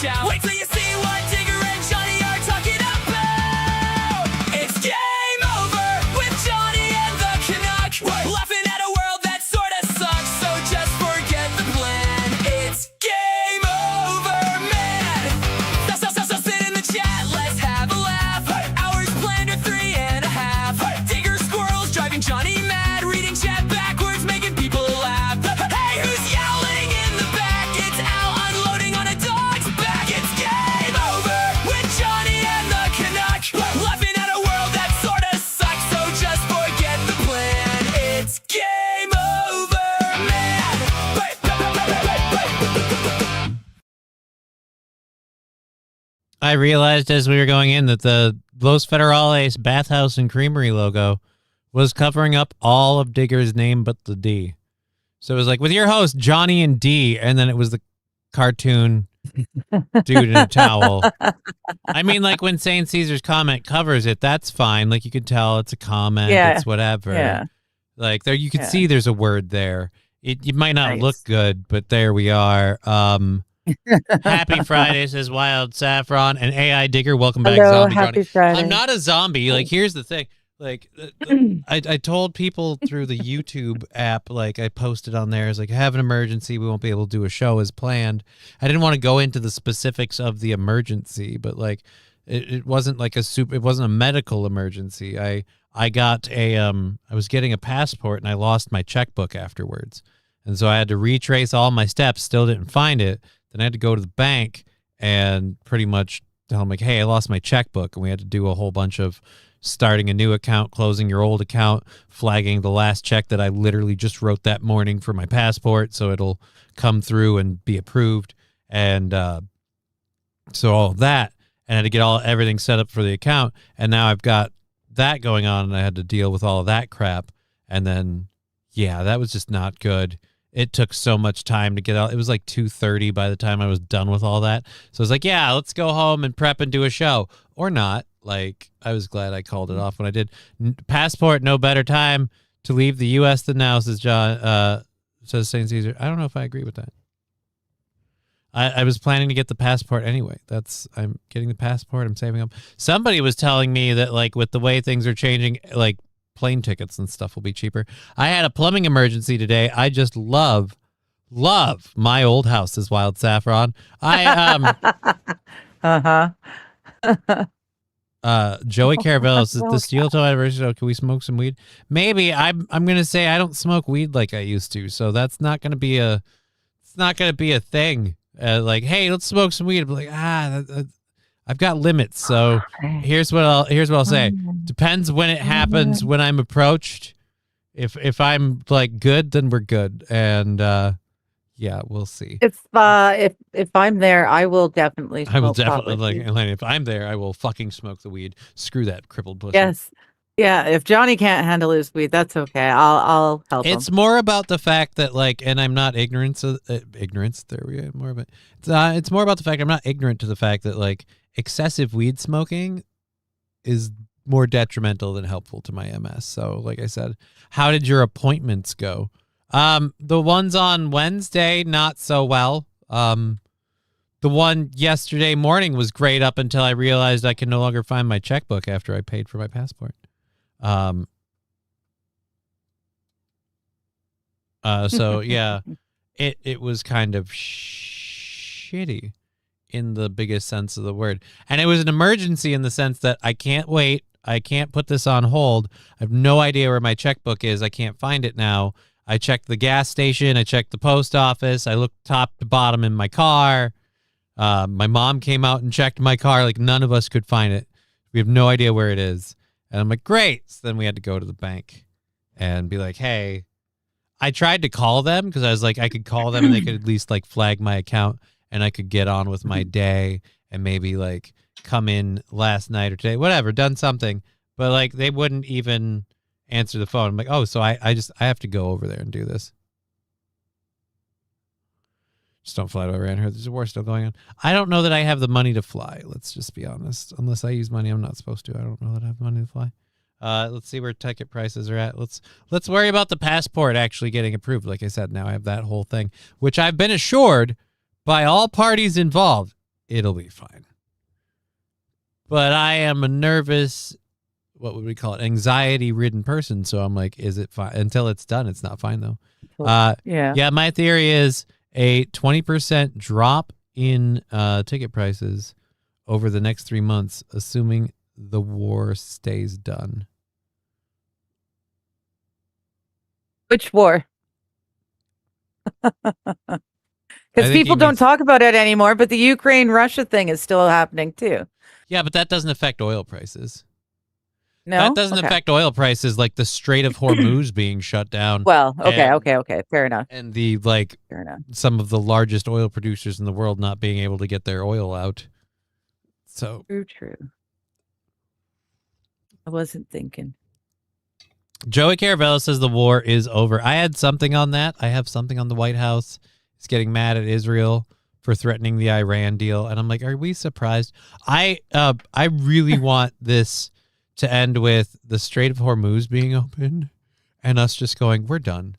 shout. Wait till you see what Digger and Johnny are talking about. It's game over with Johnny and the Canuck. Laughing at a world that sorta sucks, so just forget the plan. It's game over, man. So sit in the chat, let's have a laugh. Hours planned are 3.5. Digger squirrels driving Johnny mad, reading chat backwards, making people laugh. Hey, who's yelling in the back? It's Al unloading on a dog's back. It's game over with Johnny and the Canuck. Laughing at a world that sorta sucks, so just forget the plan. It's game over, man. I realized as we were going in that the Los Federales Bathhouse and Creamery logo was covering up all of Digger's name but the D. So it was like, with your host, Johnny and D, and then it was the cartoon dude in a towel. I mean, like when St. Caesar's comment covers it, that's fine. Like you can tell it's a comment, Yeah. it's whatever. Yeah. Like there, you can Yeah. see there's a word there. It might not Nice. look good, but there we are. Happy Friday, says Wild Saffron and AI Digger. Welcome back, Hello, Zombie happy Johnny. Friday. I'm not a zombie. Like, here's the thing. Like, I told people through the YouTube app, like, I posted on there, is like, I have an emergency. We won't be able to do a show as planned. I didn't want to go into the specifics of the emergency, but like, it wasn't like it wasn't a medical emergency. I got I was getting a passport and I lost my checkbook afterwards. And so I had to retrace all my steps, still didn't find it. Then I had to go to the bank and pretty much tell them, like, hey, I lost my checkbook. And we had to do a whole bunch of starting a new account, closing your old account, flagging the last check that I literally just wrote that morning for my passport so it'll come through and be approved. And so all of that, and I had to get everything set up for the account. And now I've got that going on, and I had to deal with all of that crap. And then, yeah, that was just not good. It took so much time to get out. It was like 2:30 by the time I was done with all that. So I was like, yeah, let's go home and prep and do a show. Or not. Like, I was glad I called it off when I did. Passport, no better time to leave the U.S. than now, says says St. Caesar. I don't know if I agree with that. I was planning to get the passport anyway. I'm getting the passport. I'm saving up. Somebody was telling me that, like, with the way things are changing, like, plane tickets and stuff will be cheaper. I had a plumbing emergency today. I just love my old house, is Wild Saffron. Joey Caravello says, the Steel Toe anniversary, can we smoke some weed? Maybe. I'm gonna say I don't smoke weed like I used to, so that's not gonna be a thing. Like, hey, let's smoke some weed. I'm like, I've got limits, so here's what I'll say. Depends when it happens, when I'm approached. If I'm like good, then we're good, and yeah, we'll see. If I'm there, I will definitely smoke I will pot definitely, with like, you. Elena, if I'm there, I will fucking smoke the weed. Screw that crippled pussy. Yes. Yeah, if Johnny can't handle his weed, that's okay. I'll help him. It's more about the fact that, like, and I'm not ignorant. Ignorance. There we go. More of it. It's more about the fact I'm not ignorant to the fact that, like, excessive weed smoking is more detrimental than helpful to my MS. So, like I said, how did your appointments go? The ones on Wednesday, not so well. The one yesterday morning was great up until I realized I can no longer find my checkbook after I paid for my passport. So yeah, it was kind of shitty in the biggest sense of the word. And it was an emergency in the sense that I can't wait. I can't put this on hold. I have no idea where my checkbook is. I can't find it now. I checked the gas station. I checked the post office. I looked top to bottom in my car. My mom came out and checked my car. Like, none of us could find it. We have no idea where it is. And I'm like, great. So then we had to go to the bank and be like, hey, I tried to call them because I was like, I could call them and they could at least, like, flag my account and I could get on with my day and maybe, like, come in last night or today, whatever, done something. But, like, they wouldn't even answer the phone. I'm like, oh, so I have to go over there and do this. Just don't fly over here. There's a war still going on. I don't know that I have the money to fly. Let's just be honest. Unless I use money I'm not supposed to. I don't know that I have money to fly. Let's see where ticket prices are at. Let's worry about the passport actually getting approved. Like I said, now I have that whole thing, which I've been assured by all parties involved it'll be fine. But I am a nervous, what would we call it, anxiety-ridden person. So I'm like, is it fine? Until it's done, it's not fine, though. Yeah, my theory is a 20% drop in ticket prices over the next 3 months, assuming the war stays done. Which war? Because people don't talk about it anymore, but the Ukraine-Russia thing is still happening too. Yeah, but that doesn't affect oil prices. No, that doesn't Okay. affect oil prices, like the Strait of Hormuz being shut down. Well, okay, And- okay. Fair enough. And the like Fair enough. some of the largest oil producers in the world not being able to get their oil out. So True. I wasn't thinking. Joey Caravella says the war is over. I had something on that. I have something on the White House. He's getting mad at Israel for threatening the Iran deal, and I'm like, are we surprised? I really want this to end with the Strait of Hormuz being open and us just going, we're done.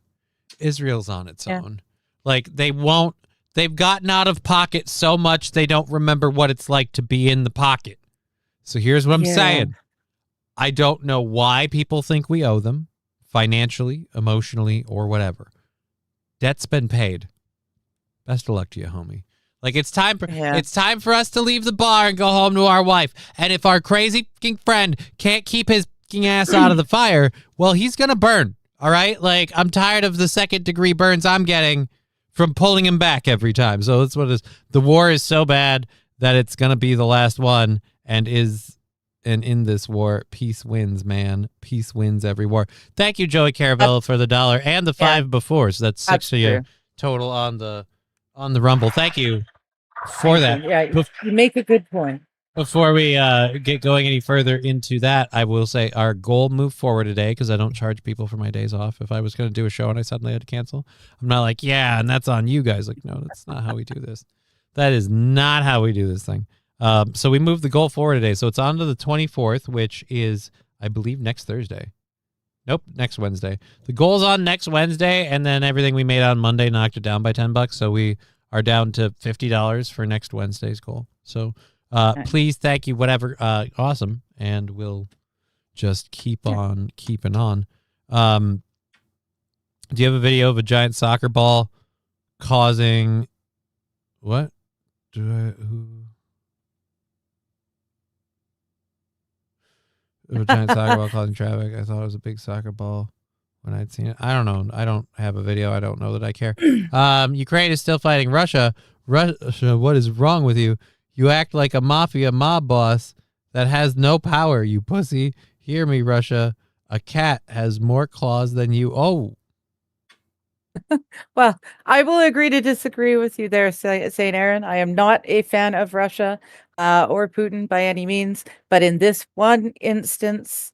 Israel's on its own. Like they've gotten out of pocket so much they don't remember what it's like to be in the pocket. So here's what I'm saying. I don't know why people think we owe them financially, emotionally, or whatever. Debt's been paid. Best of luck to you, homie. Like it's time for us to leave the bar and go home to our wife. And if our crazy friend can't keep his ass out of the fire, well, he's gonna burn. All right? Like I'm tired of the second-degree burns I'm getting from pulling him back every time. So that's what it is. The war is so bad that it's gonna be the last one, and in this war, peace wins, man. Peace wins every war. Thank you, Joey Caravella, for the $1 and the 5 before. So that's 6 of you total on the Rumble. Thank you for that. Yeah, you make a good point. Before we get going any further into that, I will say our goal moved forward today because I don't charge people for my days off. If I was going to do a show and I suddenly had to cancel, I'm not like, yeah, and that's on you guys. Like, no, that's not how we do this. That is not how we do this thing. So we moved the goal forward today. So it's on to the 24th, which is, I believe, next Thursday. Nope, next Wednesday. The goal's on next Wednesday, and then everything we made on Monday knocked it down by $10. So we are down to $50 for next Wednesday's goal. So please, thank you, whatever. Awesome. And we'll just keep on keeping on. Do you have a video of a giant soccer ball causing what? A giant soccer ball causing traffic. I thought it was a big soccer ball when I'd seen it. I don't know. I don't have a video. I don't know that I care. Ukraine is still fighting Russia. Russia, what is wrong with you? You act like a mafia mob boss that has no power, you pussy. Hear me, Russia. A cat has more claws than you. Oh. Well, I will agree to disagree with you there, St. Aaron. I am not a fan of Russia or Putin by any means, but in this one instance,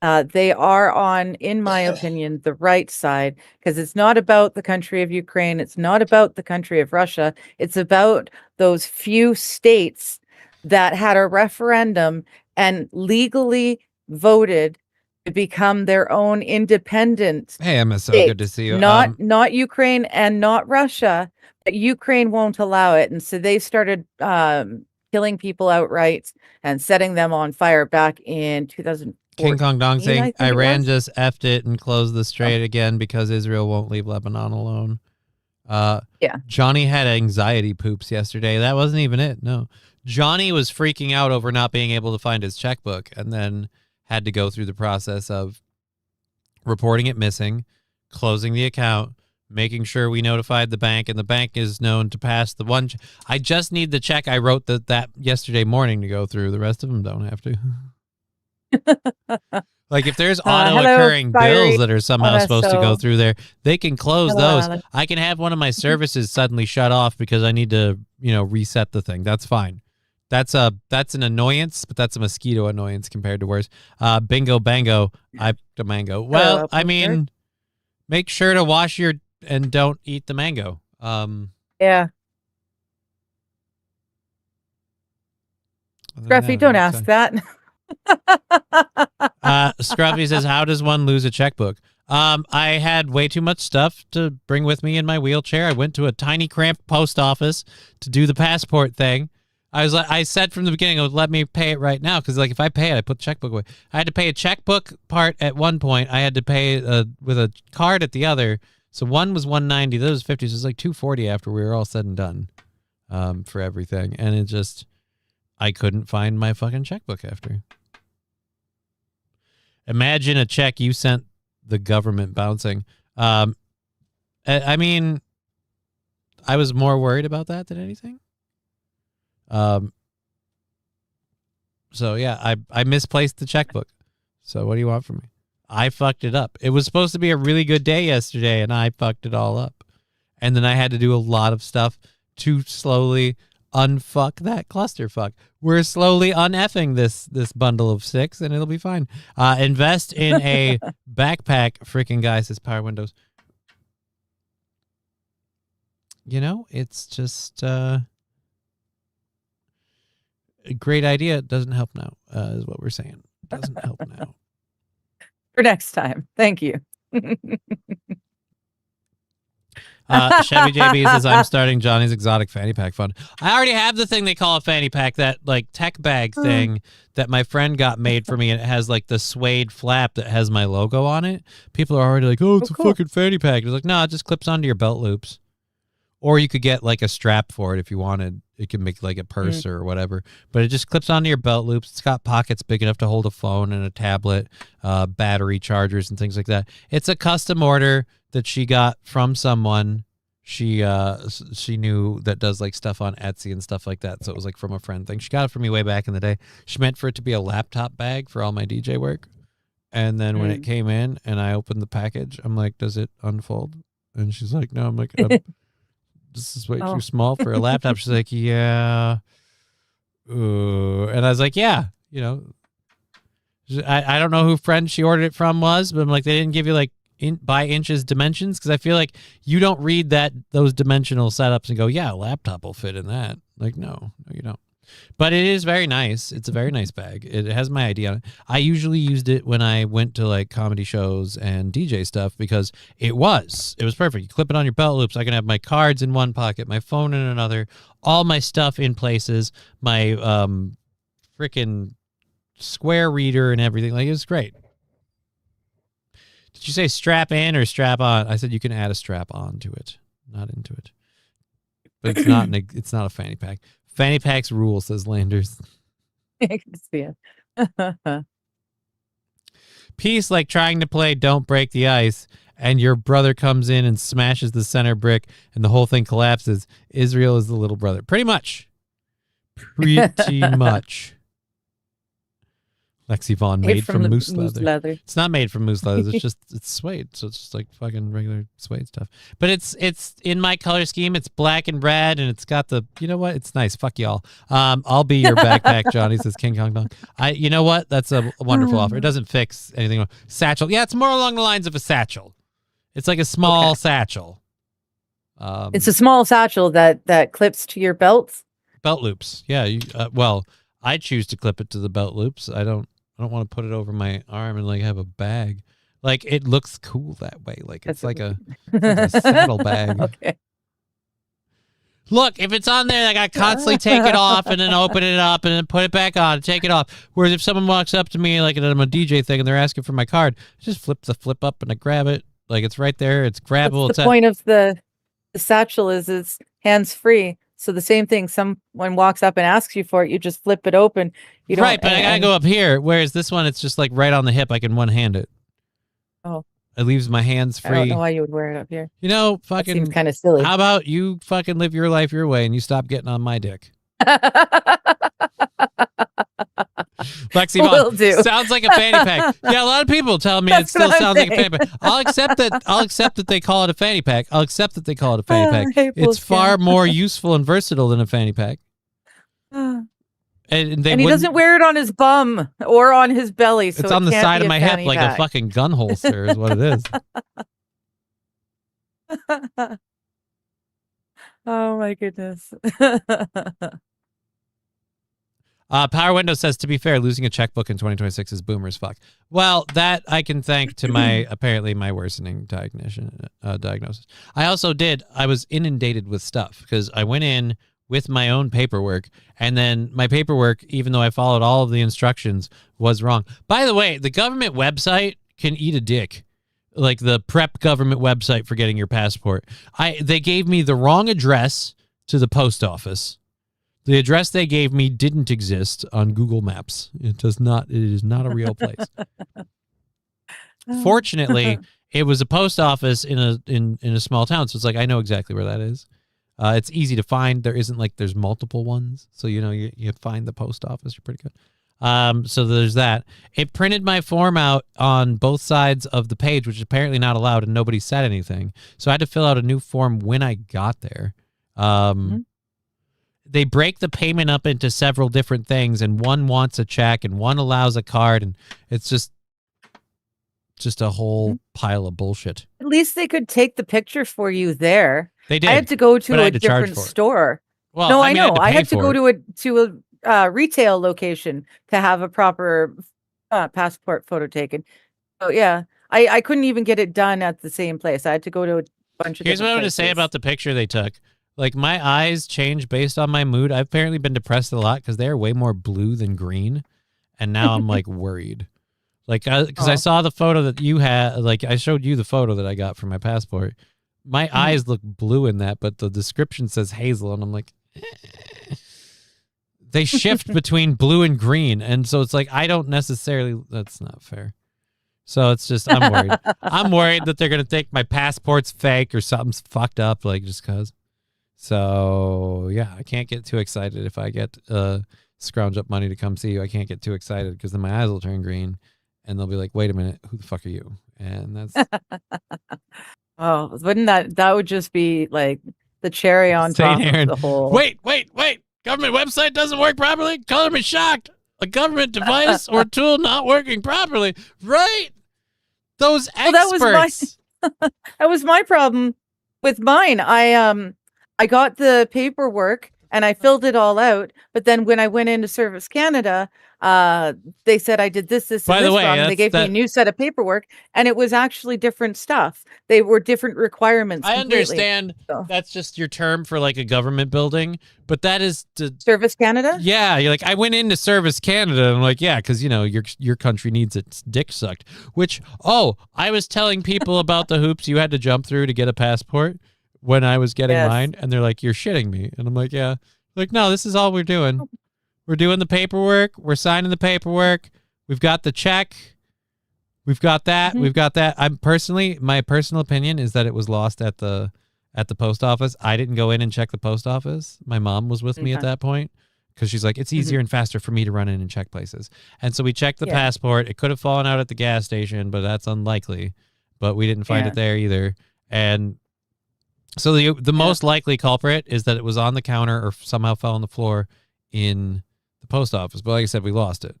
they are on, in my opinion, the right side, because it's not about the country of Ukraine. It's not about the country of Russia. It's about those few states that had a referendum and legally voted to become their own independent. Hey, MSO, good to see you. Not Ukraine and not Russia, but Ukraine won't allow it. And so they started killing people outright and setting them on fire back in 2014. King Kong Dong saying Iran was. just effed it and closed the strait again because Israel won't leave Lebanon alone. Yeah. Johnny had anxiety poops yesterday. That wasn't even it. No. Johnny was freaking out over not being able to find his checkbook and then had to go through the process of reporting it missing, closing the account, making sure we notified the bank, and the bank is known to pass the one. I just need the check I wrote that yesterday morning to go through. The rest of them don't have to. Like if there's auto-occurring bills that are somehow supposed to go through there, they can close those. Alex. I can have one of my services suddenly shut off because I need to, reset the thing. That's fine. That's an annoyance, but that's a mosquito annoyance compared to worse. Bingo bango, the mango. Well, I mean, make sure to wash and don't eat the mango. Yeah. Scruffy, don't ask that. Scruffy says, how does one lose a checkbook? I had way too much stuff to bring with me in my wheelchair. I went to a tiny cramped post office to do the passport thing. I said from the beginning, let me pay it right now, because like if I pay it, I put the checkbook away. I had to pay a checkbook part at one point. I had to pay with a card at the other. So one was $190, the other was $50. So it was like $240 after we were all said and done, for everything. And it just, I couldn't find my fucking checkbook after. Imagine a check you sent the government bouncing. I mean, I was more worried about that than anything. So yeah, I misplaced the checkbook. So what do you want from me? I fucked it up. It was supposed to be a really good day yesterday, and I fucked it all up. And then I had to do a lot of stuff to slowly unfuck that clusterfuck. We're slowly uneffing this bundle of sticks, and it'll be fine. Invest in a backpack, freaking guy, says Power Windows. You know, it's just a great idea. It doesn't help now, is what we're saying. It doesn't help now. For next time. Thank you. Chevy JB says, I'm starting Johnny's Exotic Fanny Pack Fund. I already have the thing they call a fanny pack, that like tech bag thing that my friend got made for me, and it has like the suede flap that has my logo on it. People are already like, oh, it's a fucking fanny pack. It's like, no, it just clips onto your belt loops. Or you could get like a strap for it if you wanted. It can make like a purse or whatever. But it just clips onto your belt loops. It's got pockets big enough to hold a phone and a tablet, battery chargers and things like that. It's a custom order that she got from someone she knew that does like stuff on Etsy and stuff like that. So it was like from a friend thing. She got it for me way back in the day. She meant for it to be a laptop bag for all my DJ work. And then when it came in and I opened the package, I'm like, does it unfold? And she's like, no. I'm like, this is way too small for a laptop. She's like, yeah. And I was like, yeah, you know, I don't know who friend she ordered it from was, but I'm like, they didn't give you like by inches dimensions, because I feel like you don't read those dimensional setups and go, yeah, a laptop will fit in that. Like, no, you don't. But it is very nice. It's a very nice bag. It has my ID on it. I usually used it when I went to like comedy shows and DJ stuff, because it was perfect. You clip it on your belt loops. I can have my cards in one pocket, my phone in another, all my stuff in places, my freaking square reader and everything. Like, it was great. Did you say strap in or strap on? I said you can add a strap on to it, not into it. But it's not a fanny pack. Fanny packs rule, says Landers. I can see it. Peace, like trying to play Don't Break the Ice, and your brother comes in and smashes the center brick, and the whole thing collapses. Israel is the little brother. Pretty much. Lexi Vaughn, made from moose leather. It's not made from moose leather. It's suede, so it's just like fucking regular suede stuff. But it's in my color scheme. It's black and red, and it's got the, you know what? It's nice. Fuck y'all. I'll be your backpack, Johnny, says King Kong Dong. You know what? That's a wonderful offer. It doesn't fix anything. Satchel. Yeah, it's more along the lines of a satchel. It's like a small satchel. It's a small satchel that clips to your belts. Belt loops. Yeah. Well, I choose to clip it to the belt loops. I don't want to put it over my arm and like have a bag. Like, it looks cool that way. Like, it's like a saddle bag. Okay. Look, if it's on there, I got to constantly take it off and then open it up and then put it back on and take it off. Whereas if someone walks up to me, like I'm a DJ thing, and they're asking for my card, I just flip the flip up and I grab it. Like, it's right there. It's grabbable. The point of the satchel is it's hands-free. So the same thing, someone walks up and asks you for it, you just flip it open. You don't, right, but I gotta go up here. Whereas this one, it's just like right on the hip. I can one-hand it. Oh. It leaves my hands free. I don't know why you would wear it up here. You know, fucking. That seems kind of silly. How about you fucking live your life your way and you stop getting on my dick? Lexi Vaughn, sounds like a fanny pack. Yeah, a lot of people tell me it still sounds like a fanny pack. I'll accept that they call it a fanny pack. I'll accept that they call it a fanny pack. It's far more useful and versatile than a fanny pack. And he doesn't wear it on his bum or on his belly. So it's on the side of my hip like a fucking gun holster is what it is. Oh my goodness. Power Window says, to be fair, losing a checkbook in 2026 is boomer as fuck. Well, that I can thank to my worsening diagnosis. I was inundated with stuff because I went in with my own paperwork. And then my paperwork, even though I followed all of the instructions, was wrong. By the way, the government website can eat a dick. Like the PrEP government website for getting your passport. They gave me the wrong address to the post office. The address they gave me didn't exist on Google Maps. It is not a real place. Fortunately, it was a post office in a small town, so it's like I know exactly where that is. It's easy to find. There's multiple ones, so you find the post office. You're pretty good. So there's that. It printed my form out on both sides of the page, which is apparently not allowed, and nobody said anything. So I had to fill out a new form when I got there. They break the payment up into several different things, and one wants a check, and one allows a card, and it's just a whole pile of bullshit. At least they could take the picture for you there. They did. I had to go to a to charge different for it. store. Well, No, I mean, know. I had to pay go for it. to a retail location to have a proper passport photo taken. So yeah, I couldn't even get it done at the same place. I had to go to a bunch of Here's what I different want to say places. about the picture they took. Like, my eyes change based on my mood. I've apparently been depressed a lot because they're way more blue than green. And now I'm, like, worried. Like, because I Oh. saw the photo that you had. Like, I showed you the photo that I got for my passport. My eyes look blue in that, but the description says hazel. And I'm like, They shift between blue and green. And so it's like, I don't necessarily, that's not fair. So it's just, I'm worried. I'm worried that they're going to think my passport's fake or something's fucked up, like, just because. So, yeah, I can't get too excited if I get scrounge up money to come see you. I can't get too excited because then my eyes will turn green and they'll be like, wait a minute, who the fuck are you? And that's Oh, wouldn't that would just be like the cherry on St. top Aaron. of the whole. Wait. Government website doesn't work properly? Color me shocked. A government device or tool not working properly. Right? Those Well, that was my- experts. That was my problem with mine. I got the paperwork and I filled it all out, but then when I went into Service Canada, they said I did this, By and the this way, wrong. And they gave me a that- new set of paperwork, and it was actually different stuff. They were different requirements. I completely. understand So- that's just your term for like a government building, but that is Service Canada. yeah, you're like, I went into Service Canada, and I'm like, yeah, because your country needs its dick sucked. Which, I was telling people about the hoops you had to jump through to get a passport when I was getting Yes. mine, and they're like, you're shitting me, and I'm like, yeah, like, no, this is all we're doing. We're doing the paperwork. We're signing the paperwork. We've got the check. We've got that. Mhm. We've got that. My personal opinion is that it was lost at the post office. I didn't go in and check the post office. My mom was with me at Okay. that point because she's like, it's easier and faster for me to run in and check places. And so we checked the Yeah. passport. It could have fallen out at the gas station, but that's unlikely. But we didn't find Yeah. it there either. And so the most likely culprit is that it was on the counter or somehow fell on the floor in the post office. But like I said, we lost it.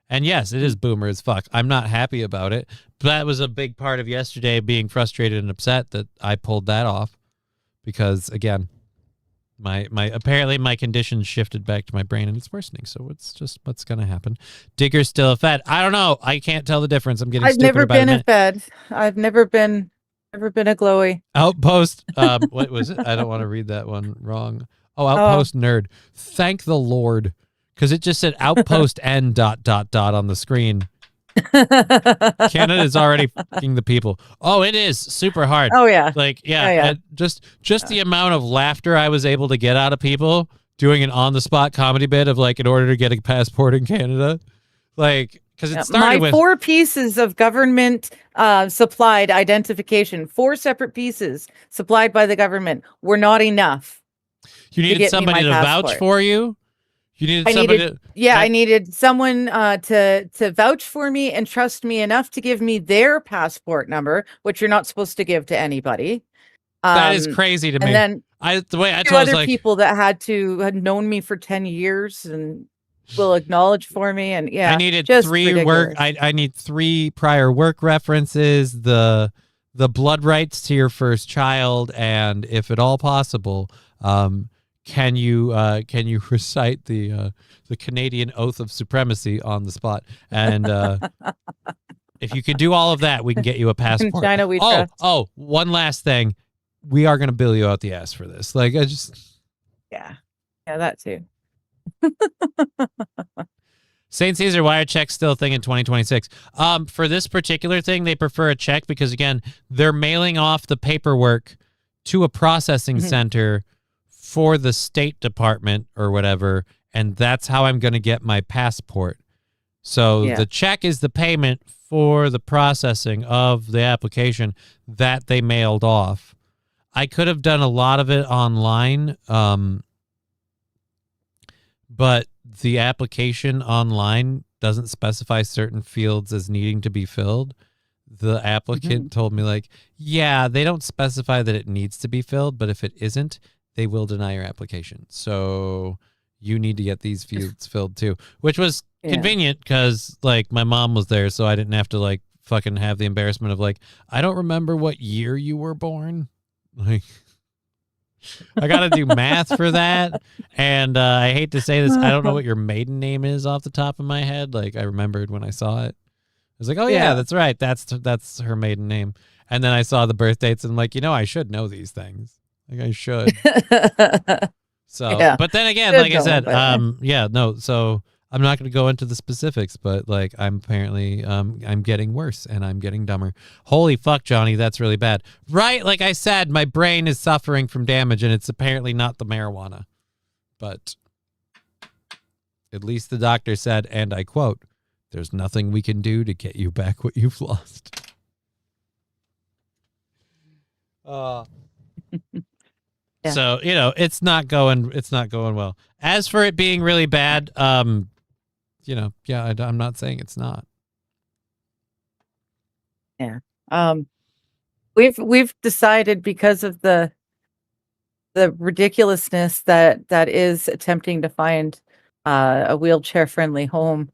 And yes, it is boomer as fuck. I'm not happy about it. But that was a big part of yesterday being frustrated and upset that I pulled that off. Because again, my apparently my condition shifted back to my brain and it's worsening. So it's just what's gonna happen. Digger's still a Fed. I don't know. I can't tell the difference. I'm getting I've stupid never about been it. a Fed. I've never been a glowy. Outpost. What was it? I don't want to read that one wrong. Oh, Outpost nerd. Thank the Lord, because it just said Outpost N ... on the screen. Canada is already fucking the people. Oh, it is super hard. Oh yeah. Like yeah, Oh, yeah. and just the amount of laughter I was able to get out of people doing an on the spot comedy bit of like in order to get a passport in Canada, like because it started My with 4 pieces of government supplied identification, 4 separate pieces supplied by the government, were not enough. you needed get me somebody my to vouch passport. for you. You needed I somebody. needed, yeah, I- I needed someone to vouch for me and trust me enough to give me their passport number, which you're not supposed to give to anybody. that is crazy to me. And then The way I 2 told was other like, people that had known me for 10 years and will acknowledge for me. And yeah, I needed just 3 work. ridiculous. I need 3 prior work references, the blood rights to your first child, and if at all possible, can you recite the Canadian oath of supremacy on the spot? And if you could do all of that, we can get you a passport. China we oh, trust. one last thing, we are going to bill you out the ass for this. Like I just. Yeah. Yeah, that too. St. Caesar wire check still a thing in 2026. For this particular thing, they prefer a check because again, they're mailing off the paperwork to a processing Mhm. center for the State Department or whatever, and that's how I'm going to get my passport. So Yeah. the check is the payment for the processing of the application that they mailed off. I could have done a lot of it online, but the application online doesn't specify certain fields as needing to be filled. The applicant told me, like, yeah, they don't specify that it needs to be filled, but if it isn't, they will deny your application. So you need to get these fields filled too, which was Yeah. convenient because, like, my mom was there, so I didn't have to, like, fucking have the embarrassment of, like, I don't remember what year you were born. Like, I got to do math for that. And I hate to say this, I don't know what your maiden name is off the top of my head. Like, I remembered when I saw it. I was like, oh, yeah, Yeah. that's right. That's her maiden name. And then I saw the birth dates and I'm like, I should know these things. Like, I should. So, Yeah. but then again, Should like I know, said, but- yeah, no. So I'm not going to go into the specifics, but like I'm apparently, I'm getting worse and I'm getting dumber. Holy fuck, Johnny, that's really bad. Right? Like I said, my brain is suffering from damage and it's apparently not the marijuana. But at least the doctor said, and I quote, "There's nothing we can do to get you back what you've lost." Yeah. So, it's not going well. As for it being really bad, I'm not saying it's not. We've decided because of the ridiculousness that is attempting to find a wheelchair friendly home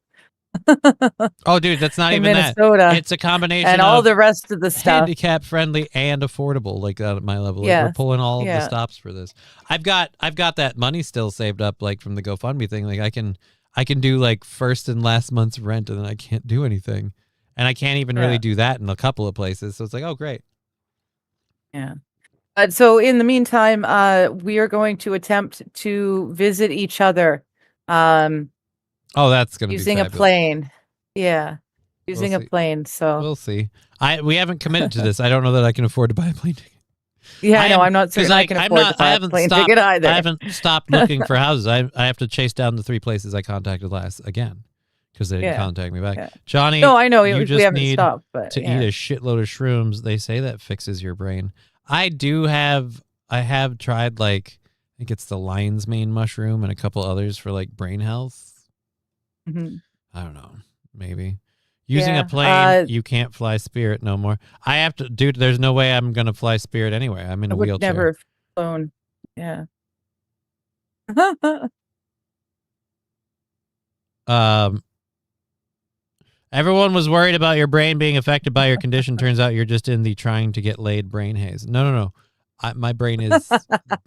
Oh, dude, that's not in even that. Minnesota It's a combination and of all the rest of the stuff. handicap friendly and affordable, like at my level. Like, we're Yes. pulling all of the Yeah. stops for this. I've got that money still saved up, like from the GoFundMe thing. Like I can do like first and last month's rent, and then I can't do anything, and I can't even really Yeah. do that in a couple of places. So it's like, oh, great. Yeah. So in the meantime, we are going to attempt to visit each other Oh, that's gonna using be a fabulous. plane. Yeah. Using a see. plane. So We'll see. We haven't committed to this. I don't know that I can afford to buy a plane ticket. yeah, I no, am- I'm not 'cause, certain like, I can I'm afford not- to buy I a haven't plane stopped- ticket either. I haven't stopped looking for houses. I have to chase down the 3 places I contacted last again because they didn't Yeah. contact me back. Yeah. Johnny, No, I know you we just haven't need stopped, but to yeah. eat a shitload of shrooms. They say that fixes your brain. I have tried, like, I think it's the lion's mane mushroom and a couple others for like brain health. Mhm. I don't know. Maybe. Using Yeah, a plane, you can't fly Spirit no more. I have to, dude, there's no way I'm going to fly Spirit anyway. I'm in I a would wheelchair. never have flown. Yeah. Everyone was worried about your brain being affected by your condition. Turns out you're just in the trying to get laid brain haze. No. My brain is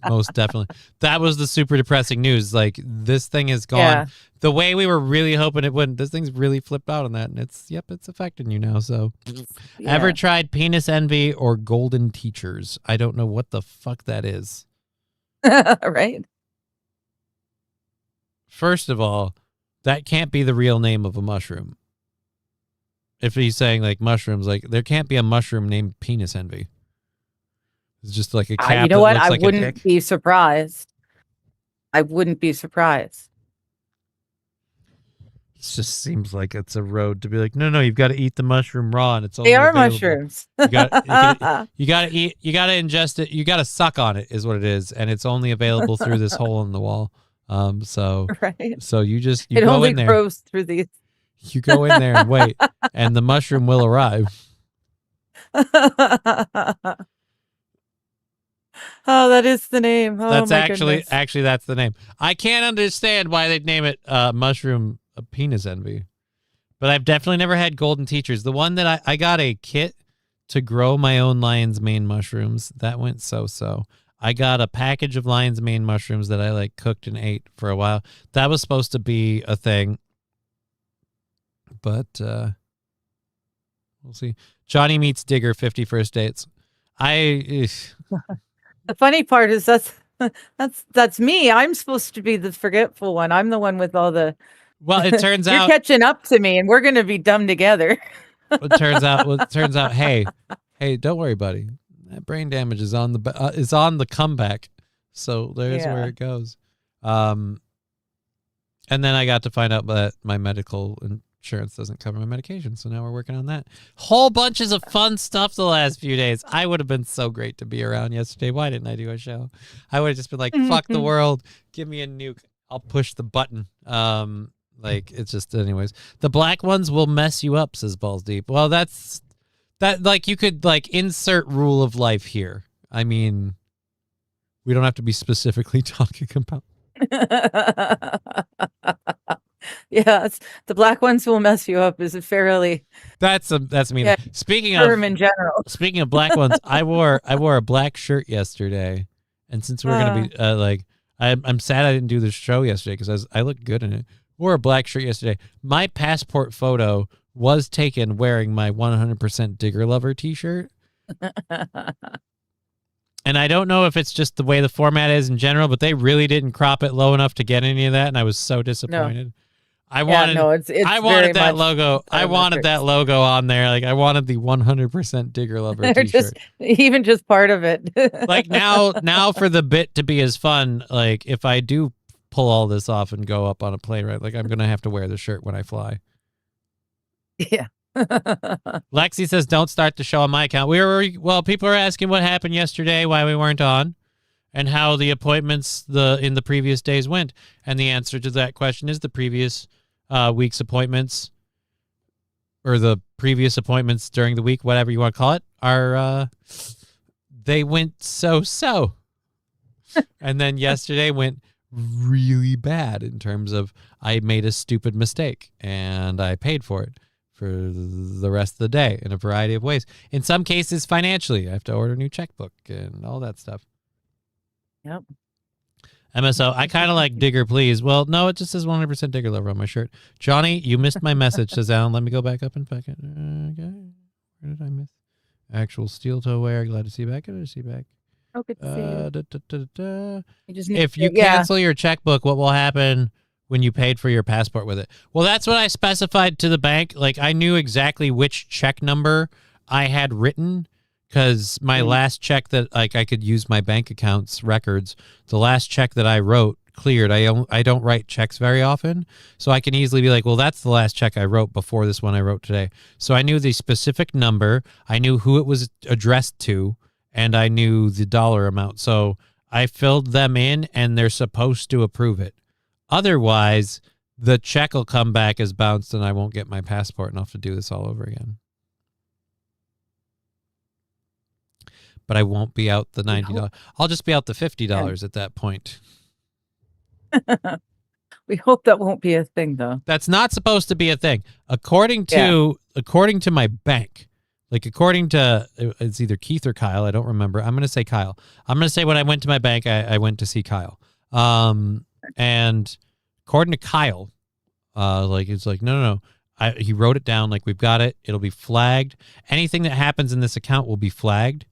most definitely. That was the super depressing news. Like, this thing is gone. Yeah. The way we were really hoping it wouldn't. This thing's really flipped out on that, and it's affecting you now. So, ever Yeah. tried penis envy or golden teachers? I don't know what the fuck that is. Right? First of all, that can't be the real name of a mushroom. If he's saying like mushrooms, like there can't be a mushroom named penis envy. It's just like a cap. You know that what? looks I like a wouldn't dick. be surprised. I wouldn't be surprised. It just seems like it's a road to be like, no, you've got to eat the mushroom raw, and it's only They are available. mushrooms. You got to eat. You got to ingest it. You got to suck on it, is what it is, and it's only available through this hole in the wall. So Right? you It go only in there. grows through these. You go in there and wait, and the mushroom will arrive. Oh, that is the name. Oh, That's my actually goodness. that's the name. I can't understand why they'd name it mushroom penis envy, but I've definitely never had golden teachers. The one that I got a kit to grow my own lion's mane mushrooms. That went so. I got a package of lion's mane mushrooms that I like cooked and ate for a while. That was supposed to be a thing, but we'll see. Johnny meets Digger 51st dates. The funny part is that's That's me. I'm supposed to be the forgetful one. I'm the one with all the. Well, it turns You're out catching up to me, and we're gonna be dumb together. hey, don't worry, buddy. That brain damage is on the comeback. So there's where Yeah. it goes. And then I got to find out that my medical insurance doesn't cover my medication. So now we're working on that. Whole bunches of fun stuff the last few days. I would have been so great to be around yesterday. Why didn't I do a show? I would have just been like, fuck the world. Give me a nuke. I'll push the button. Like it's just anyways. The black ones will mess you up, says Balls Deep. Well, that like you could like insert rule of life here. I mean, we don't have to be specifically talking about. Yes, the black ones will mess you up. Is a fairly That's mean. Yeah, Speaking term in general. of black ones, I wore a black shirt yesterday, and since we're gonna be I'm sad I didn't do the show yesterday because I looked good in it. Wore a black shirt yesterday. My passport photo was taken wearing my 100% Digger Lover T-shirt. And I don't know if it's just the way the format is in general, but they really didn't crop it low enough to get any of that, and I was so disappointed. I wanted that logo. I wanted that logo on there. Like I wanted the 100% Digger Lover They're T-shirt. even just part of it. Like now for the bit to be as fun, like if I do pull all this off and go up on a plane, right? Like I'm gonna have to wear the shirt when I fly. Yeah. Lexi says, "Don't start the show on my account." People are asking what happened yesterday, why we weren't on, and how the appointments in the previous days went. And the answer to that question is the previous week's appointments, or the previous appointments during the week, whatever you want to call it, are they went so. And then yesterday went really bad in terms of I made a stupid mistake and I paid for it for the rest of the day in a variety of ways. In some cases, financially, I have to order a new checkbook and all that stuff. Yep. MSO, I kind of like Digger, please. Well, no, it just says 100% Digger Lover on my shirt. Johnny, you missed my message, says Alan. Let me go back up and back it. Okay. Where did I miss? Actual steel toe wear. Glad to see you back. Good to see you back. Oh, good to see you. You just need If you cancel your checkbook, what will happen when you paid for your passport with it? Well, that's what I specified to the bank. Like I knew exactly which check number I had written because my last check that like I could use my bank account's records. The last check that I wrote cleared. I don't write checks very often, so I can easily be like, well, that's the last check I wrote before this one I wrote today. So I knew the specific number. I knew who it was addressed to, and I knew the dollar amount. So I filled them in, and they're supposed to approve it. Otherwise, the check will come back as bounced, and I won't get my passport, and I'll have to do this all over again. But I won't be out the $90. I'll just be out the $50 at that point. We hope that won't be a thing, though. That's not supposed to be a thing. According to my bank, like according to, it's either Keith or Kyle, I don't remember. I'm going to say Kyle. I'm going to say when I went to my bank, I went to see Kyle. And according to Kyle, it's like, no. He wrote it down, like we've got it. It'll be flagged. Anything that happens in this account will be flagged.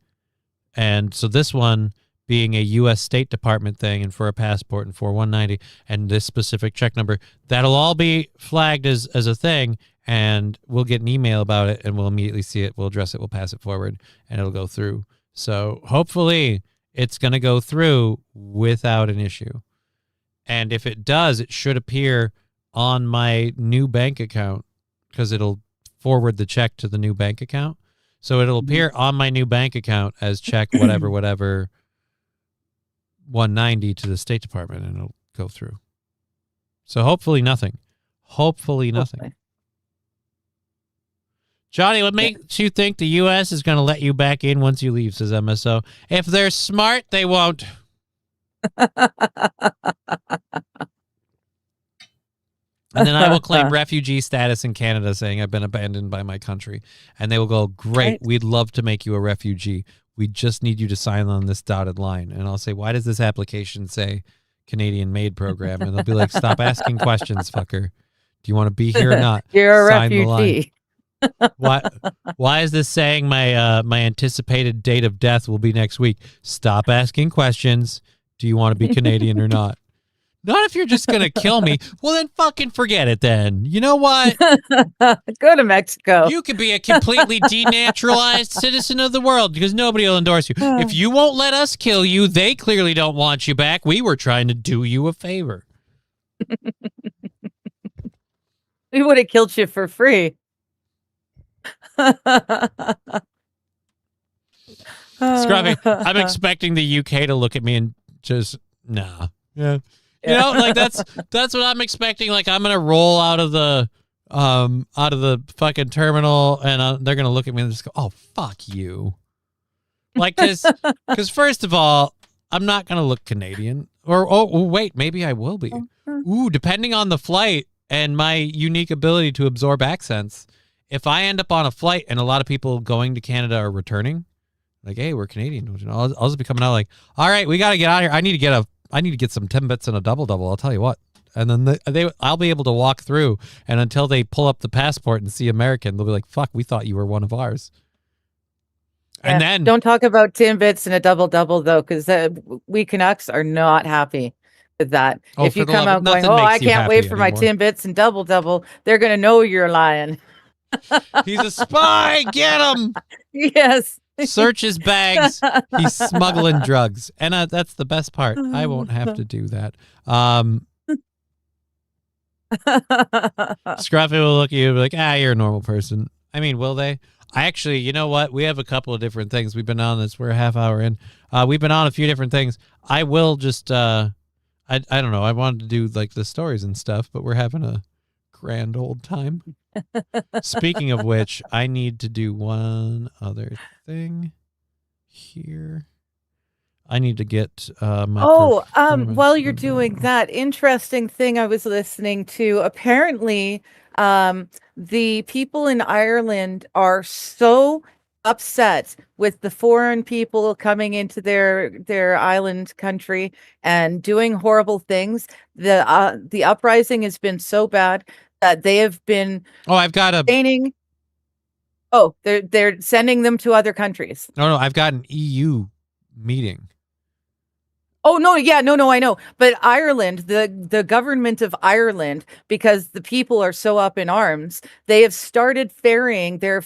And so this one being a U.S. State Department thing and for a passport and for 190 and this specific check number, that'll all be flagged as a thing, and we'll get an email about it and we'll immediately see it. We'll address it. We'll pass it forward and it'll go through. So hopefully it's going to go through without an issue. And if it does, it should appear on my new bank account because it'll forward the check to the new bank account. So it'll appear on my new bank account as check whatever 190 to the State Department, and it'll go through. So hopefully nothing. Hopefully nothing. Johnny, what makes you think the U.S. is going to let you back in once you leave, says MSO. If they're smart, they won't. And then I will claim refugee status in Canada, saying I've been abandoned by my country. And they will go, great, we'd love to make you a refugee. We just need you to sign on this dotted line. And I'll say, why does this application say Canadian Made Program? And they'll be like, stop asking questions, fucker. Do you want to be here or not? You're a Sign refugee. Why is this saying my my anticipated date of death will be next week? Stop asking questions. Do you want to be Canadian or not? Not if you're just going to kill me. Well, then fucking forget it then. You know what? Go to Mexico. You could be a completely denaturalized citizen of the world because nobody will endorse you. If you won't let us kill you, they clearly don't want you back. We were trying to do you a favor. We would have killed you for free. Scruffy, I'm expecting the UK to look at me and just, nah. Yeah. You know, like that's what I'm expecting. Like I'm gonna roll out of the fucking terminal, and they're gonna look at me and just go, "Oh, fuck you!" Like, because first of all, I'm not gonna look Canadian, or oh wait, maybe I will be. Ooh, depending on the flight and my unique ability to absorb accents. If I end up on a flight and a lot of people going to Canada are returning, like, hey, we're Canadian, I'll just be coming out like, all right, we got to get out of here. I need to get some Timbits and a double. I'll tell you what. And then I'll be able to walk through, and until they pull up the passport and see American, they'll be like, fuck, we thought you were one of ours. Yeah, And then don't talk about Timbits and a double though, because we Canucks are not happy with that. Oh, if for you the come love of- out going, nothing oh, I makes you can't wait happy for my anymore. Timbits and double, they're gonna know you're lying. he's a spy. Get him. Yes. Search his bags. He's smuggling drugs. And that's the best part. I won't have to do that. Scruffy will look at you and be like, you're a normal person. I mean, will they? I actually, you know what? We have a couple of different things. We've been on this. We're a half hour in. We've been on a few different things. I will just, I don't know. I wanted to do like the stories and stuff, but we're having a grand old time. Speaking of which, I need to do one other thing here. I need to get my while you're doing that interesting thing I was listening to, apparently the people in Ireland are so upset with the foreign people coming into their island country and doing horrible things. The uprising has been so bad that they have been I've got a painting. They're sending them to other countries. No, I've got an EU meeting. Oh, no, yeah, no, I know. But Ireland, the government of Ireland, because the people are so up in arms, they have started ferrying their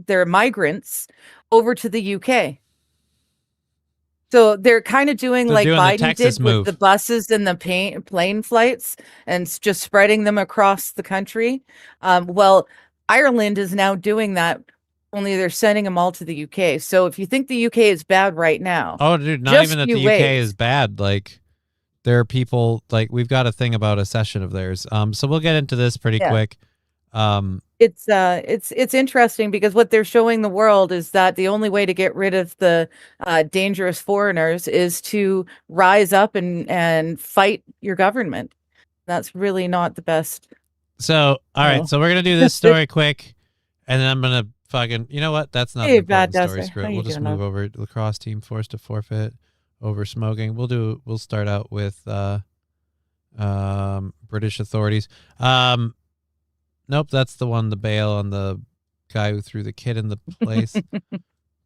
their migrants over to the UK. So they're kind of doing like Biden did with the buses and the plane flights and just spreading them across the country. Well, Ireland is now doing that. Only they're sending them all to the UK. So if you think the UK is bad right now, oh, dude, not even that the UK is bad. Like there are people like we've got a thing about a session of theirs. So we'll get into this pretty quick. It's interesting because what they're showing the world is that the only way to get rid of the dangerous foreigners is to rise up and fight your government. That's really not the best. So all right, so we're gonna do this story quick, and then I'm gonna. Fucking, you know what? That's not an important story. Screw it. We'll just move over. Lacrosse team forced to forfeit over smoking. We'll start out with British authorities. Nope, that's the one. The bail on the guy who threw the kid in the place.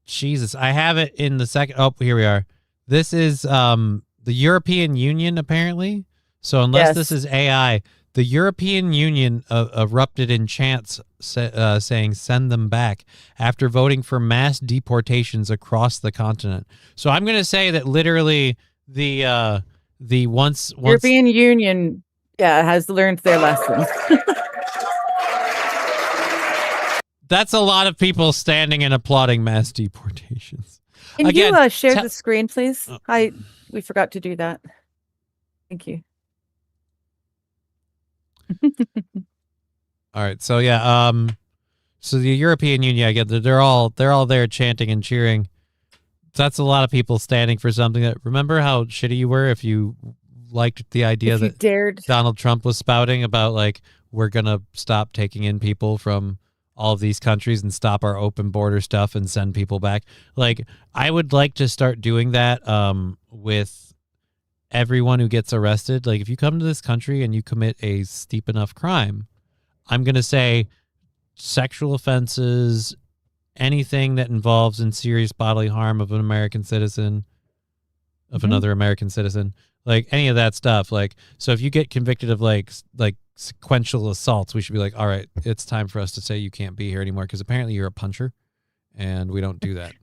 Jesus, I have it in the second. Oh, here we are. This is the European Union apparently. So unless this is AI. The European Union erupted in chants saying send them back after voting for mass deportations across the continent. So I'm going to say that literally the once European Union has learned their lesson. That's a lot of people standing and applauding mass deportations. Can you share the screen, please? We forgot to do that. Thank you. All right, so so the European Union, I get that they're all there chanting and cheering. That's a lot of people standing for something that. Remember how shitty you were if you liked the idea that Donald Trump was spouting about like we're gonna stop taking in people from all of these countries and stop our open border stuff and send people back. Like I would like to start doing that with everyone who gets arrested. Like if you come to this country and you commit a steep enough crime, I'm going to say sexual offenses, anything that involves in serious bodily harm of an American citizen, of Mhm. another American citizen, like any of that stuff. Like, so if you get convicted of like sequential assaults, we should be like, all right, it's time for us to say you can't be here anymore because apparently you're a puncher, and we don't do that.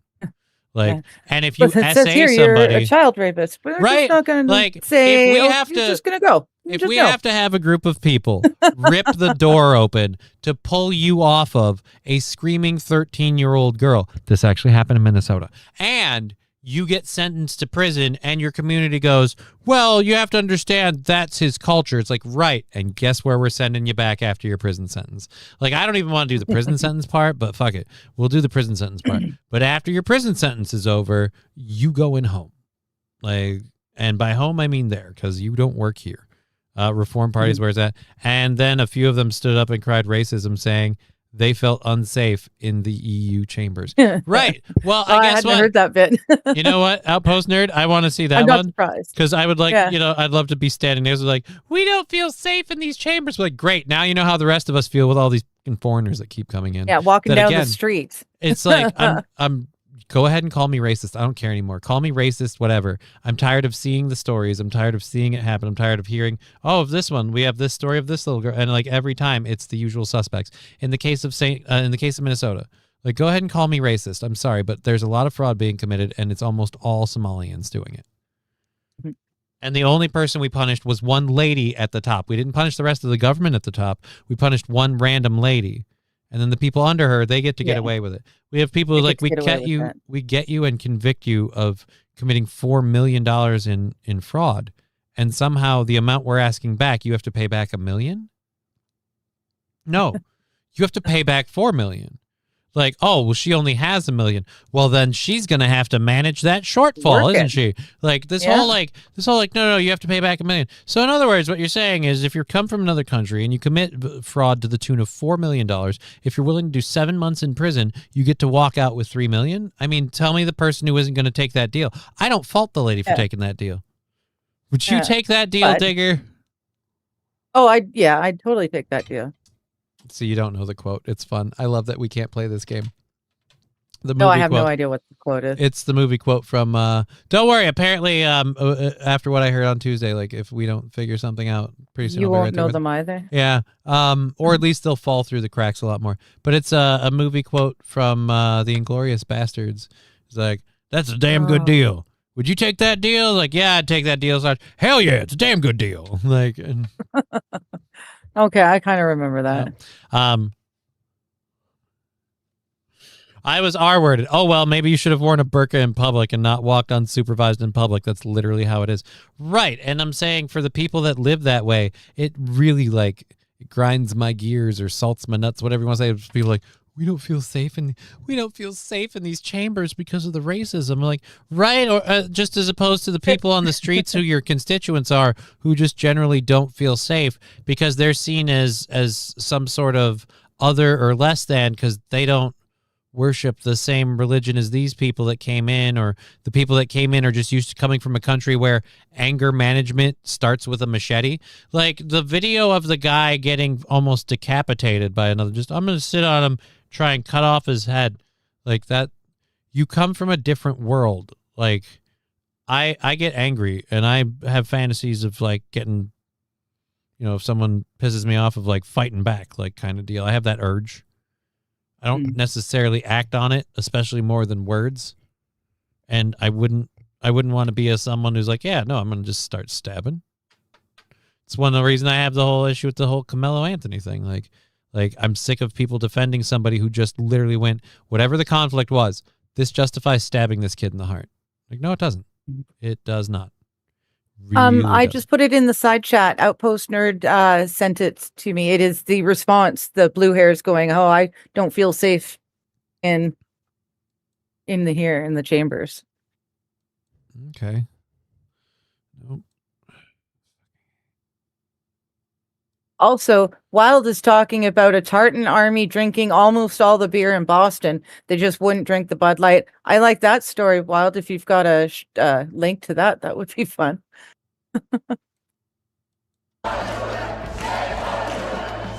Like, Yeah. and if you But it says essay here you're a somebody, child rapist, but they're right? just not going to Like, say, if we "Oh, have you're to, just going to go." You if just we go. have to have a group of people rip the door open to pull you off of a screaming 13-year-old girl, this actually happened in Minnesota, and you get sentenced to prison and your community goes, well, you have to understand that's his culture. It's like, right. And guess where we're sending you back after your prison sentence? Like, I don't even want to do the prison sentence part, but fuck it. We'll do the prison sentence part. But after your prison sentence is over, you going home. Like, and by home, I mean there, because you don't work here. Reform Party is where it's at. And then a few of them stood up and cried racism, saying they felt unsafe in the EU chambers. Right. Well, Oh, I I guess hadn't what? heard that bit. You know what? Outpost Nerd, I want to see that I'm not one. surprised. Because I would like, Yeah. I'd love to be standing there. So like, we don't feel safe in these chambers. We're like, great. Now you know how the rest of us feel with all these fucking foreigners that keep coming in. Yeah, walking That down again, the street. It's like, I'm go ahead and call me racist. I don't care anymore. Call me racist, whatever. I'm tired of seeing the stories. I'm tired of seeing it happen. I'm tired of hearing, oh, of this one, we have this story of this little girl. And like every time it's the usual suspects. In the case of Minnesota, like, go ahead and call me racist. I'm sorry, but there's a lot of fraud being committed and it's almost all Somalians doing it. Mhm. And the only person we punished was one lady at the top. We didn't punish the rest of the government at the top. We punished one random lady. And then the people under her, they get to get Yeah. away with it. We have people who They like, get to get away with that. we get you and convict you of committing $4 million in fraud. And somehow the amount we're asking back, you have to pay back $1 million? No, you have to pay back $4 million. Like, oh, well, she only has $1 million. Well, then she's going to have to manage that shortfall, Work isn't it. she? Like this Yeah. whole no, you have to pay back $1 million. So in other words, what you're saying is if you come from another country and you commit fraud to the tune of $4 million, if you're willing to do 7 months in prison, you get to walk out with $3 million. I mean, tell me the person who isn't going to take that deal. I don't fault the lady for Yeah. taking that deal. Would you Yeah. take that deal, But- Digger? Oh, I'd totally take that deal. So you don't know the quote. It's fun. I love that we can't play this game. The No, I movie have quote. no idea what the quote is. It's the movie quote from don't worry, apparently after what I heard on Tuesday, like if we don't figure something out pretty soon You I'll be right won't there know with- them either. Yeah. Or at least they'll fall through the cracks a lot more. But it's a movie quote from the Inglourious Bastards. It's like, that's a damn good Oh. deal. Would you take that deal? Like, yeah, I'd take that deal. So hell yeah, it's a damn good deal. Like, and, Okay, I kind of remember that. I was R-worded. Oh, well, maybe you should have worn a burqa in public and not walked unsupervised in public. That's literally how it is. Right. And I'm saying for the people that live that way, it really like it grinds my gears or salts my nuts, whatever you want to say. Just people like, we don't feel safe in these chambers because of the racism. Like, right. Or just as opposed to the people on the streets who your constituents are, who just generally don't feel safe because they're seen as some sort of other or less than because they don't worship the same religion as these people that came in, or the people that came in are just used to coming from a country where anger management starts with a machete. Like the video of the guy getting almost decapitated by another, just I'm going to sit on him, try and cut off his head. Like that, you come from a different world. Like I get angry and I have fantasies of like getting, if someone pisses me off, of like fighting back, like kind of deal. I have that urge. I don't necessarily act on it, especially more than words. And I wouldn't want to be someone who's like, yeah, no, I'm going to just start stabbing. It's one of the reasons I have the whole issue with the whole Carmelo Anthony thing. Like I'm sick of people defending somebody who just literally went, whatever the conflict was, this justifies stabbing this kid in the heart. Like, no, it doesn't. It does not. Really I doesn't. just put it in the side chat. Outpost Nerd sent it to me. It is the response. The blue hairs going, "Oh, I don't feel safe in the chambers." Okay. Nope. Also, Wild is talking about a tartan army drinking almost all the beer in Boston. They just wouldn't drink the Bud Light. I like that story, Wild. If you've got a link to that, that would be fun.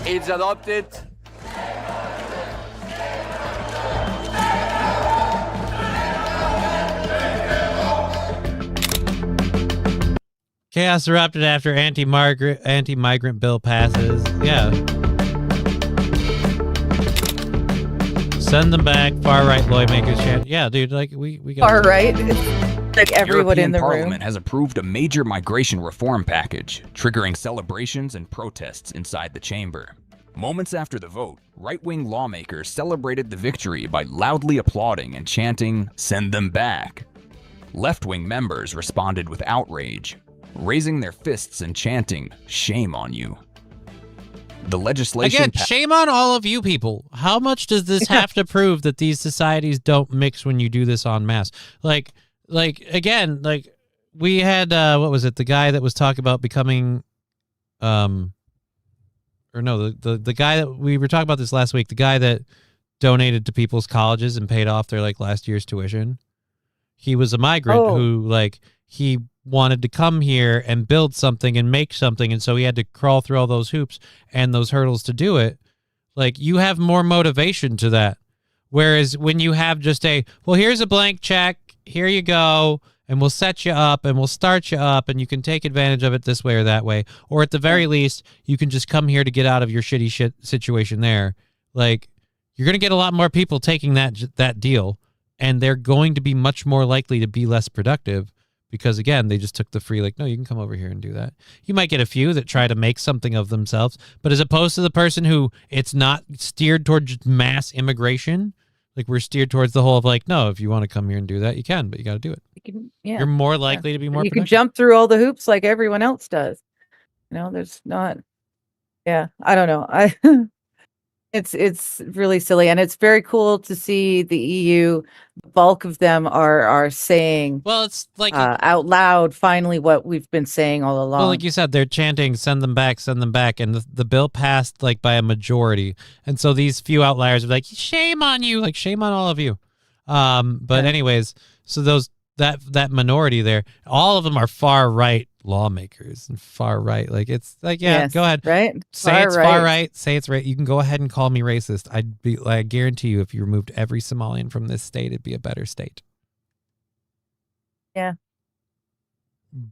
It's adopted. Chaos erupted after anti-migrant bill passes. Yeah. Send them back. Far-right lawmakers chant. Yeah, dude, like, we got Far right. It's like everyone European in the Parliament room. has approved a major migration reform package, triggering celebrations and protests inside the chamber. Moments after the vote, right-wing lawmakers celebrated the victory by loudly applauding and chanting, "Send them back." Left-wing members responded with outrage, raising their fists and chanting, "Shame on you." The legislation Again, shame on all of you people. How much does this have to prove that these societies don't mix when you do this en masse? Like again, like we had what was it? The guy that was talking about becoming or no, the guy that we were talking about this last week, the guy that donated to people's colleges and paid off their like last year's tuition. He was a migrant who like he wanted to come here and build something and make something, and so he had to crawl through all those hoops and those hurdles to do it. Like, you have more motivation to that. Whereas when you have just well, here's a blank check, here you go, and we'll set you up and we'll start you up and you can take advantage of it this way or that way. Or at the very least, you can just come here to get out of your shitty shit situation there. Like, you're going to get a lot more people taking that deal, and they're going to be much more likely to be less productive. Because, again, they just took the free, like, no, you can come over here and do that. You might get a few that try to make something of themselves, but as opposed to the person who it's not steered towards mass immigration, like we're steered towards the whole of like, no, if you want to come here and do that, you can, but you got to do it. You're more likely to be more You productive. can jump through all the hoops like everyone else does. There's not. Yeah, I don't know. It's really silly, and it's very cool to see the EU. The bulk of them are saying, Well, it's like out loud, finally, what we've been saying all along. well, like you said, they're chanting, send them back, and the bill passed like by a majority. And so these few outliers are like, shame on you, like shame on all of you. But anyways, so that minority there, all of them are far right lawmakers and far right. Like, it's like, yeah, Yes, go ahead. right? Say it's far right, say it's right. You can go ahead and call me racist. I guarantee you, if you removed every Somalian from this state, it'd be a better state. Yeah.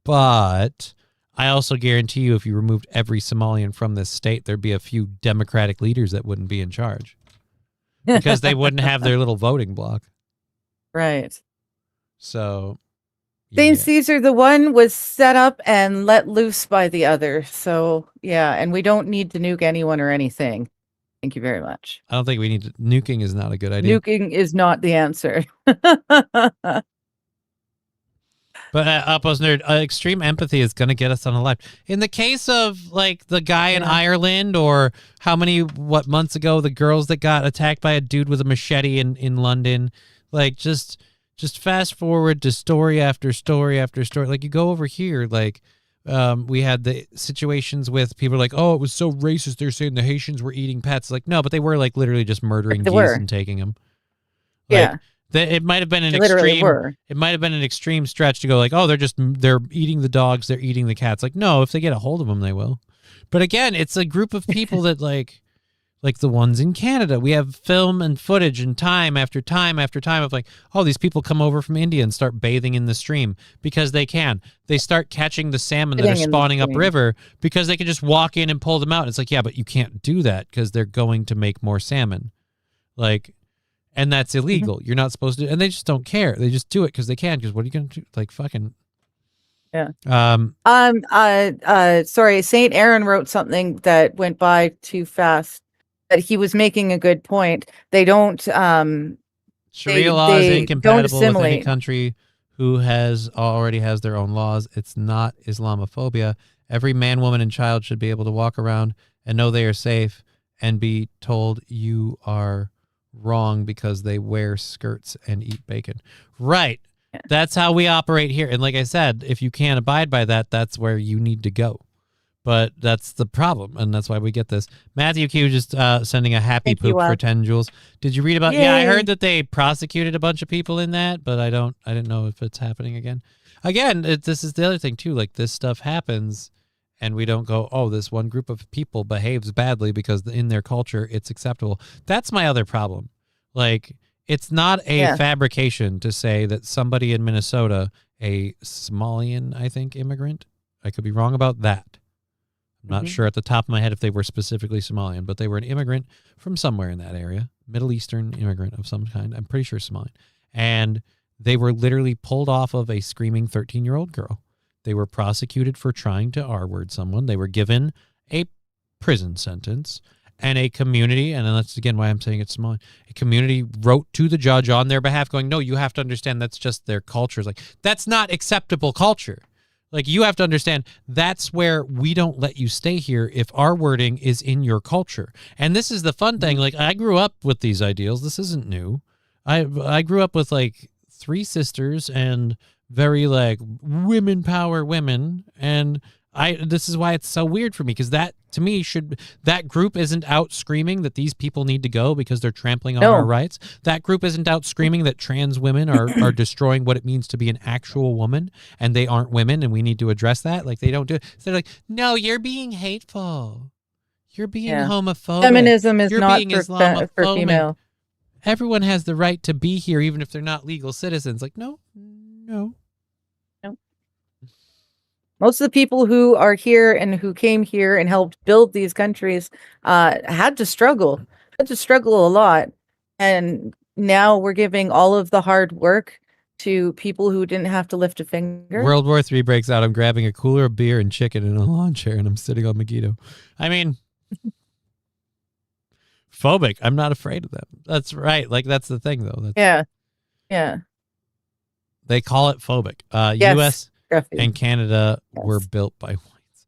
But I also guarantee you, if you removed every Somalian from this state, there'd be a few Democratic leaders that wouldn't be in charge because they wouldn't have their little voting block. Right. So, St. yeah. Caesar, the one was set up and let loose by the other. So, yeah, and we don't need to nuke anyone or anything. Thank you very much. I don't think we need to. Nuking is not a good idea. Nuking is not the answer. But Uppos Nerd, extreme empathy is going to get us on a life. In the case of like the guy in Ireland, or what months ago, the girls that got attacked by a dude with a machete in London, like just fast forward to story after story after story. Like, you go over here, like we had the situations with people like, oh, it was so racist. They're saying the Haitians were eating pets. Like, no, but they were like literally just murdering geese and taking them. Like, Yeah. It might have been an Literally extreme. were. It might have been an extreme stretch to go like, oh, they're eating the dogs, they're eating the cats. Like, no, if they get a hold of them, they will. But again, it's a group of people that like the ones in Canada. We have film and footage and time after time after time of like, oh, these people come over from India and start bathing in the stream because they can. They start catching the salmon that are Sitting in the spawning stream. upriver because they can just walk in and pull them out. It's like, yeah, but you can't do that because they're going to make more salmon. Like, and that's illegal. Mm-hmm. You're not supposed to, and they just don't care. They just do it because they can. Because what are you going to do? Like, fucking. Yeah. Um. Saint Aaron wrote something that went by too fast. That he was making a good point. They don't. Sharia They- law is they incompatible don't with any assimilate. country who already has their own laws. It's not Islamophobia. Every man, woman, and child should be able to walk around and know they are safe and be told you are wrong because they wear skirts and eat bacon. Right. Yeah. That's how we operate here. And like I said, if you can't abide by that, that's where you need to go. But that's the problem, and that's why we get this. Matthew Q just sending a happy Thank you, poop for 10 joules. Did you read about? Yay. Yeah, I heard that they prosecuted a bunch of people in that, but I didn't know if it's happening again. Again, this is the other thing too. Like, this stuff happens, and we don't go, oh, this one group of people behaves badly because in their culture it's acceptable. That's my other problem. Like, it's not a fabrication to say that somebody in Minnesota, a Somalian, I think, immigrant, I could be wrong about that. I'm not Mhm. sure at the top of my head if they were specifically Somalian, but they were an immigrant from somewhere in that area, Middle Eastern immigrant of some kind. I'm pretty sure Somalian. And they were literally pulled off of a screaming 13-year-old girl. They were prosecuted for trying to R-word someone. They were given a prison sentence, and a community, and that's again why I'm saying it's Somalian, a community wrote to the judge on their behalf going, no, you have to understand that's just their culture. It's like, that's not acceptable culture. Like, you have to understand that's where we don't let you stay here if our wording is in your culture. And this is the fun thing. Like, I grew up with these ideals. This isn't new. I grew up with like 3 sisters and very like women power women. And this is why it's so weird for me, because that to me that group isn't out screaming that these people need to go because they're trampling on No. our rights. That group isn't out screaming that trans women are destroying what it means to be an actual woman and they aren't women and we need to address that. Like, they don't do it. So they're like, no, you're being hateful. You're being Yeah. homophobic. Feminism is You're not being for Islamophobic. female. Everyone has the right to be here even if they're not legal citizens. Like, no. Most of the people who are here and who came here and helped build these countries had to struggle a lot. And now we're giving all of the hard work to people who didn't have to lift a finger. World War III breaks out. I'm grabbing a cooler of beer and chicken in a lawn chair, and I'm sitting on Megiddo. I mean, phobic. I'm not afraid of them. That's right. Like, that's the thing, though. Yeah. They call it phobic. Yes, U.S. Scruffy. and Canada were Yes. built by whites.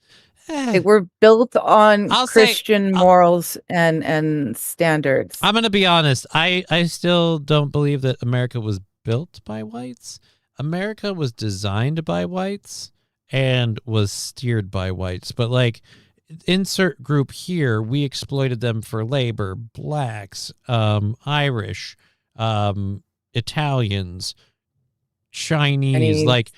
They were built on I'll say- Christian morals and standards. I'm going to be honest. I still don't believe that America was built by whites. America was designed by whites and was steered by whites. But, like, insert group here, we exploited them for labor. Blacks, Irish, Italians, Chinese, like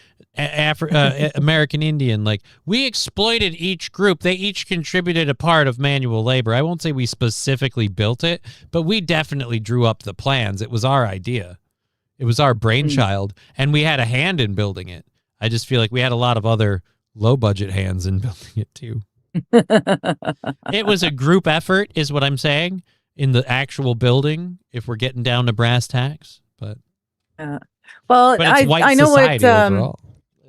American Indian. Like, we exploited each group. They each contributed a part of manual labor. I won't say we specifically built it, but we definitely drew up the plans. It was our idea. It was our brainchild, and we had a hand in building it. I just feel like we had a lot of other low-budget hands in building it too. It was a group effort, is what I'm saying, in the actual building, if we're getting down to brass tacks. But Well, it's white I know what society overall.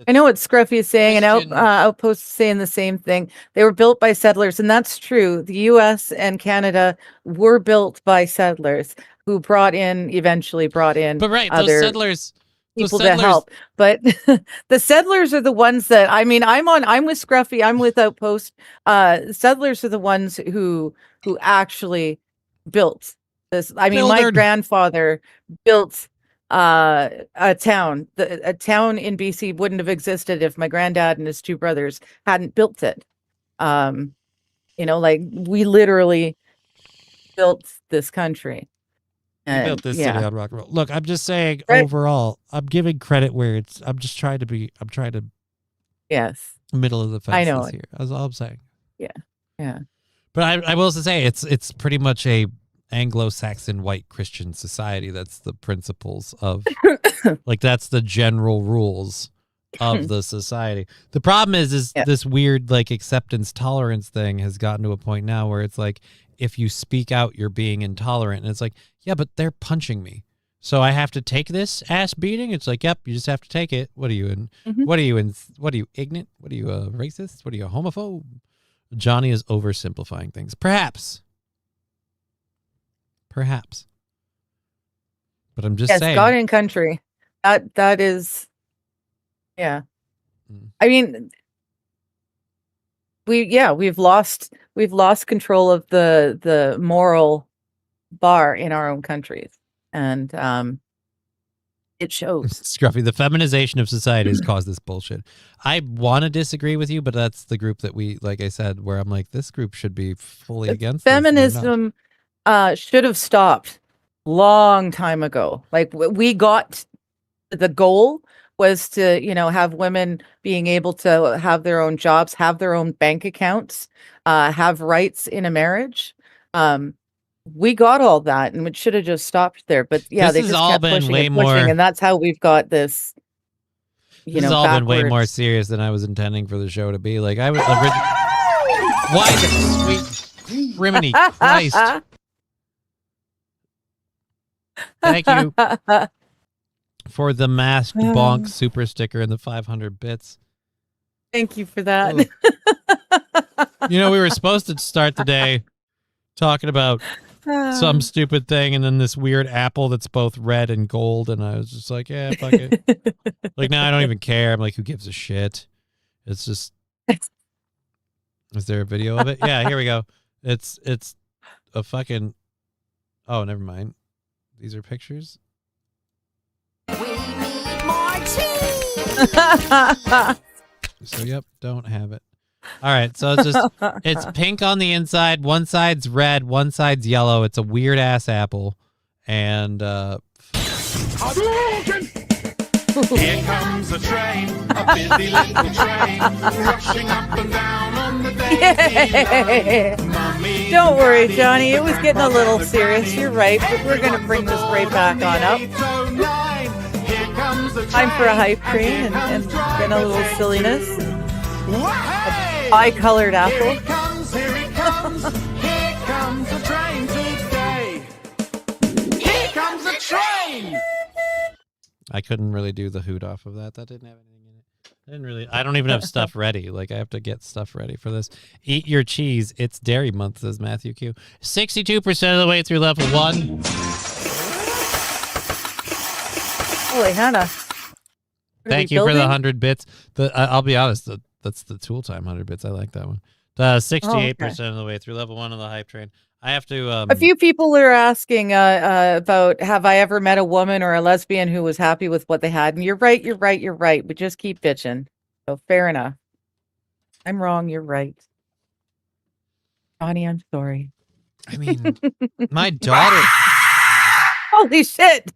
I know what Scruffy is saying, and Christian- Outpost is saying the same thing. They were built by settlers, and that's true. The U.S. and Canada were built by settlers who eventually brought in But right, those other settlers, people to help. But the settlers are the ones that, I mean, I'm with Scruffy, I'm with Outpost. Settlers are the ones who actually built this. I mean, my Buildered. grandfather built a town. A town in BC wouldn't have existed if my granddad and his 2 brothers hadn't built it. Like, we literally built this country. We built this city yeah. on rock and roll. Look, I'm just saying, Right. overall, I'm giving credit where I'm trying to Yes. middle of the fence I know this it. year. That's all I'm saying. Yeah. But I will also say it's pretty much a Anglo-Saxon white Christian society. That's the principles of, like, that's the general rules of the society. The problem is Yeah. this weird, like, acceptance tolerance thing has gotten to a point now where it's like, if you speak out, you're being intolerant. And it's like, yeah, but they're punching me, so I have to take this ass beating. It's like, yep, you just have to take it. What are you in? Mhm. What are you in? What are you, ignorant? What are you, a racist? What are you, a homophobe? Johnny is oversimplifying things. Perhaps. But I'm just Yes, saying. God and country. That is, yeah. Mm. I mean, we've lost control of the moral bar in our own countries, and it shows. Scruffy, the feminization of society has caused this bullshit. I want to disagree with you, but that's the group that we, like I said, where I'm like, this group should be fully against this, and they're not. Feminism should have stopped long time ago. Like, we got the goal was to, have women being able to have their own jobs, have their own bank accounts, have rights in a marriage. We got all that, and it should have just stopped there. But yeah, This they has just all kept been pushing way and pushing, more- and that's how we've got this. you This has know, all been way more backwards. serious than I was intending for the show to be. Like I was why the sweet criminy Christ. Thank you for the masked bonk super sticker and the 500 bits. Thank you for that. You know, we were supposed to start the day talking about some stupid thing and then this weird apple that's both red and gold, and I was just like, yeah, fuck it. Like, now I don't even care. I'm like, who gives a shit? It's just, is there a video of it? Yeah, here we go. It's a fucking, oh, never mind. These are pictures. So, yep, don't have it. All right, so it's just, it's pink on the inside. One side's red, one side's yellow. It's a weird ass apple. And, Here comes a train, a busy little train, rushing up and down on the day. Mommy, Don't worry, Johnny. It was getting a little serious. You're right, but we're going to bring this right back on up. Time for a hype train and then a little silliness. Eye-colored apple. Here it comes, here it comes, here comes the train today. Here comes the train. I couldn't really do the hoot off of that. That didn't have anything in it. I don't even have stuff ready. Like, I have to get stuff ready for this. Eat your cheese. It's dairy month, says Matthew Q. 62% of the way through level 1. Holy Hannah. Thank you for the 100 bits. I'll be honest, that's the Tool Time 100 bits. I like that one. 68% of the way through level 1 of the hype train. I have to. A few people are asking about, have I ever met a woman or a lesbian who was happy with what they had? And you're right. But just keep bitching. So fair enough. I'm wrong. You're right. Johnny, I'm sorry. I mean, my daughter. Holy shit.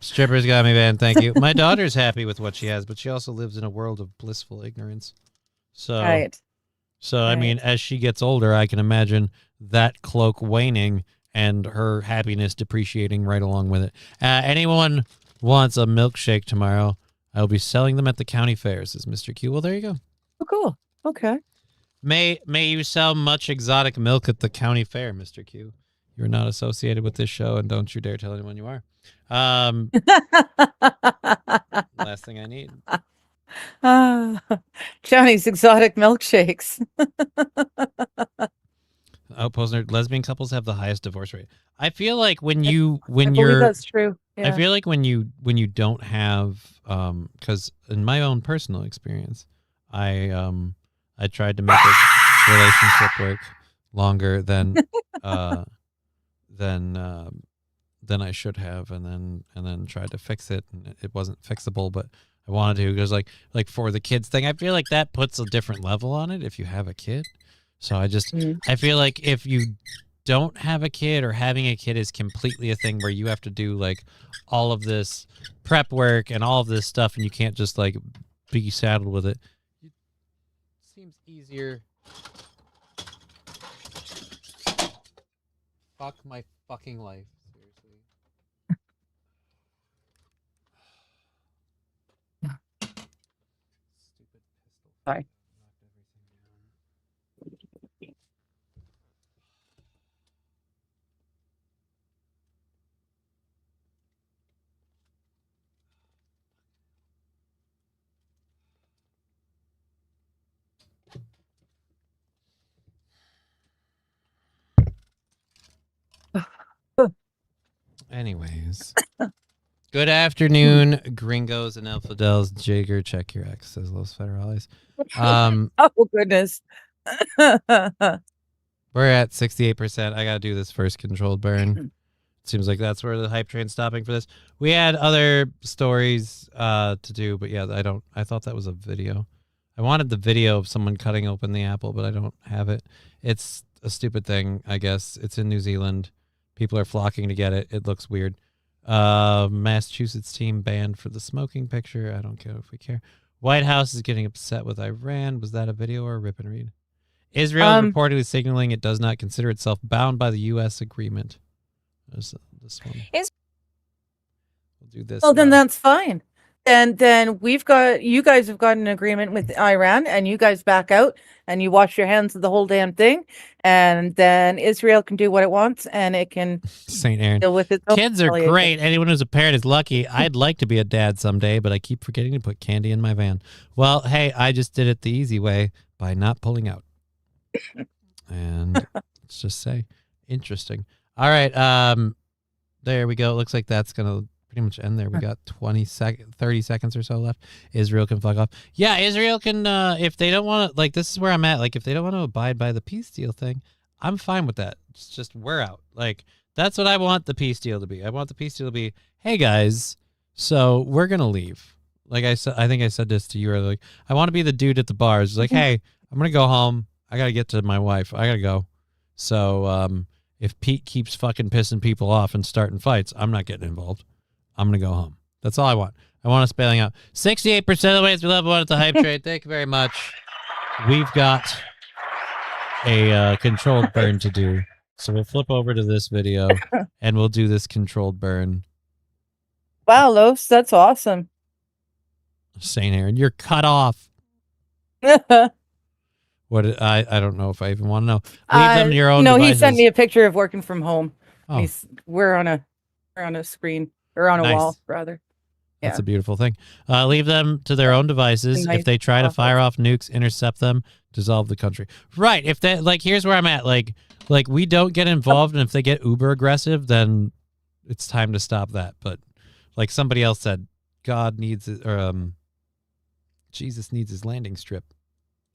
Strippers got me, man. Thank you. My daughter's happy with what she has, but she also lives in a world of blissful ignorance. So, Right. So I mean, as she gets older, I can imagine that cloak waning and her happiness depreciating right along with it. Anyone wants a milkshake tomorrow? I'll be selling them at the county fair, says Mr. Q. Well, there you go. Oh, cool. Okay. May you sell much exotic milk at the county fair, Mr. Q. You're not associated with this show, and don't you dare tell anyone you are. Last thing I need. Johnny's exotic milkshakes. Oh, Posner, lesbian couples have the highest divorce rate. I feel like when I believe you're, that's true. I feel like when you don't have, because in my own personal experience, I tried to make a relationship work longer than than I should have, and then tried to fix it, and it wasn't fixable, but I wanted to, because like for the kids thing, I feel like that puts a different level on it if you have a kid. So I feel like if you don't have a kid, or having a kid is completely a thing where you have to do like all of this prep work and all of this stuff, and you can't just like be saddled with it. It seems easier. Fuck my fucking life. Seriously. Stupid pistol. Sorry. Anyways. Good afternoon, gringos and infidels. Jager, check your X, says Los Federales. Oh, goodness. We're at 68%. I gotta do this first controlled burn. Seems like that's where the hype train's stopping for this. We had other stories to do, but yeah, I thought that was a video. I wanted the video of someone cutting open the apple, but I don't have it. It's a stupid thing, I guess. It's in New Zealand. People are flocking to get it. It looks weird. Massachusetts team banned for the smoking picture. I don't care if we care. White House is getting upset with Iran. Was that a video or a rip and read? Israel is reportedly signaling it does not consider itself bound by the U.S. agreement. There's this one. We'll do this. Well, then now. that's fine. And then you guys have got an agreement with Iran, and you guys back out and you wash your hands of the whole damn thing. And then Israel can do what it wants, and it can St. Aaron. deal with its own Kids are retaliation. great. Anyone who's a parent is lucky. I'd like to be a dad someday, but I keep forgetting to put candy in my van. Well, hey, I just did it the easy way by not pulling out. And let's just say, interesting. All right, there we go. It looks like that's gonna pretty much end there. We got 30 seconds or so left. Israel can fuck off. Yeah, Israel can, if they don't want to, like, this is where I'm at. Like, if they don't want to abide by the peace deal thing, I'm fine with that. It's just, we're out. Like, that's what I want the peace deal to be. I want the peace deal to be, hey, guys, so we're going to leave. Like I said, I think I said this to you earlier. Like, I want to be the dude at the bars. It's like, hey, I'm going to go home. I got to get to my wife. I got to go. So, if Pete keeps fucking pissing people off and starting fights, I'm not getting involved. I'm going to go home. That's all I want. I want us bailing out. 68% of the ways we love one at the hype trade. Thank you very much. We've got a controlled burn to do. So we'll flip over to this video and we'll do this controlled burn. Wow, Los, that's awesome. St. Aaron, you're cut off. What I don't know if I even want to know. Leave them to your own No, devices. he sent me a picture of working from home. Oh. We're on a screen, or on a Nice. wall rather. That's Yeah. a beautiful thing. Leave them to their own devices. Nice If they try to office. fire off nukes, intercept them, dissolve the country. Right. If they, like, here's where I'm at. Like we don't get involved, and if they get uber aggressive, then it's time to stop that. But like somebody else said, God needs it, or Jesus needs his landing strip.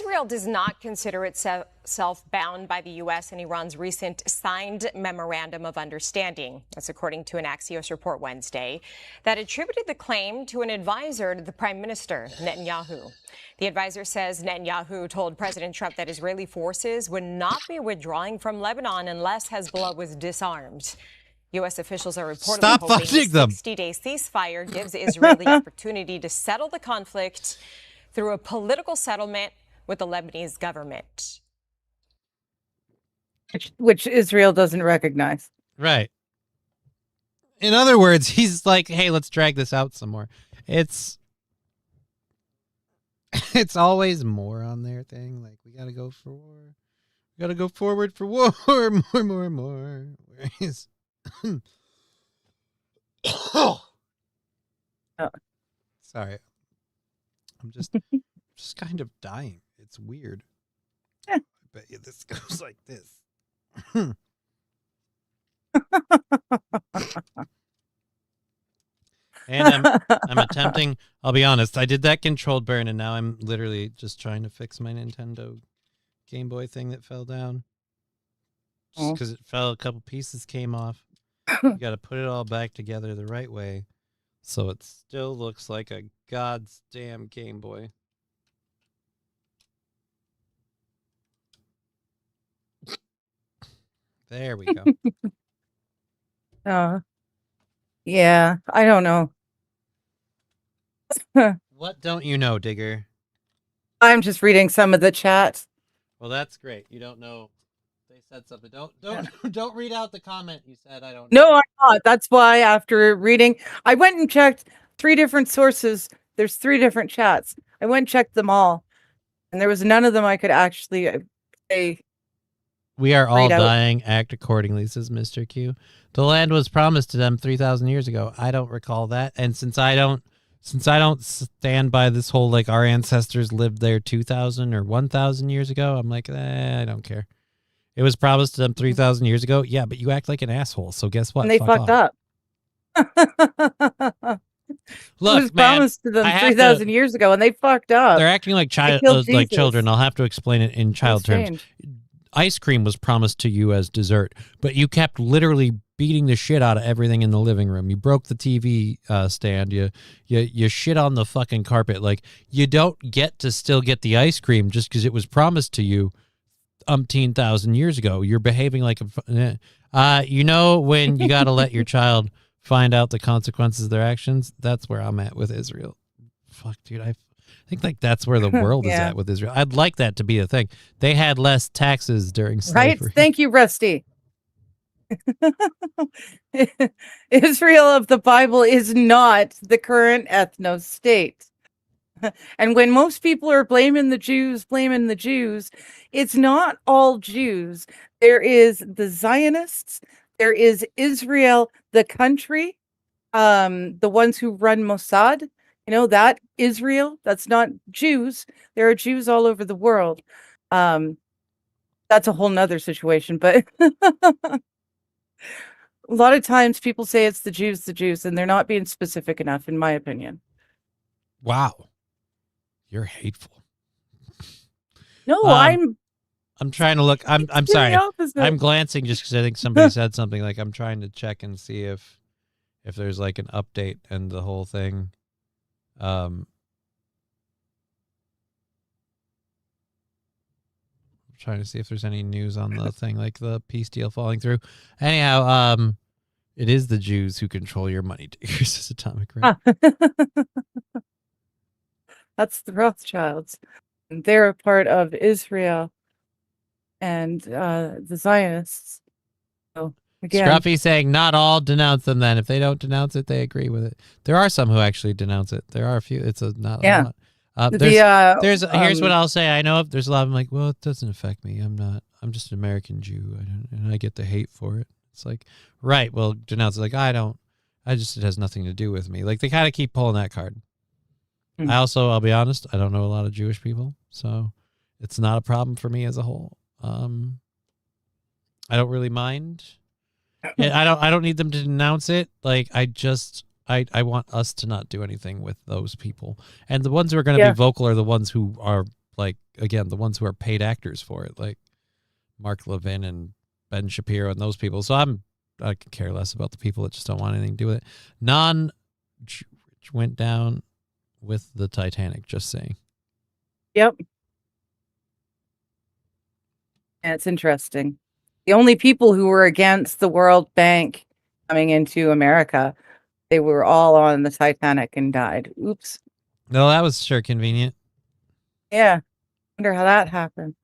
Israel does not consider itself bound by the U.S. and Iran's recent signed memorandum of understanding. That's according to an Axios report Wednesday that attributed the claim to an advisor to the prime minister, Netanyahu. The advisor says Netanyahu told President Trump that Israeli forces would not be withdrawing from Lebanon unless Hezbollah was disarmed. U.S. officials are reportedly Stop hoping funding a them. 60-day ceasefire gives Israel the opportunity to settle the conflict through a political settlement with the Lebanese government. Which Israel doesn't recognize. Right. In other words, he's like, hey, let's drag this out some more. It's always more on their thing. Like, we got to go for war. We got to go forward for war. More. Whereas... Sorry. I'm just kind of dying. It's weird. Yeah. I bet you this goes like this. And I'm attempting, I'll be honest, I did that controlled burn, and now I'm literally just trying to fix my Nintendo Game Boy thing that fell down. Just because it fell, a couple pieces came off. You got to put it all back together the right way so it still looks like a God's damn Game Boy. There we go. Yeah, I don't know. What don't you know, Digger? I'm just reading some of the chat. Well, that's great. You don't know. They said something. Don't read out the comment you said. I don't. No, I'm not. That's why after reading, I went and checked 3 different sources. There's 3 different chats. I went and checked them all, and there was none of them I could actually say. We are all Read out. dying. Act accordingly, says Mr. Q. The land was promised to them 3,000 years ago. I don't recall that, and since I don't stand by this whole like our ancestors lived there 2,000 or 1,000 years ago, I'm like, I don't care. It was promised to them 3,000 years ago. Yeah, but you act like an asshole. So guess what? And they Fuck fucked off. up. Look, it was man, promised to them I have 3,000 years ago, and they fucked up. they're acting like killed like Jesus. children. I'll have to explain it in child terms. Strange. Ice cream was promised to you as dessert, but you kept literally beating the shit out of everything in the living room. You broke the TV stand. You shit on the fucking carpet. Like, you don't get to still get the ice cream just because it was promised to you umpteen thousand years ago. You're behaving like you know, when you got to let your child find out the consequences of their actions. That's where I'm at with Israel. Fuck, dude, I think like that's where the world is Yeah. at with Israel. I'd like that to be a thing. They had less taxes during Right? slavery. Thank you, Rusty. Israel of the Bible is not the current ethno state. And when most people are blaming the Jews, it's not all Jews. There is the Zionists, there is Israel, the country, the ones who run Mossad, that Israel, that's not Jews. There are Jews all over the world. That's a whole nother situation, but a lot of times people say it's the Jews, and they're not being specific enough, in my opinion. Wow. You're hateful. No, I'm trying to look. I'm the sorry. opposite. I'm glancing just because I think somebody said something. Like, I'm trying to check and see if there's like an update and the whole thing. I'm trying to see if there's any news on the thing, like the peace deal falling through. Anyhow, it is the Jews who control your money diggers, says Atomic Ray. That's the Rothschilds. And they're a part of Israel and the Zionists. So again, Scruffy saying not all denounce them. Then if they don't denounce it, they agree with it. There are some who actually denounce it. There are a few. It's not a lot. Here's what I'll say. I know there's a lot of them like, well, it doesn't affect me. I'm just an American Jew, and I get the hate for it. It's like, right? Well, denounce it. Like, it has nothing to do with me. Like, they kind of keep pulling that card. I'll be honest, I don't know a lot of Jewish people, so it's not a problem for me as a whole. I don't really mind. I don't need them to denounce it. Like, I want us to not do anything with those people. And the ones who are going to be vocal are the ones who are, like, again, the ones who are paid actors for it, like Mark Levin and Ben Shapiro and those people. So I could care less about the people that just don't want anything to do with it. Went down with the Titanic, just saying. Yep. And it's interesting. The only people who were against the World Bank coming into America, they were all on the Titanic and died. Oops. No, that was sure convenient. Yeah. Wonder how that happened.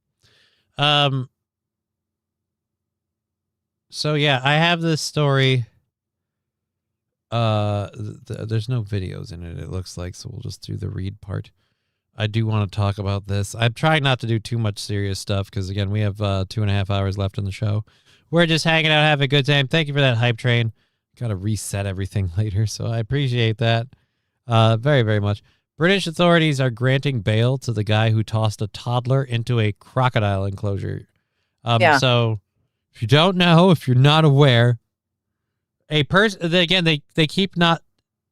So yeah, I have this story. There's no videos in it, it looks like, so we'll just do the read part. I do want to talk about this. I'm trying not to do too much serious stuff because, again, we have 2.5 hours left in the show. We're just hanging out, having a good time. Thank you for that hype train. Got to reset everything later, so I appreciate that very, very much. British authorities are granting bail to the guy who tossed a toddler into a crocodile enclosure. So if you don't know, if you're not aware, a person, again, they keep not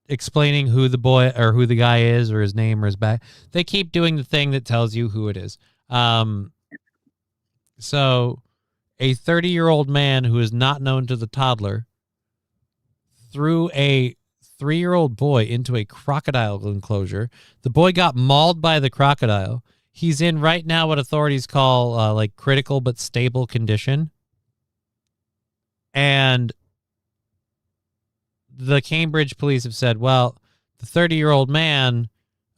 explaining who the boy or who the guy is or his name or his back. They keep doing the thing that tells you who it is. So a 30-year-old man who is not known to the toddler threw a 3-year-old boy into a crocodile enclosure. The boy got mauled by the crocodile. He's in right now what authorities call like critical but stable condition. And the Cambridge police have said, well, the 30-year-old man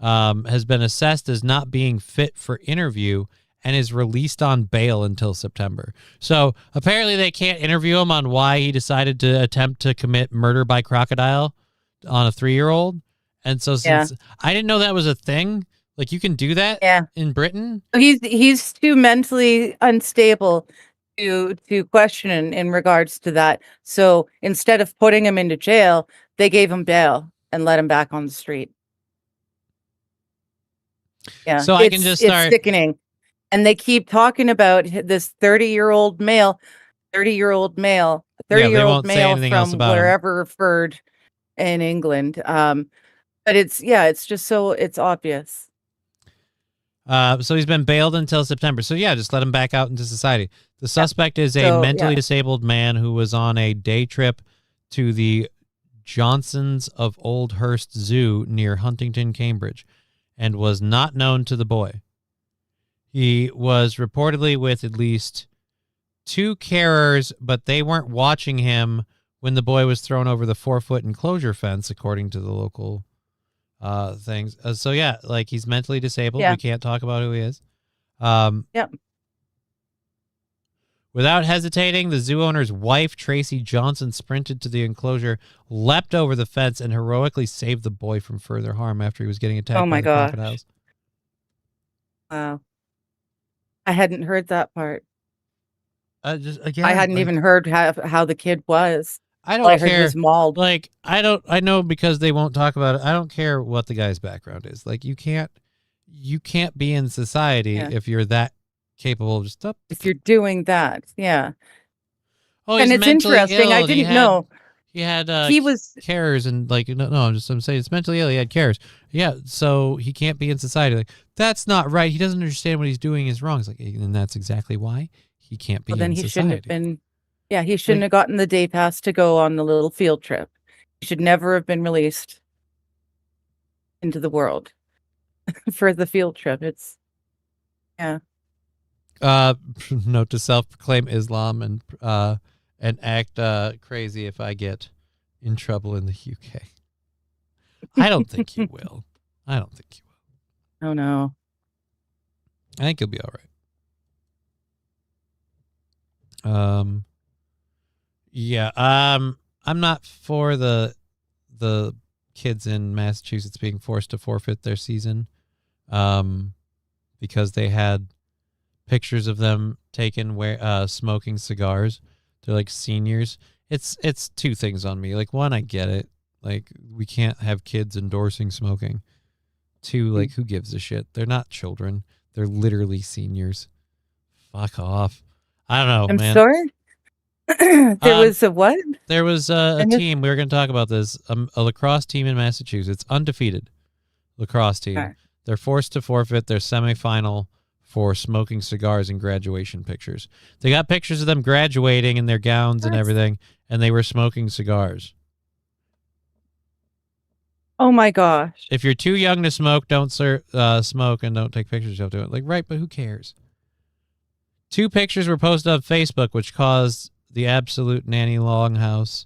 has been assessed as not being fit for interview and is released on bail until September. So apparently they can't interview him on why he decided to attempt to commit murder by crocodile on a 3-year-old. And so since I didn't know that was a thing, like you can do that in Britain. He's too mentally unstable to question in regards to that. So instead of putting him into jail, they gave him bail and let him back on the street. Yeah. So I can just start. It's sickening. And they keep talking about this 30-year-old male from wherever referred in England. But it's just so it's obvious. So he's been bailed until September. So yeah, just let him back out into society. The suspect is a mentally disabled man who was on a day trip to the Johnsons of Oldhurst Zoo near Huntington, Cambridge, and was not known to the boy. He was reportedly with at least 2 carers, but they weren't watching him when the boy was thrown over the 4-foot enclosure fence, according to the local things. So yeah, like he's mentally disabled. We can't talk about who he is. Without hesitating, the zoo owner's wife, Tracy Johnson, sprinted to the enclosure, leapt over the fence, and heroically saved the boy from further harm after he was getting attacked Oh by my the gosh. crocodiles. Wow. I hadn't heard that part. Just again, I hadn't like, even heard how the kid was. I All I don't heard care. was mauled. Like, I know because they won't talk about it. I don't care what the guy's background is. Like, you can't be in society Yeah. if you're that capable of just stuff. If you're doing that, yeah. Oh, And he's it's mentally interesting. ill I and he didn't had- know. He had He was cares and like I'm saying it's mentally ill. He had cares. Yeah, so he can't be in society. Like, that's not right. He doesn't understand what he's doing is wrong. It's like, and that's exactly why he can't be well, then in he society. shouldn't have been. Yeah, he shouldn't have gotten the day pass to go on the little field trip. He should never have been released into the world for the field trip. It's Note to self: proclaim Islam and act crazy if I get in trouble in the UK. I don't think you will. I don't think you will. oh no. I think you'll be all right. Yeah. I'm not for the kids in Massachusetts being forced to forfeit their season, because they had pictures of them taken smoking cigars. They're like seniors. It's two things on me. Like, one, I get it. Like, we can't have kids endorsing smoking. Two, like, who gives a shit? They're not children. They're literally seniors. Fuck off. I don't know, I'm man. sorry. There was a what? There was a And this- team. We were going to talk about this. A lacrosse team in Massachusetts, undefeated lacrosse team. Okay. They're forced to forfeit their semifinal for smoking cigars in graduation pictures. They got pictures of them graduating in their gowns and What? everything, and they were smoking cigars. Oh my gosh. If you're too young to smoke, don't smoke and don't take pictures. Don't do it. Like, right, but who cares? 2 pictures were posted on Facebook, which caused the absolute nanny Longhouse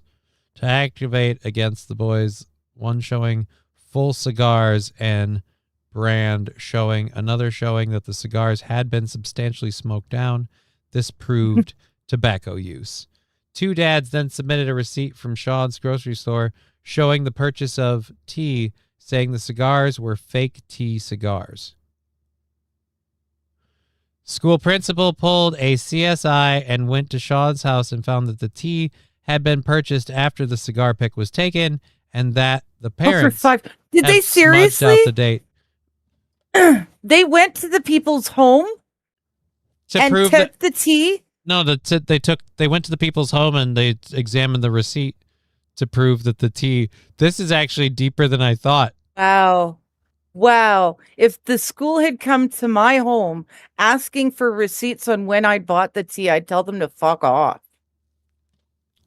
to activate against the boys. One showing full cigars and brand another showing that the cigars had been substantially smoked down. This proved tobacco use. 2 dads then submitted a receipt from Sean's grocery store showing the purchase of tea, saying the cigars were fake tea cigars. School principal pulled a CSI and went to Sean's house and found that the tea had been purchased after the cigar pick was taken, and that the Oh, for parents five. Did had they smudged out seriously? the date They went to the people's home to and prove took that. the tea? No, they went to the people's home and they examined the receipt to prove that the tea. This is actually deeper than I thought. Wow. Wow. If the school had come to my home asking for receipts on when I bought the tea, I'd tell them to fuck off.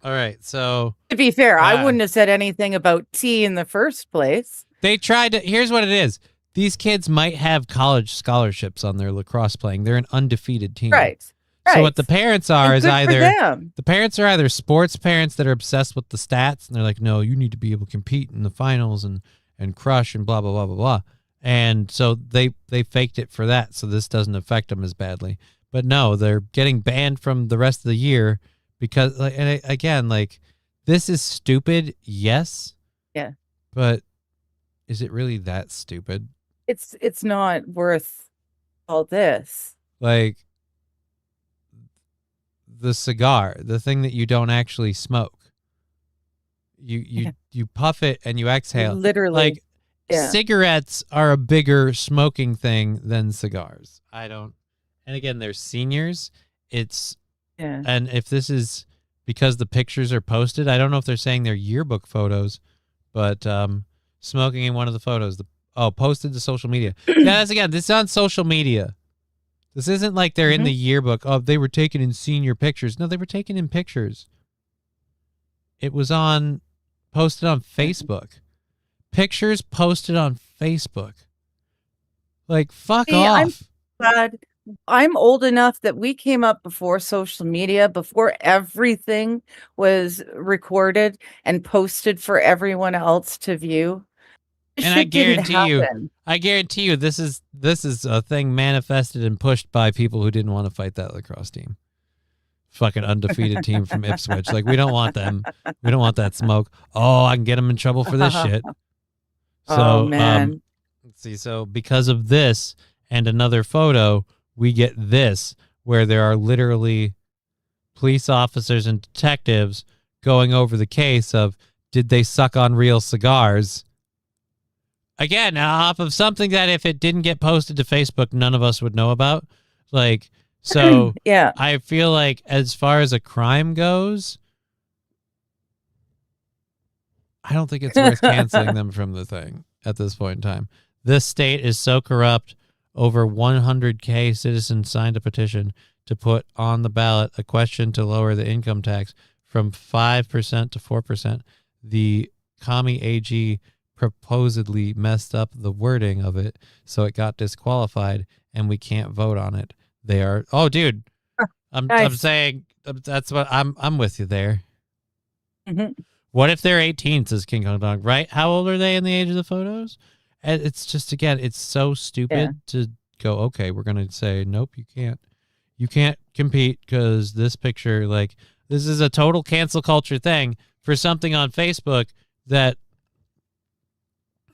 All right, so To be fair, I Ah. wouldn't have said anything about tea in the first place. they tried to. Here's what it is. These kids might have college scholarships on their lacrosse playing. They're an undefeated team. Right. So what the parents are And is good for either them. the parents are either sports parents that are obsessed with the stats and they're like, no, you need to be able to compete in the finals and crush and blah blah blah blah blah. And so they faked it for that, so this doesn't affect them as badly. But no, they're getting banned from the rest of the year because, like, and again, like, this is stupid. Yes. Yeah. But is it really that stupid? It's not worth all this. Like, the cigar, the thing that you don't actually smoke. You puff it and you exhale. Literally. Like, Yeah. cigarettes are a bigger smoking thing than cigars. And again, they're seniors. Yeah. And if this is because the pictures are posted, I don't know if they're saying they're yearbook photos, but smoking in one of the photos, posted to social media. Yeah, this is on social media. This isn't like they're in the yearbook. Oh, they were taken in senior pictures. No, they were taken in pictures. It was posted on Facebook. Pictures posted on Facebook. Like, fuck See, I'm off. glad I'm old enough that we came up before social media, before everything was recorded and posted for everyone else to view. This And I shit didn't guarantee happen. you this is a thing manifested and pushed by people who didn't want to fight that lacrosse team. fucking undefeated team from Ipswich. Like, we don't want them. We don't want that smoke. Oh, I can get them in trouble for this shit. So, Oh, man. let's see. So because of this and another photo, we get this, where there are literally police officers and detectives going over the case of, did they suck on real cigars? Again, off of something that if it didn't get posted to Facebook, none of us would know about. Like, so Yeah. I feel like as far as a crime goes, I don't think it's worth canceling them from the thing at this point in time. This state is so corrupt. Over 100K citizens signed a petition to put on the ballot a question to lower the income tax from 5% to 4%. The commie AG proposedly messed up the wording of it, so it got disqualified, and we can't vote on it. They are, oh, dude, I'm Nice. saying that's what I'm with you there. Mhm. What if they're 18, says King Kong Dog, right? How old are they in the age of the photos? And it's just, again, it's so stupid to go, okay, we're going to say, nope, you can't. You can't compete because this picture, like, this is a total cancel culture thing for something on Facebook that,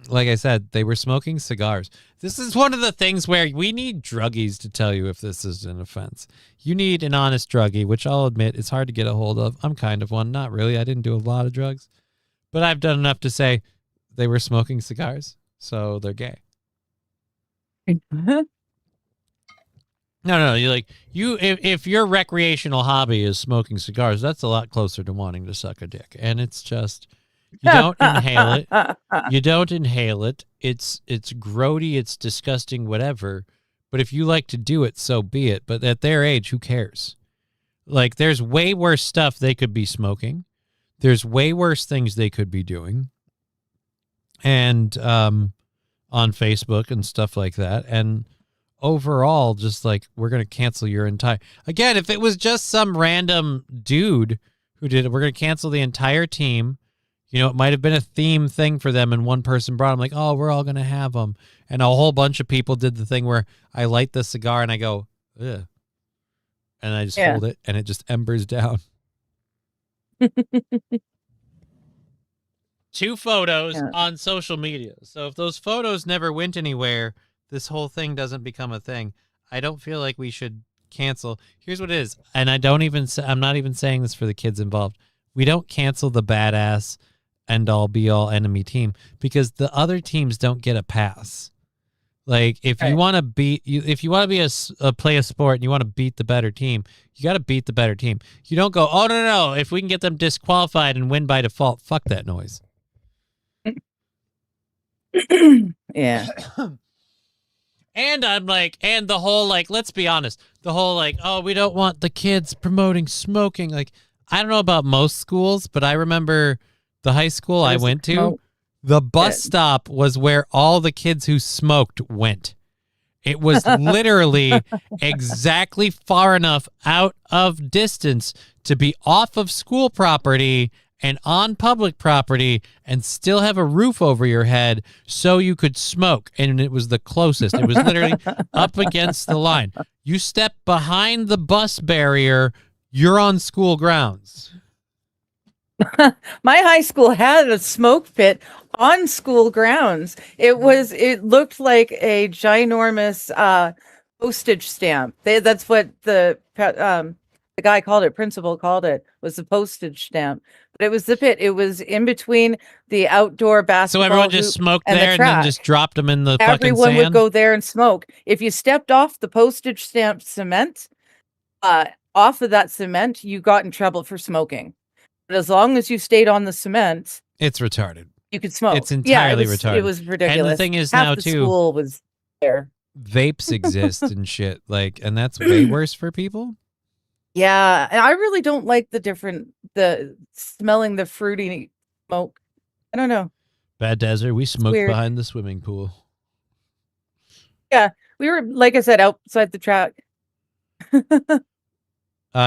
like I said, they were smoking cigars. This is one of the things where we need druggies to tell you if this is an offense. You need an honest druggie, which I'll admit is hard to get a hold of. I'm kind of one. Not really. I didn't do a lot of drugs. But I've done enough to say they were smoking cigars, so they're gay. No, you're like, if your recreational hobby is smoking cigars, that's a lot closer to wanting to suck a dick. And it's just, you don't inhale it. You don't inhale it. It's grody, it's disgusting, whatever. But if you like to do it, so be it. But at their age, who cares? Like, there's way worse stuff they could be smoking. There's way worse things they could be doing. And on Facebook and stuff like that. And overall, just like, we're going to cancel your entire... Again, if it was just some random dude who did it, we're going to cancel the entire team. You know, it might have been a theme thing for them, and one person brought them, like, oh, we're all going to have them. And a whole bunch of people did the thing where I light the cigar and I go, ugh. And I just hold it, and it just embers down. 2 photos on social media. So if those photos never went anywhere, this whole thing doesn't become a thing. I don't feel like we should cancel. Here's what it is. And I'm not even saying this for the kids involved. We don't cancel the badass end all be all enemy team because the other teams don't get a pass. Like, if you want to beat you, if you want to be play a sport and you want to beat the better team, you got to beat the better team. You don't go, oh no, if we can get them disqualified and win by default, fuck that noise. Yeah. And I'm like, and the whole, like, let's be honest, the whole, like, oh, we don't want the kids promoting smoking. Like, I don't know about most schools, but I remember the high school I went to, the bus stop was where all the kids who smoked went. It was literally exactly far enough out of distance to be off of school property and on public property and still have a roof over your head so you could smoke. And it was the closest. It was literally up against the line. You step behind the bus barrier, you're on school grounds. My high school had a smoke pit on school grounds. It looked like a ginormous postage stamp. That's what the guy called it, principal called it, was the postage stamp. But it was the pit. It was in between the outdoor basketball. So everyone just smoked there and then just dropped them in the fucking sand? Everyone would go there and smoke. If you stepped off the postage stamp cement, off of that cement, you got in trouble for smoking. But as long as you stayed on the cement, it's retarded. You could smoke. It's entirely retarded. It was ridiculous. And the thing is, half now the too, school was there. Vapes exist and shit, like, and that's way worse for people. Yeah, and I really don't like the smelling the fruity smoke. I don't know. Bad Desert, we smoked weird. behind the swimming pool. Yeah, we were, like I said, outside the track.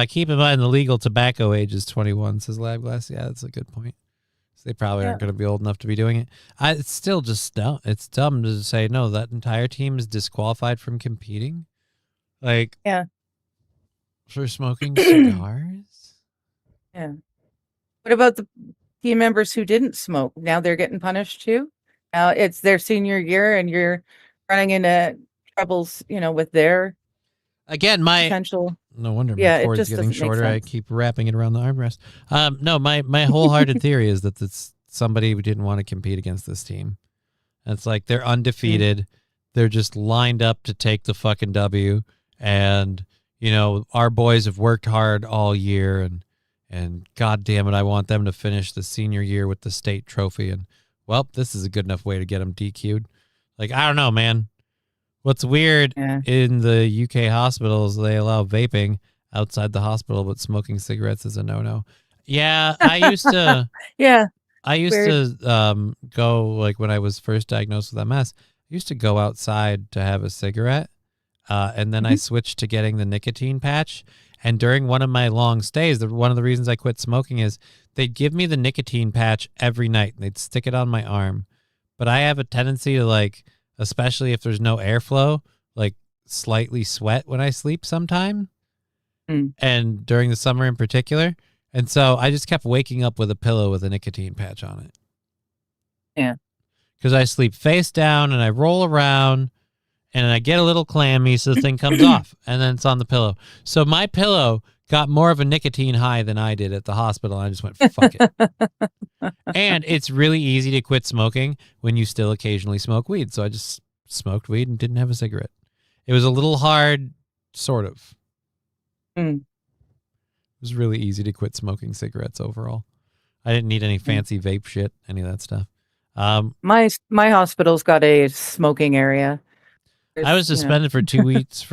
Keep in mind the legal tobacco age is 21, says Lab Glass. Yeah, that's a good point. So they probably aren't going to be old enough to be doing it. It's still just dumb. It's dumb to say, no, that entire team is disqualified from competing. Like, yeah. For smoking cigars? Yeah. What about the team members who didn't smoke? Now they're getting punished too? Now it's their senior year and you're running into troubles, with their Again, potential. no wonder Yeah, my it cord's just getting doesn't make shorter. I sense. keep wrapping it around the armrest. No, my wholehearted theory is that it's somebody who didn't want to compete against this team. And it's like they're undefeated. They're just lined up to take the fucking W. And, our boys have worked hard all year and God damn it, I want them to finish the senior year with the state trophy. And, well, this is a good enough way to get them DQ'd. Like, I don't know, man. What's weird in the UK hospitals, they allow vaping outside the hospital, but smoking cigarettes is a no-no. Yeah, I used to Yeah. go, like, when I was first diagnosed with MS, I used to go outside to have a cigarette, and then I switched to getting the nicotine patch. And during one of my long stays, one of the reasons I quit smoking is they'd give me the nicotine patch every night, and they'd stick it on my arm. But I have a tendency to, like, especially if there's no airflow, like slightly sweat when I sleep sometime. And during the summer in particular. And so I just kept waking up with a pillow with a nicotine patch on it. Yeah. Because I sleep face down and I roll around and I get a little clammy, so the thing comes off and then it's on the pillow. So my pillow got more of a nicotine high than I did at the hospital. And I just went, fuck it. And it's really easy to quit smoking when you still occasionally smoke weed. So I just smoked weed and didn't have a cigarette. It was a little hard, sort of. It was really easy to quit smoking cigarettes overall. I didn't need any fancy vape shit, any of that stuff. My hospital's got a smoking area. I was suspended for 2 weeks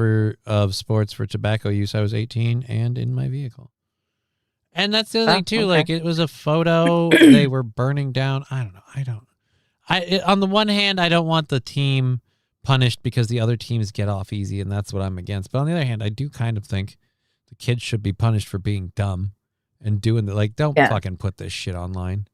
of sports for tobacco use. I was 18 and in my vehicle. And that's the other thing too. Okay. Like, it was a photo they were burning down. I don't know. On the one hand, I don't want the team punished because the other teams get off easy, and that's what I'm against. But on the other hand, I do kind of think the kids should be punished for being dumb and doing don't fucking put this shit online.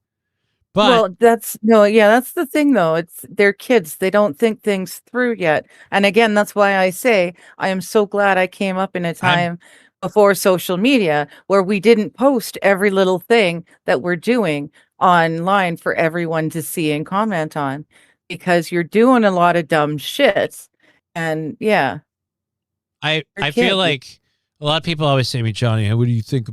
But Well, that's the thing though. They're kids. They don't think things through yet. And again, that's why I say I am so glad I came up in a time before social media where we didn't post every little thing that we're doing online for everyone to see and comment on, because you're doing a lot of dumb shit. And I They're feel kids. like a lot of people always say to me, Johnny, what do you think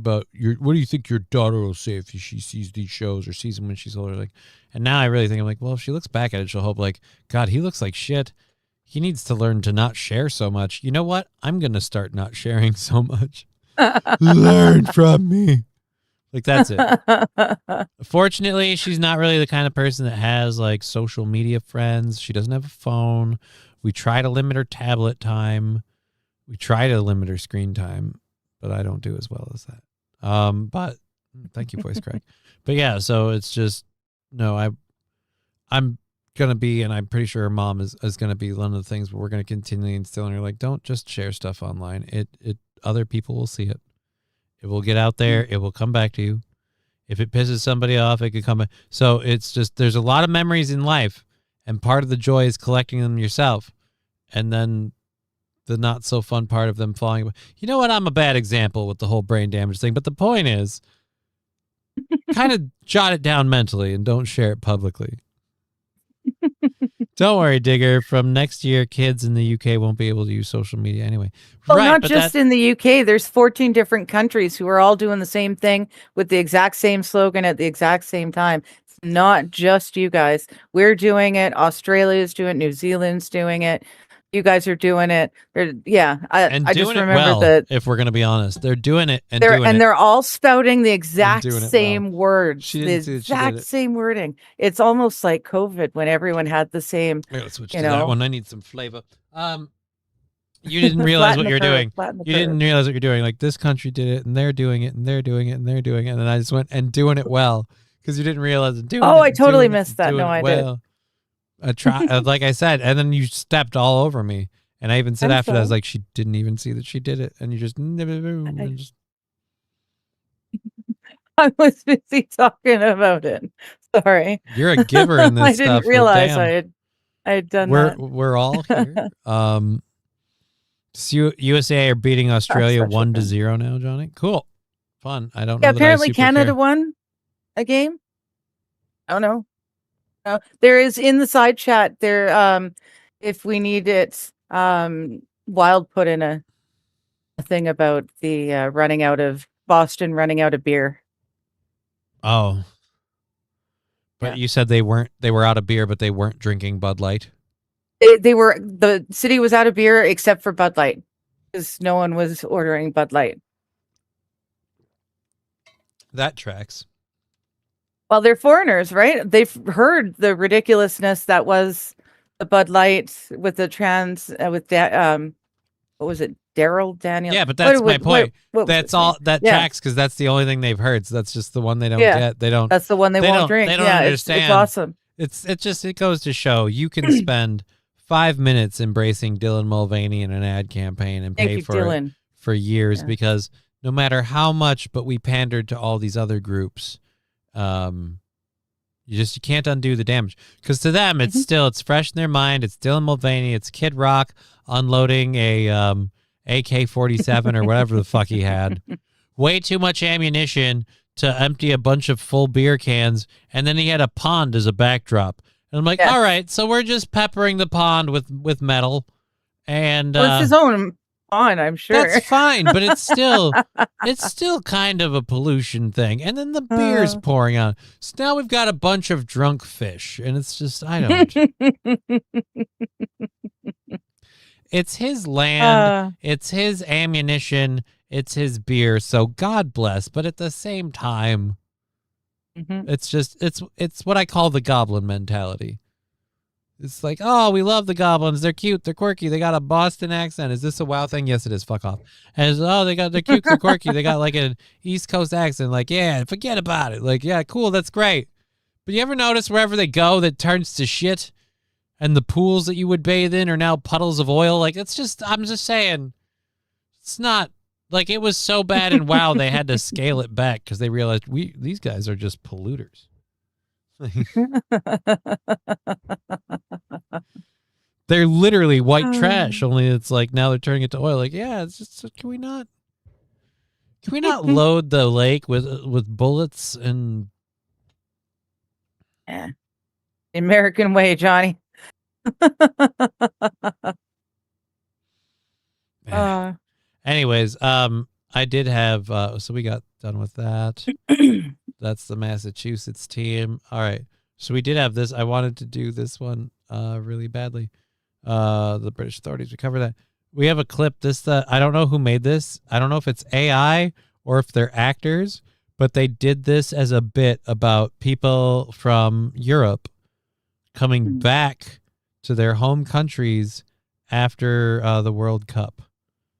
your daughter will say if she sees these shows or sees them when she's older? Like, and now I really think, I'm like, well, if she looks back at it, she'll hope, like, God, he looks like shit. He needs to learn to not share so much. You know what? I'm going to start not sharing so much. Learn from me. Like, that's it. Fortunately, she's not really the kind of person that has, like, social media friends. She doesn't have a phone. We try to limit her tablet time. We try to limit her screen time, but I don't do as well as that. But thank you, voice crack. But yeah, so it's just, no, I'm going to be, and I'm pretty sure her mom is going to be one of the things where we're going to continue instilling her, like, don't just share stuff online. Other people will see it. It will get out there. It will come back to you. If it pisses somebody off, it could come back. So it's just, there's a lot of memories in life, and part of the joy is collecting them yourself. And then the not so fun part of them falling. You know what? I'm a bad example with the whole brain damage thing, but the point is, kind of jot it down mentally and don't share it publicly. Don't worry, Digger. From next year, kids in the UK won't be able to use social media anyway. Well, right, not but just in the UK. There's 14 different countries who are all doing the same thing with the exact same slogan at the exact same time. It's not just you guys. We're doing it. Australia's doing it. New Zealand's doing it. You guys are doing it. I just remember well, that if we're going to be honest, they're doing it and they're all spouting the exact doing it same words, She the didn't see that she did exact it. same wording. It's almost like COVID when everyone had the same. Here, let's switch you to that know. one. I need some flavor. You didn't realize what you're doing. You didn't realize what you're doing. Like, this country did it, and they're doing it, and they're doing it, and they're doing it, and then I just went and doing it well because you didn't realize it. Doing Oh, it, I totally doing it, missed that. doing No, it I did. well. I tried, like I said, and then you stepped all over me. And I even said I'm after that, I was sorry. like, she didn't even see that she did it. And you just, and just I was busy talking about it. Sorry. you're a giver in this I stuff. didn't realize so damn. I had done we're that. we're all here. USA are beating Australia such a 1-0 now, Johnny. Cool, fun. I don't know. Yeah, that I apparently super Canada care. won a game. I don't know. There is in the side chat there. If we need it, Wild put in a thing about the Boston running out of beer. Oh, but Yeah. you said they were out of beer, but they weren't drinking Bud Light. The city was out of beer except for Bud Light because no one was ordering Bud Light. That tracks. Well, they're foreigners, right? They've heard the ridiculousness that was the Bud Light with the what was it, Daryl Daniel? Yeah, but that's my point. What was That's his all name? that Yeah. tracks because that's the only thing they've heard. So that's just the one they don't Yeah. get. They don't. That's the one they They won't don't- drink. they don't Yeah, it's understand. awesome. It goes to show you can spend 5 minutes embracing Dylan Mulvaney in an ad campaign and Thank pay you, for it Dylan. for years Yeah. because no matter how much, but we pandered to all these other groups, you can't undo the damage because to them it's fresh in their mind. It's Dylan Mulvaney. It's Kid Rock unloading a AK-47 or whatever the fuck he had. Way too much ammunition to empty a bunch of full beer cans, and then he had a pond as a backdrop. And I'm like, Yeah. all right, so we're just peppering the pond with metal, and Well, it's his own pond, I'm sure. that's fine, but it's still kind of a pollution thing. And then the beer's pouring out. So now we've got a bunch of drunk fish, and it's just I don't. It's his land, it's his ammunition, it's his beer. So God bless, but at the same time, it's just it's what I call the goblin mentality. It's like, oh, we love the goblins. They're cute. They're quirky. They got a Boston accent. Is this a WoW thing? Yes, it is. Fuck off. And they're cute. They're quirky. They got like an East Coast accent. Like, yeah, forget about it. Like, yeah, cool. That's great. But you ever notice wherever they go, that turns to shit, and the pools that you would bathe in are now puddles of oil? Like, I'm just saying, it's not like it was so bad in WoW they had to scale it back because they realized these guys are just polluters. They're literally white trash, only it's like now they're turning it to oil. Like, yeah, it's just can we not load the lake with bullets and Yeah. American way, Johnny. Anyways, I did have so we got done with that. That's the Massachusetts team. All right. So we did have this. I wanted to do this one really badly. The British authorities, we cover that. We have a clip. I don't know who made this. I don't know if it's AI or if they're actors, but they did this as a bit about people from Europe coming back to their home countries after the World Cup.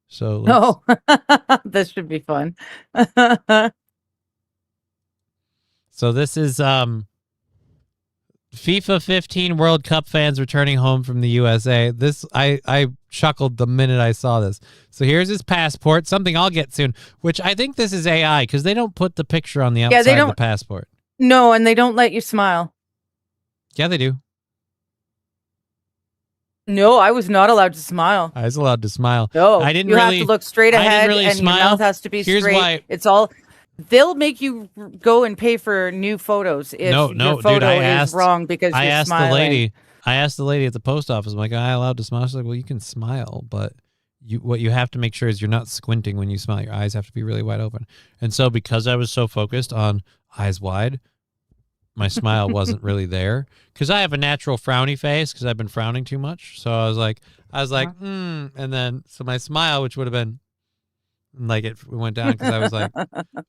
So This should be fun. So this is FIFA 15 World Cup fans returning home from the USA. This I chuckled the minute I saw this. So here's his passport, something I'll get soon, which I think this is AI because they don't put the picture on the outside of the passport. No, and they don't let you smile. Yeah, they do. No, I was not allowed to smile. I was allowed to smile. No, I didn't you really, have to look straight I didn't ahead, really and smile. your mouth has to be Here's straight. why. It's all. They'll make you go and pay for new photos if No, your photo dude, I is asked, wrong because I you're asked smiling. I asked the lady at the post office, I'm like, am I allowed to smile? She's like, well, you can smile, but what you have to make sure is you're not squinting when you smile. Your eyes have to be really wide open. And so because I was so focused on eyes wide, my smile wasn't really there because I have a natural frowny face because I've been frowning too much. So I was like, and then so my smile, which would have been like it went down because I was like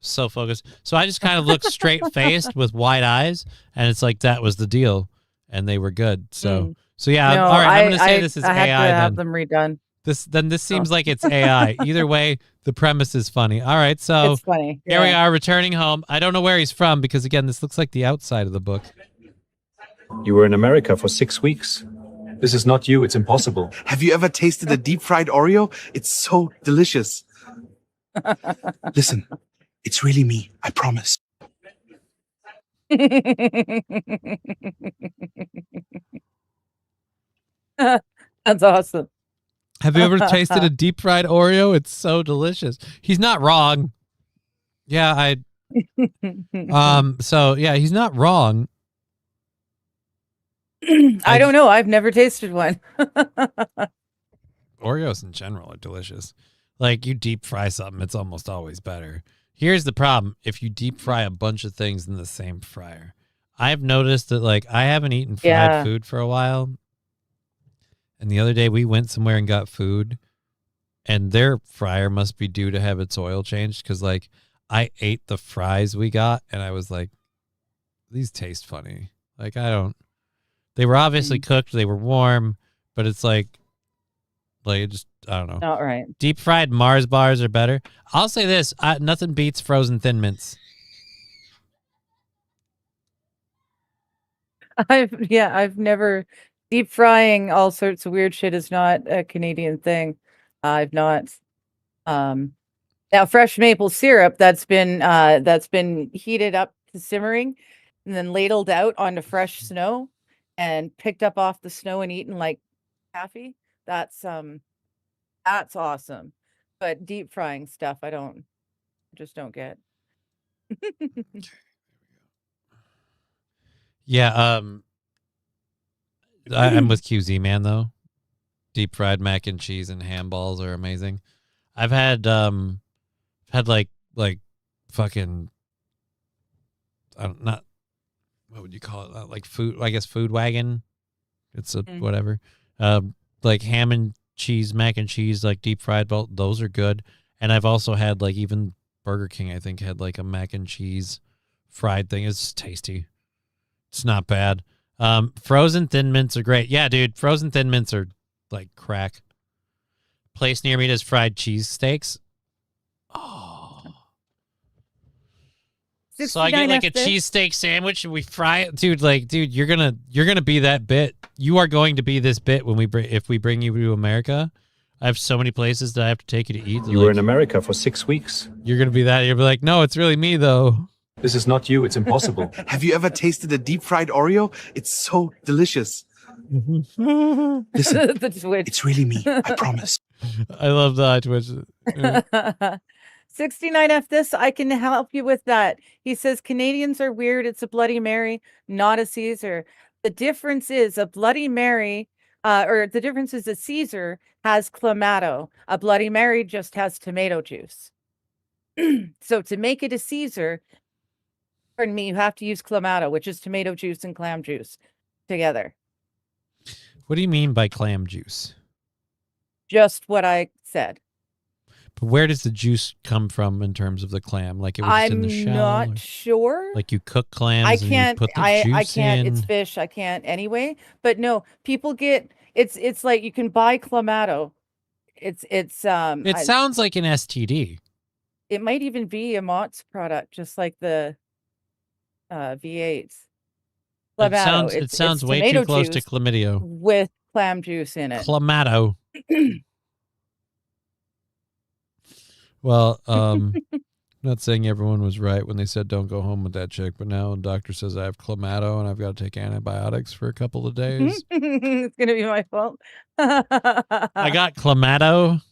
so focused. So I just kind of looked straight faced with wide eyes, and it's like that was the deal, and they were good. So yeah, No, all right. I'm gonna say this is I had AI. to have Then them redone. this seems like it's AI. Either way, the premise is funny. All right, so It's funny. here we Yeah. are returning home. I don't know where he's from because again, this looks like the outside of the book. You were in America for 6 weeks. This is not you. It's impossible. Have you ever tasted a deep fried Oreo? It's so delicious. Listen, it's really me. I promise. That's awesome. Have you ever tasted a deep fried Oreo? It's so delicious. He's not wrong. Yeah, so yeah, he's not wrong. I don't know. I've never tasted one. Oreos in general are delicious. Like, you deep fry something, it's almost always better. Here's the problem. If you deep fry a bunch of things in the same fryer, I've noticed that, like, I haven't eaten fried food for a while. And the other day we went somewhere and got food, and their fryer must be due to have its oil changed, because, like, I ate the fries we got and I was like, these taste funny. Like, they were obviously cooked, they were warm, but it's like it just, I don't know. Not right. Deep fried Mars bars are better. I'll say this, nothing beats frozen Thin Mints. I've never, deep frying all sorts of weird shit is not a Canadian thing. I've not. Now fresh maple syrup that's been heated up to simmering and then ladled out onto fresh snow and picked up off the snow and eaten like taffy. That's awesome. But deep frying stuff, I just don't get. Yeah, I'm with QZ man though. Deep fried mac and cheese and ham balls are amazing. I've had like fucking, not, what would you call it? Like food, I guess Food Wagon. It's a whatever. Like ham and cheese, mac and cheese, like deep fried. Those are good. And I've also had, like, even Burger King, I think, had like a mac and cheese fried thing. It's tasty. It's not bad. Frozen Thin Mints are great. Yeah, dude, frozen Thin Mints are like crack. Place near me does fried cheese steaks. Oh. So I get like a cheesesteak sandwich and we fry it, dude. Like, dude, you're gonna be that bit. You are going to be this bit when if we bring you to America. I have so many places that I have to take you to eat. You were in America for 6 weeks. You're gonna be that. You'll be like, no, it's really me though. This is not you. It's impossible. Have you ever tasted a deep fried Oreo? It's so delicious. Listen, The Twitch. it's really me. I promise. I love the Twitch. 69F this, I can help you with that. He says Canadians are weird. It's a Bloody Mary, not a Caesar. The difference is a Bloody Mary, or the difference is a Caesar has Clamato. A Bloody Mary just has tomato juice. So to make it a Caesar, pardon me, you have to use Clamato, which is tomato juice and clam juice together. What do you mean by clam juice? Just what I said. But where does the juice come from in terms of the clam? Like, it was just in the shell? I'm not sure. Like, you cook clams I and can't. you put the juice I can't. in? It's fish. I can't anyway. But no, people get. It's like you can buy Clamato. It sounds like an STD. It might even be a Mott's product, just like the V8s. Clamato. It sounds way too close to chlamydia. With clam juice in it. Clamato. Well, not saying everyone was right when they said don't go home with that chick, but now the doctor says I have Clamato and I've got to take antibiotics for a couple of days. It's gonna be my fault. I got Clamato.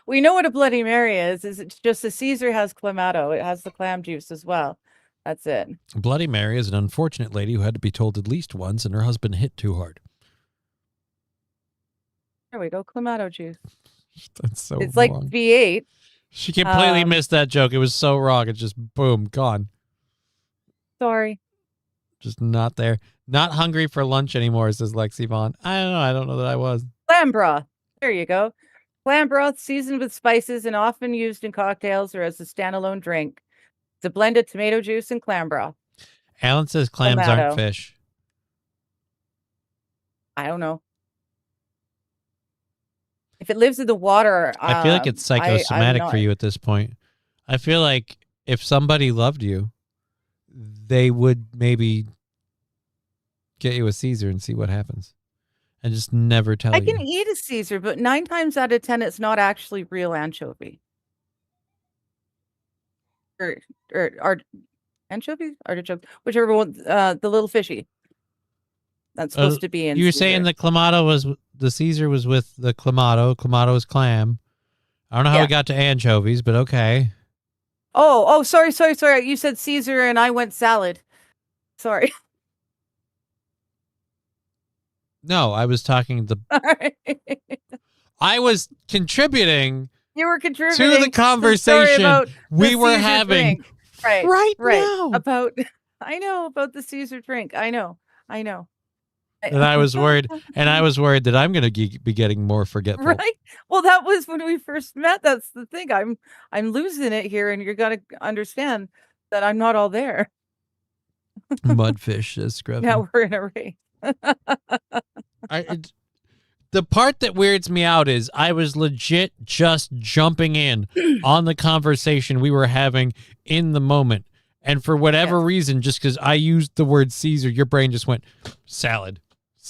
We know what a Bloody Mary is. It's just the Caesar has Clamato. It has the clam juice as well. That's it. Bloody Mary is an unfortunate lady who had to be told at least once and her husband hit too hard. There we go. Clamato juice. That's so It's wrong. like V8. She completely missed that joke. It was so wrong. It's just boom, gone. Sorry. Just not there. Not hungry for lunch anymore, says Lexi Vaughn. I don't know. I don't know that I was. Clam broth. There you go. Clam broth seasoned with spices and often used in cocktails or as a standalone drink. It's a blend of tomato juice and clam broth. Alan says clams Clamato. aren't fish. I don't know. If it lives in the water, I feel like it's psychosomatic for you at this point. I feel like if somebody loved you, they would maybe get you a Caesar and see what happens. And just never tell you. I can eat a Caesar, but 9 times out of 10, it's not actually real anchovy. Or anchovy, artichoke, whichever one, the little fishy. That's supposed to be in. You were saying Caesar. the Clamato was the Caesar was with the Clamato. Clamato is clam. I don't know how Yeah. we got to anchovies, but okay. Oh, sorry. You said Caesar and I went salad. Sorry. No, I was talking I was contributing You were contributing to the story conversation about we the were Caesar having drink. Right right now. about I know about the Caesar drink. I know. And I was worried that I'm going to be getting more forgetful. Right. Well, that was when we first met. That's the thing. I'm losing it here, and you're gonna understand that I'm not all there. Mudfish is scruffy. Yeah, we're in a race. The part that weirds me out is I was legit just jumping in on the conversation we were having in the moment. And for whatever reason, just because I used the word Caesar, your brain just went salad.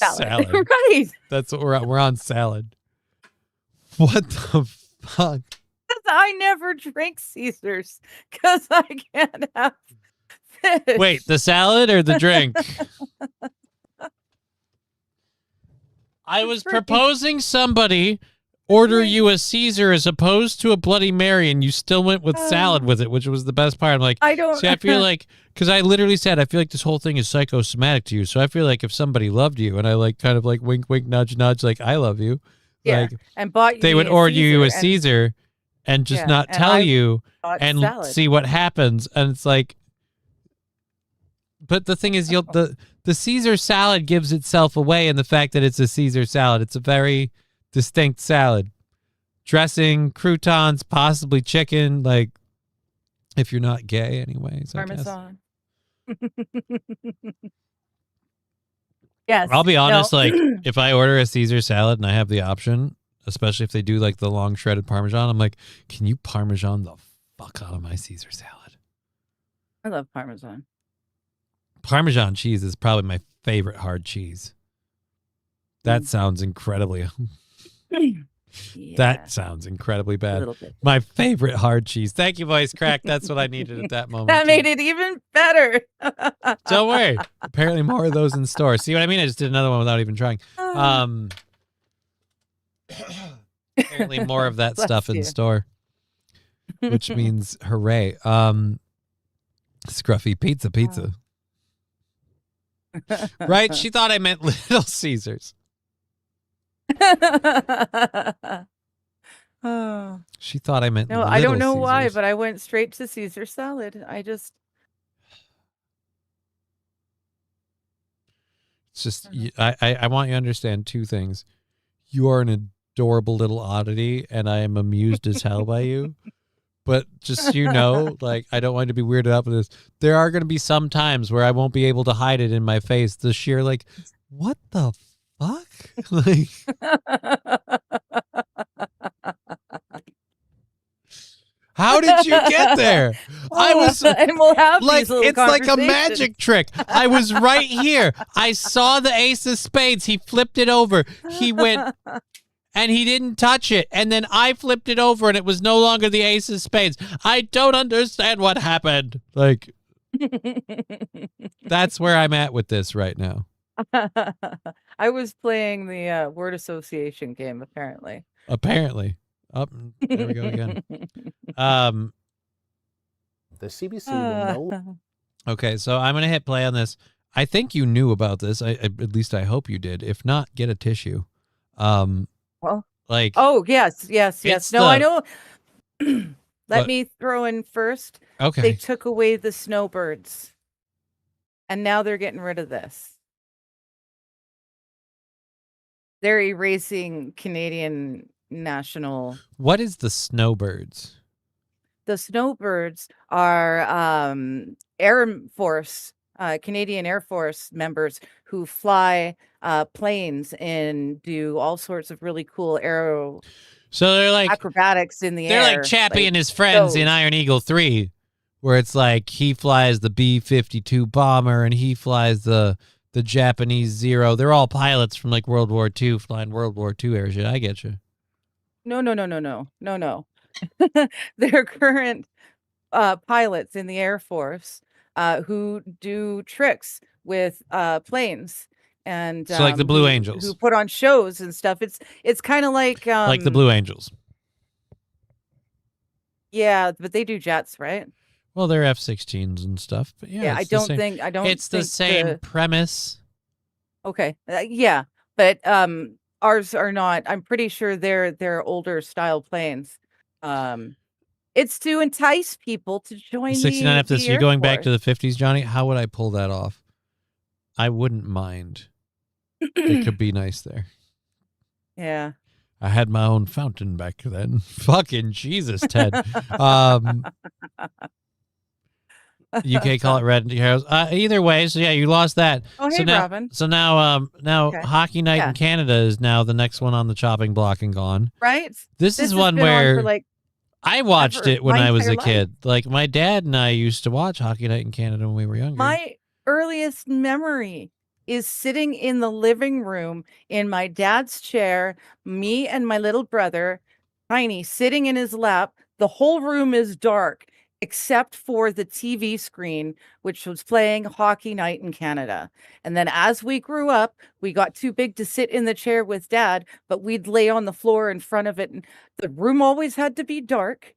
Right. That's what we're on salad. What the fuck? I never drink Caesars because I can't have fish. Wait, the salad or the drink? I was proposing somebody order you a Caesar as opposed to a Bloody Mary, and you still went with salad with it, which was the best part. I'm like, I don't. see, I feel like, because I literally said, I feel like this whole thing is psychosomatic to you. So I feel like if somebody loved you, and I like kind of like wink, wink, nudge, nudge, like I love you, Yeah, like and bought you they would a order you a Caesar, Caesar and just Yeah, not and tell I you bought and salad. see what happens. And it's like, but the thing is, the Caesar salad gives itself away in the fact that it's a Caesar salad. It's a very distinct salad. Dressing, croutons, possibly chicken, like if you're not gay anyways. I guess. Parmesan. Yes. I'll be honest, no. like if I order a Caesar salad and I have the option, especially if they do like the long shredded Parmesan, I'm like, can you Parmesan the fuck out of my Caesar salad? I love Parmesan. Parmesan cheese is probably my favorite hard cheese. That sounds incredibly That sounds incredibly A bad. little bit. My favorite hard cheese. Thank you, voice crack. That's what I needed at that moment. That too. made it even better. Don't worry. Apparently more of those in store. See what I mean? I just did another one without even trying. Apparently more of that Bless stuff in you. store. Which means hooray. Scruffy pizza. Right? She thought I meant Little Caesars. Oh. She thought I meant No, Little I don't know why, Caesars. but I went straight to Caesar salad. It's just I want you to understand two things. You are an adorable little oddity, and I am amused as hell by you. But just so you know, like I don't want you to be weirded out with this. There are going to be some times where I won't be able to hide it in my face. The sheer like, what the fuck? Like, how did you get there? I was and we'll have like, these little it's like a conversations. magic trick. I was right here. I saw the ace of spades. He flipped it over. He went, and he didn't touch it. And then I flipped it over, and it was no longer the ace of spades. I don't understand what happened. Like, that's where I'm at with this right now. I was playing the word association game, apparently. Apparently. Up, there we go again. The CBC will know. Okay, so I'm gonna hit play on this. I think you knew about this. I at least I hope you did. If not, get a tissue. Well, Like, oh yes. It's No, I the- know. Let What? me throw in first. okay, They took away the snowbirds, and now they're getting rid of this. They're erasing Canadian national. what is the snowbirds? The snowbirds are Air Force, Canadian Air Force members who fly planes and do all sorts of really cool aero So they're like acrobatics in the they're air. like Chappie and his friends in those. Iron Eagle 3, where it's like he flies the B-52 bomber and he flies the Japanese Zero. They're all pilots from like World War II flying World War II air shit. I get you. No. They're current pilots in the Air Force who do tricks with planes and So like the Blue who Angels. put on shows and stuff. It's kind of like the Blue Angels. Yeah, but they do jets, right? Well, they're F-16s and stuff, but yeah, I it's the don't same. think I don't. It's the think same premise. Okay, yeah, but ours are not. I'm pretty sure they're older style planes. It's to entice people to join 69 the F this. Air You're going back Force. to the 50s, Johnny. How would I pull that off? I wouldn't mind. It could be nice there. Yeah. I had my own fountain back then. Fucking Jesus, Ted. UK call it Red Heroes. Either way, so yeah, you lost that. Oh, so hey, now, Robin. So now, Okay. Hockey Night Yeah. in Canada is now the next one on the chopping block and gone. Right. This is has one been on where for, like, I watched ever. it when My I was a entire kid. Like my dad and I used to watch Hockey Night in Canada when we were younger. My earliest memory is sitting in the living room in my dad's chair, me and my little brother, Tiny, sitting in his lap. The whole room is dark except for the TV screen, which was playing Hockey Night in Canada. And then as we grew up, we got too big to sit in the chair with Dad, but we'd lay on the floor in front of it. And the room always had to be dark,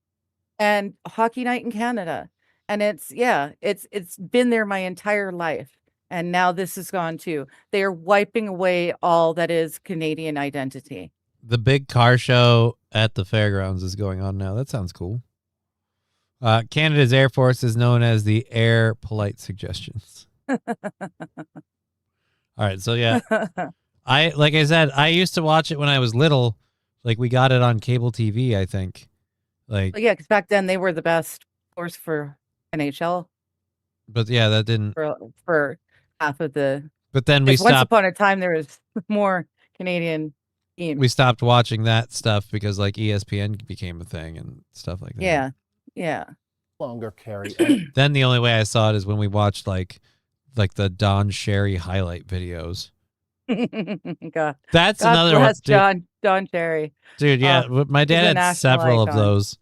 and Hockey Night in Canada. And it's been there my entire life. And now this is gone too. They are wiping away all that is Canadian identity. The big car show at the fairgrounds is going on now. That sounds cool. Canada's Air Force is known as the Air Polite Suggestions. All right, so yeah, like I said, I used to watch it when I was little. Like we got it on cable TV, I think. Like, But yeah, because back then they were the best force for NHL but yeah, that didn't. for half of the. But then we 'cause once stopped. upon a time there was more Canadian teams. We stopped watching that stuff because like ESPN became a thing and stuff like that. Yeah. Longer carry. Then the only way I saw it is when we watched like the Don Sherry highlight videos. God, That's God another bless one, Don Cherry. dude. Yeah, my he's a dad had national several of icon. those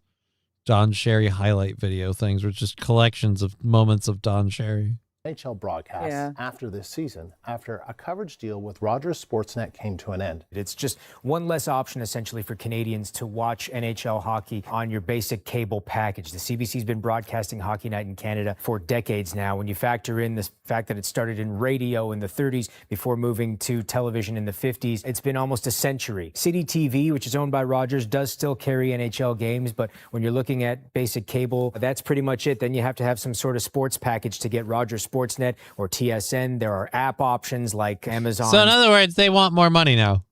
Don Sherry highlight video things, which just collections of moments of Don Sherry. NHL broadcasts Yeah. after this season, after a coverage deal with Rogers Sportsnet came to an end. It's just one less option, essentially, for Canadians to watch NHL hockey on your basic cable package. The CBC's been broadcasting Hockey Night in Canada for decades now. When you factor in the fact that it started in radio in the 30s before moving to television in the 50s, it's been almost a century. City TV, which is owned by Rogers, does still carry NHL games, but when you're looking at basic cable, that's pretty much it. Then you have to have some sort of sports package to get Rogers Sportsnet or TSN. There are app options like Amazon. So in other words, they want more money now.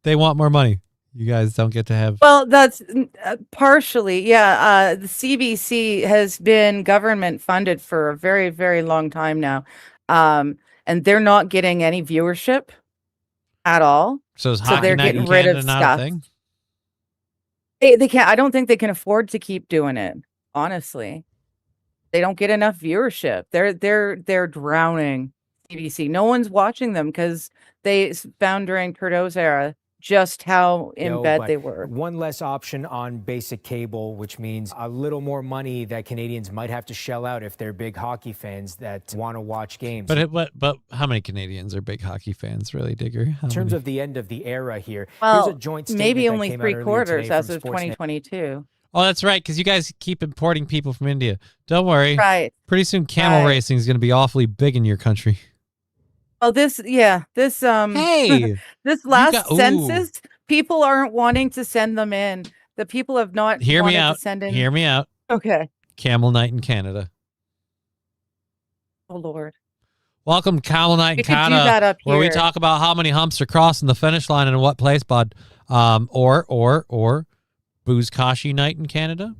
They want more money. You guys don't get to have. Well, that's partially, yeah. The CBC has been government funded for a very, very long time now, and they're not getting any viewership at all. So is So Hockey they're Night in getting rid of Canada not stuff. a thing? They can't. I don't think they can afford to keep doing it. Honestly, they don't get enough viewership. They're drowning CBC. No one's watching them because they found during Trudeau's era just how in No, bed but they were. one less option on basic cable, which means a little more money that Canadians might have to shell out if they're big hockey fans that want to watch games. But how many Canadians are big hockey fans, really, Digger? How in terms many? of the end of the era here, Well, here's a joint statement maybe that only came out earlier 3/4 today as from of Sportsnet. 2022. Oh, that's right, because you guys keep importing people from India. Don't worry. Right. Pretty soon, camel Right. racing is going to be awfully big in your country. Oh, this Hey, this last got- ooh. census, people aren't wanting to send them in. The people have not hear me wanted out. to send in. Hear me out. Okay. Camel Night in Canada. Oh Lord. Welcome, Camel Night in We could do Canada, that up where we here. talk about how many humps are crossing the finish line and in what place, bud. Or Buzkashi Night in Canada.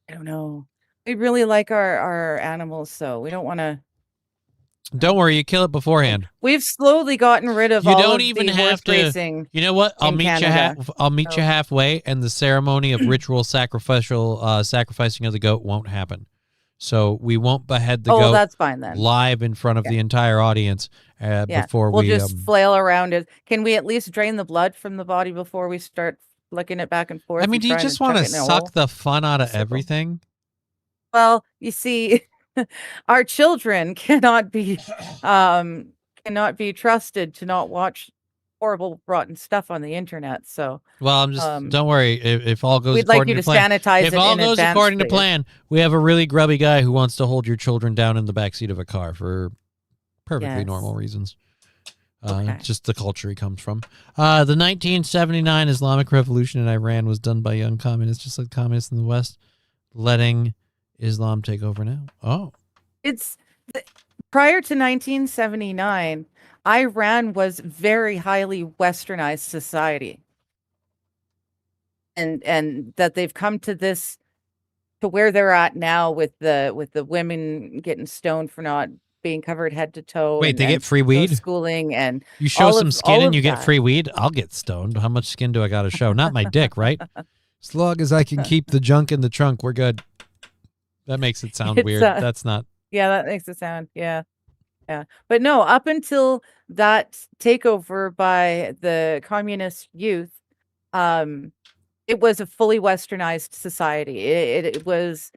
I don't know. We really like our animals, so we don't want to. Don't worry, you kill it beforehand. We've slowly gotten rid of You all don't of even the have horse to. racing. You know what? I'll in meet you. Canada. I'll meet you Oh. halfway, and the ceremony of ritual sacrificing of the goat won't happen. So we won't behead the Oh, goat that's fine then. live in front of Yeah. the entire audience Yeah, before we'll we. just flail around it. Can we at least drain the blood from the body before we start flicking it back and forth? I mean, and do you trying just want chuck to it in a suck hole? the fun out of Sickle. everything? Well, you see, our children cannot be trusted to not watch horrible, rotten stuff on the internet. So, Well, I'm just don't worry. If all goes we'd like according you to plan, sanitize if it all in goes advance, according to please. plan, we have a really grubby guy who wants to hold your children down in the backseat of a car for perfectly Yes. normal reasons. Okay. Just the culture he comes from. The 1979 Islamic Revolution in Iran was done by young communists, just like communists in the West, letting Islam take over now. Oh, It's prior to 1979, Iran was very highly westernized society. And that they've come to this, to where they're at now with the women getting stoned for not being covered head to toe. Wait, they get free weed? Schooling and you show all some of- skin all and of you get that. free weed? I'll get stoned. How much skin do I got to show? Not my dick, right? As long as I can keep the junk in the trunk, we're good. That makes it sound It's, weird. That's not. Yeah, that makes it sound. Yeah. But no, up until that takeover by the communist youth, it was a fully westernized society. It was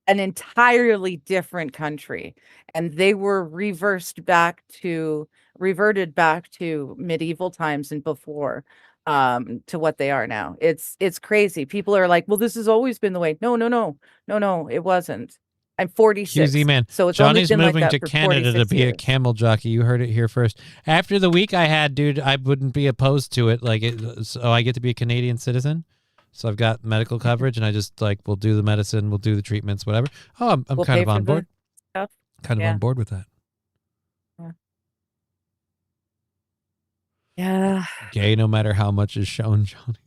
an entirely different country, and they were reverted back to medieval times and before, to what they are now. It's crazy. People are like, well, this has always been the way. No, it wasn't. I'm 46. QZ man. So it's Johnny's only been moving like to that for Canada to 46 be a years. camel jockey. You heard it here first. After the week I had, dude, I wouldn't be opposed to it. So I get to be a Canadian citizen. So I've got medical coverage, and I just we'll do the medicine, we'll do the treatments, whatever. Oh, I'm We'll kind pay of for on the board. stuff. Kind of Yeah. on board with that. Yeah. Gay, no matter how much is shown, Johnny.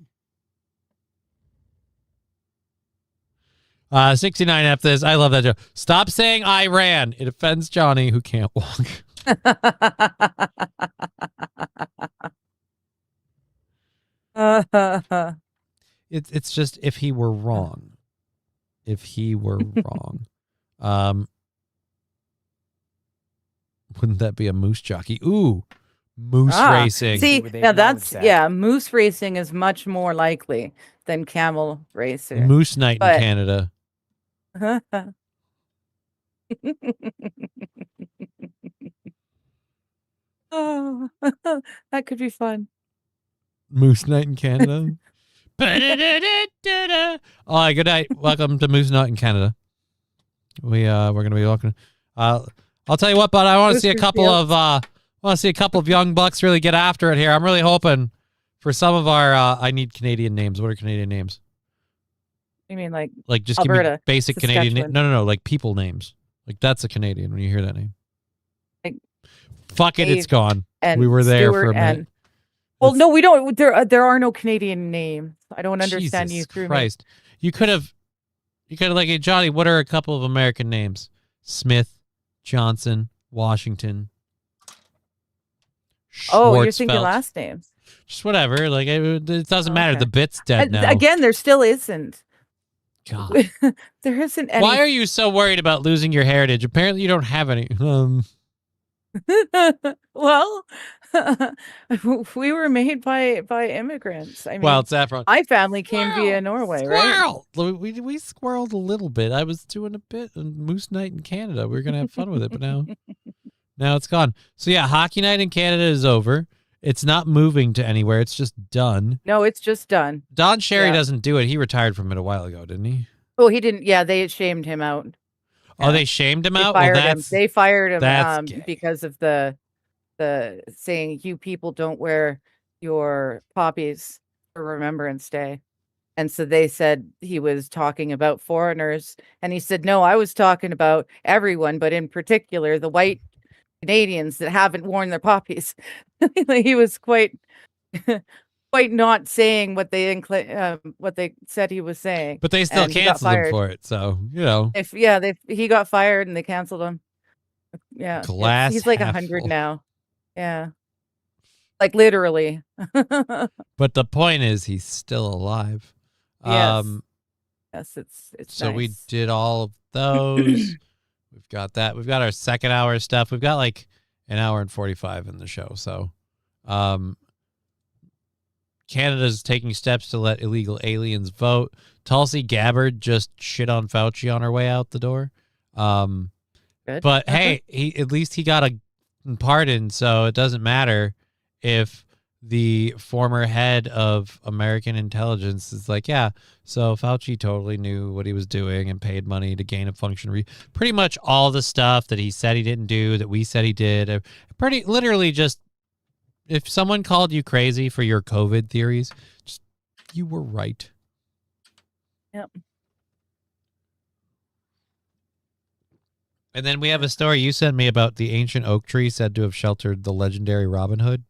69 F this. I love that joke. Stop saying Iran. It offends Johnny, who can't walk. It's just if he were wrong. If he were wrong. Wouldn't that be a moose jockey? Ooh. Moose racing. See, Would they now acknowledge that's that? moose racing is much more likely than camel racing. Moose night But- in Canada. Oh, that could be fun. Moose night in Canada. Oh, good night. Welcome to Moose Night in Canada. We're gonna be walking. I'll tell you what, but I want to see a couple of young bucks really get after it here. I'm really hoping for some of our. I need Canadian names. What are Canadian names? You mean like Like just give me Alberta, basic Canadian names. Saskatchewan. No, like people names. Like that's a Canadian when you hear that name. Like Fuck it, it's Dave gone. and We were there Stuart for a minute. and- Well, no, we don't. There are no Canadian names. I don't understand Jesus you through Christ. You could have like, hey, Johnny, what are a couple of American names? Smith, Johnson, Washington. Oh, you're thinking Schwartzfeld. last names. Just whatever. Like it doesn't matter. Okay. The bit's dead now. Again, there still isn't. God. There isn't any. Why are you so worried about losing your heritage? Apparently you don't have any. Well, we were made by immigrants. I mean, Well, it's Saffron. my family came via Norway, right? Squirrel. We squirreled a little bit. I was doing a bit on Moose Night in Canada. We were gonna have fun with it, but now it's gone. So yeah, Hockey Night in Canada is over. It's not moving to anywhere. It's just done. No, it's just done. Don Sherry Yeah. doesn't do it. He retired from it a while ago, didn't he? Oh, he didn't. Yeah, they shamed him out. Oh, they shamed him They out. fired him. That's They fired him that's gay. because of the saying you people don't wear your poppies for Remembrance Day. And so they said he was talking about foreigners, and he said, no, I was talking about everyone, but in particular the white Canadians that haven't worn their poppies. He was quite not saying what they said he was saying. But they still and he got canceled him fired. for it. So He got fired and they canceled him. Yeah, Glass he's like half 100 full. now. Yeah, like literally. But the point is, he's still alive. Yes. Yes, it's So nice. we did all of those. We've got that. We've got our second hour stuff. We've got like an hour and 45 in the show. So, Canada's taking steps to let illegal aliens vote. Tulsi Gabbard just shit on Fauci on her way out the door. good. But hey, at least he got a pardon, so it doesn't matter if the former head of American intelligence is like, yeah, so Fauci totally knew what he was doing and paid money to gain a function. Pretty much all the stuff that he said he didn't do, that we said he did, pretty literally just, if someone called you crazy for your COVID theories, just, you were right. Yep. And then we have a story you sent me about the ancient oak tree said to have sheltered the legendary Robin Hood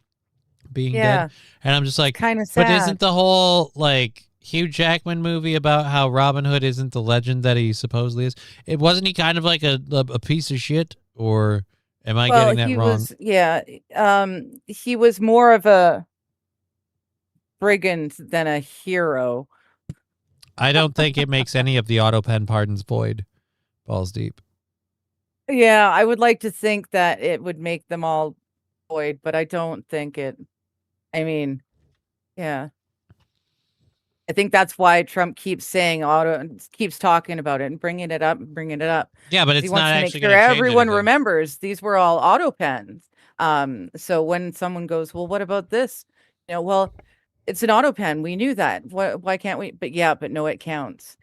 being dead. And I'm just like, kind of sad. but isn't the whole like Hugh Jackman movie about how Robin Hood isn't the legend that he supposedly is? It wasn't he kind of like a piece of shit, or am I getting that wrong? He was more of a brigand than a hero. I don't think it makes any of the auto pen pardons void. Balls deep. Yeah, I would like to think that it would make them all void, but I don't think it. I mean, yeah. I think that's why Trump keeps saying keeps talking about it and bringing it up. Yeah, but it's He wants not to make actually sure going to change everyone anything. remembers these were all auto pens. So when someone goes, well, what about this? Well, it's an auto pen. We knew that. Why can't we? But no, it counts.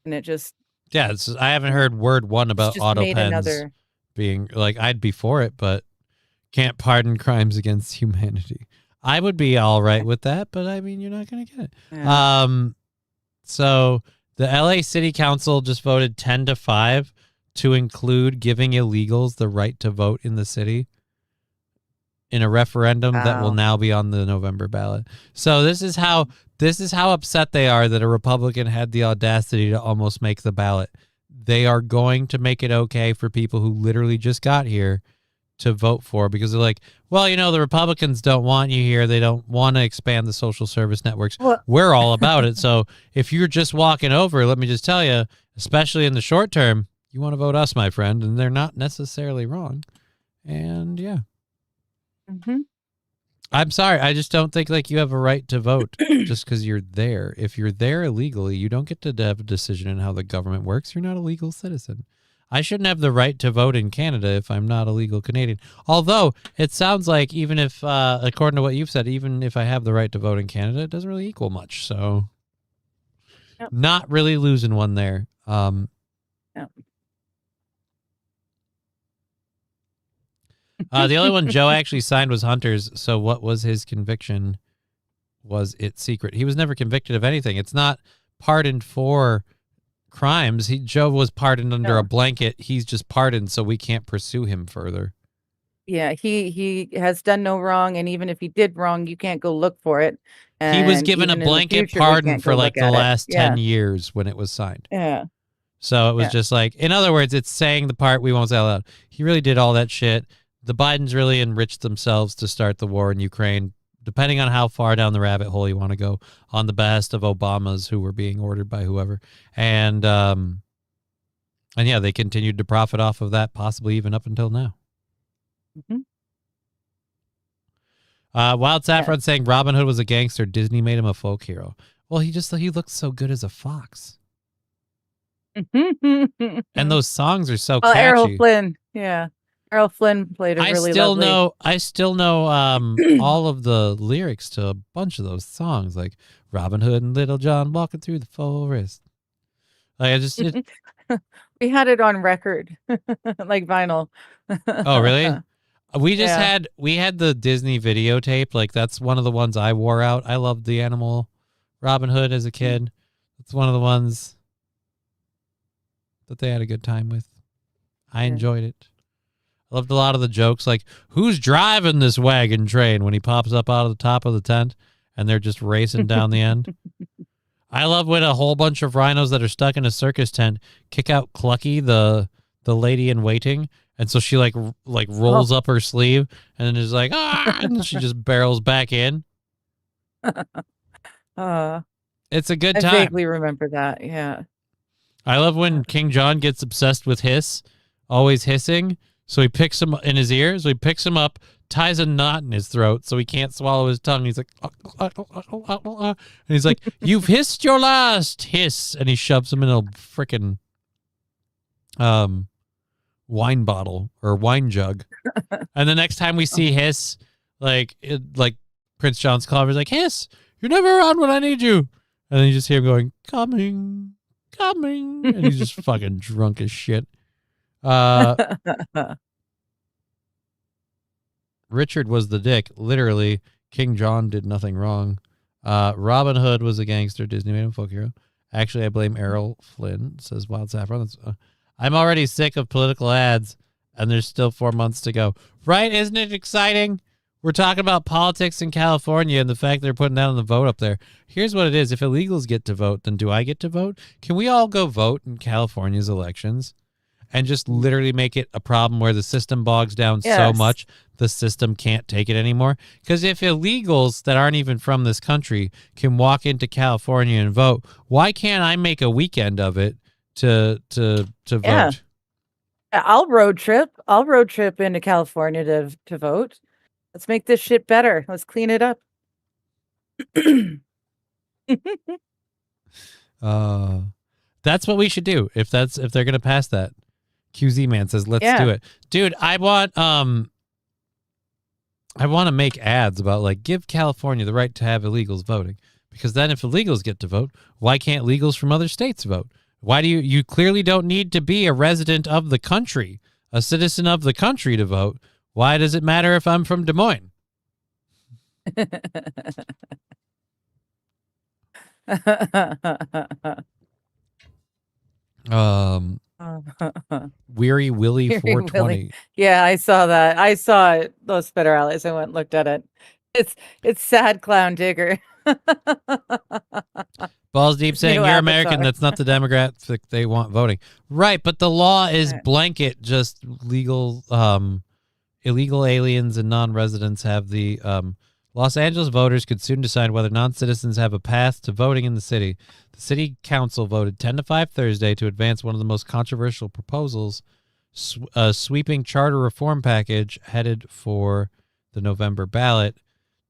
And it just. Yeah, I haven't heard word one about just auto made pens another- being like, I'd be for it, but can't pardon crimes against humanity. I would be all right with that, but I mean, you're not going to get it. Yeah. So the LA City Council just voted 10-5 to include giving illegals the right to vote in the city in a referendum that will Wow. now be on the November ballot. So this is how upset they are that a Republican had the audacity to almost make the ballot. They are going to make it okay for people who literally just got here to vote for, because they're like, well, the Republicans don't want you here. They don't want to expand the social service networks. Well- We're all about it. So if you're just walking over, let me just tell you, especially in the short term, you want to vote us, my friend, and they're not necessarily wrong. And yeah. Mhm. I'm sorry. I just don't think like you have a right to vote just because you're there. If you're there illegally, you don't get to have a decision in how the government works. You're not a legal citizen. I shouldn't have the right to vote in Canada if I'm not a legal Canadian. Although it sounds like even if, according to what you've said, even if I have the right to vote in Canada, it doesn't really equal much. So Yep. not really losing one there. Yep. The only one Joe actually signed was Hunter's. So what was his conviction? Was it secret? He was never convicted of anything. It's not pardoned for crimes. Joe was pardoned under No. a blanket. He's just pardoned, so we can't pursue him further. Yeah, he has done no wrong, and even if he did wrong, you can't go look for it. He was And given a even in the blanket future, we pardon can't for go like look the at it. last Yeah. 10 years when it was signed. Yeah. So it was Yeah. just like, in other words, it's saying the part we won't say out loud. He really did all that shit. The Bidens really enriched themselves to start the war in Ukraine, depending on how far down the rabbit hole you want to go, on the behest of Obamas who were being ordered by whoever. And yeah, they continued to profit off of that, possibly even up until now. Mhm. Wild Saffron saying Robin Hood was a gangster. Disney made him a folk hero. Well, he looked so good as a fox. And those songs are so Well, catchy. Errol Flynn. Yeah. Errol Flynn played a really lovely. I still know all of the lyrics to a bunch of those songs, like Robin Hood and Little John walking through the forest. Like We had it on record, like vinyl. Oh, really? We just Yeah. we had the Disney videotape. Like that's one of the ones I wore out. I loved the animal Robin Hood as a kid. It's one of the ones that they had a good time with. I enjoyed it. I loved a lot of the jokes, like who's driving this wagon train when he pops up out of the top of the tent and they're just racing down the end. I love when a whole bunch of rhinos that are stuck in a circus tent kick out Clucky, the lady in waiting. And so she like rolls up her sleeve and then is like, ah, and she just barrels back in. It's a good I time. vaguely remember that. Yeah. I love when King John gets obsessed with hiss, always hissing. So he picks him in his ear. So he picks him up, ties a knot in his throat so he can't swallow his tongue. He's like, and he's like, you've hissed your last hiss. And he shoves him in a freaking, wine bottle or wine jug. And the next time we see Hiss, like Prince John's Clover's like, Hiss, you're never around when I need you. And then you just hear him going, coming. And he's just fucking drunk as shit. Richard was the dick. Literally, King John did nothing wrong. Robin Hood was a gangster. Disney made him a folk hero. Actually, I blame Errol Flynn, says Wild Saffron. I'm already sick of political ads, and there's still 4 months to go. Right? Isn't it exciting? We're talking about politics in California and the fact they're putting down the vote up there. Here's what it is. If illegals get to vote, then do I get to vote? Can we all go vote in California's elections and just literally make it a problem where the system bogs down so much the system can't take it anymore? Because if illegals that aren't even from this country can walk into California and vote, why can't I make a weekend of it to vote? I'll road trip into California to vote. Let's make this shit better. Let's clean it up. That's what we should do if they're gonna pass that. QZ Man says, let's do it. Dude, I want to make ads about like give California the right to have illegals voting. Because then if illegals get to vote, why can't legals from other states vote? Why do you clearly don't need to be a resident of the country, a citizen of the country to vote? Why does it matter if I'm from Des Moines? Weary Willie 420. Yeah, I saw that. I saw it. Los Federales. I went and looked at it. It's sad clown digger. Balls deep saying New you're avatar. American. That's not the demographic they want voting. Right, but the law is blanket just legal. Illegal aliens and non-residents have the Los Angeles voters could soon decide whether non-citizens have a path to voting in the city. The city council voted 10-5 Thursday to advance one of the most controversial proposals, a sweeping charter reform package headed for the November ballot.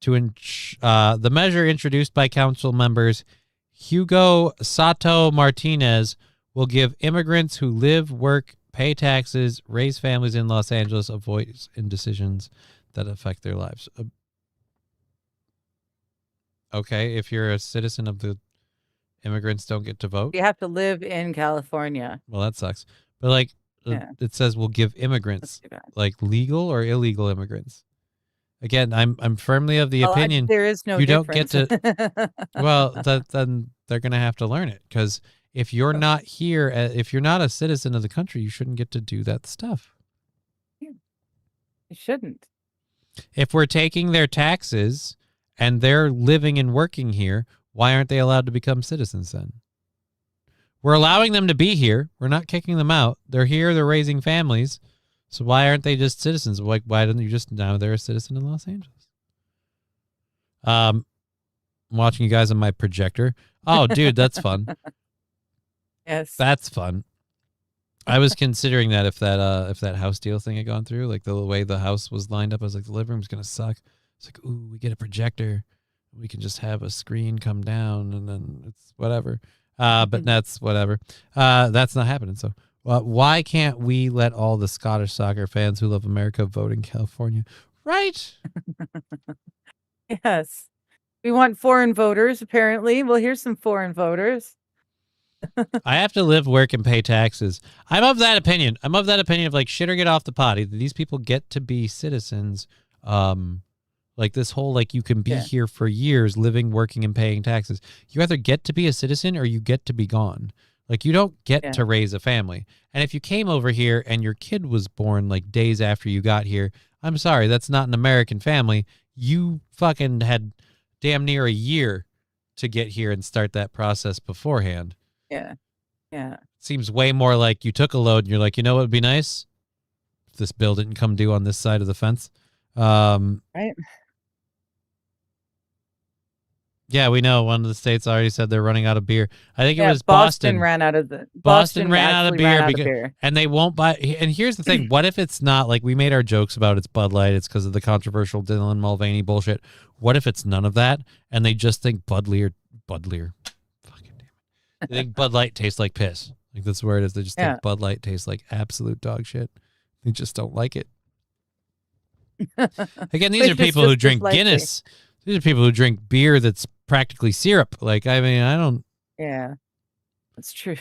The measure introduced by council members Hugo Sato Martinez will give immigrants who live, work, pay taxes, raise families in Los Angeles a voice in decisions that affect their lives. Okay, if you're a citizen of the immigrants don't get to vote. You have to live in California. Well, that sucks. But like it says we'll give immigrants like legal or illegal immigrants. Again, I'm firmly of the opinion there is no you difference. don't get to well, then they're going to have to learn it because if you're not here, if you're not a citizen of the country, you shouldn't get to do that stuff. You shouldn't. If we're taking their taxes and they're living and working here, why aren't they allowed to become citizens then? We're allowing them to be here. We're not kicking them out. They're here. They're raising families. So why aren't they just citizens? Why don't you just now they're a citizen in Los Angeles? I'm watching you guys on my projector. Oh, dude, that's fun. Yes. That's fun. I was considering that if that house deal thing had gone through, like the way the house was lined up, I was like, the living room's gonna suck. It's like, ooh, we get a projector. We can just have a screen come down and then it's whatever. But that's whatever. That's not happening. So why can't we let all the Scottish soccer fans who love America vote in California? Right. Yes. We want foreign voters, apparently. Well, here's some foreign voters. I have to live, work, and pay taxes. I'm of that opinion. I'm of that opinion of like shit or get off the pot. Either these people get to be citizens. Like this whole like you can be here for years, living, working, and paying taxes. You either get to be a citizen or you get to be gone. Like you don't get to raise a family. And if you came over here and your kid was born like days after you got here, I'm sorry, that's not an American family. You fucking had damn near a year to get here and start that process beforehand. Yeah. Yeah. Seems way more like you took a load and you're like, you know what would be nice? If this bill didn't come due on this side of the fence. Right. Yeah, we know one of the states already said they're running out of beer. I think it was Boston Boston. ran out of the Boston ran out of actually ran beer out of because, beer. and they won't buy. And here's the thing: what if it's not like we made our jokes about it's Bud Light? It's because of the controversial Dylan Mulvaney bullshit. What if it's none of that, and they just think Bud Lear, fucking damn it, they think Bud Light tastes like piss. Like that's where it is. They just think Bud Light tastes like absolute dog shit. They just don't like it. Again, these Which are is people who just as drink likely. Guinness. These are people who drink beer that's practically syrup. Like, I mean, I don't. Yeah, that's true.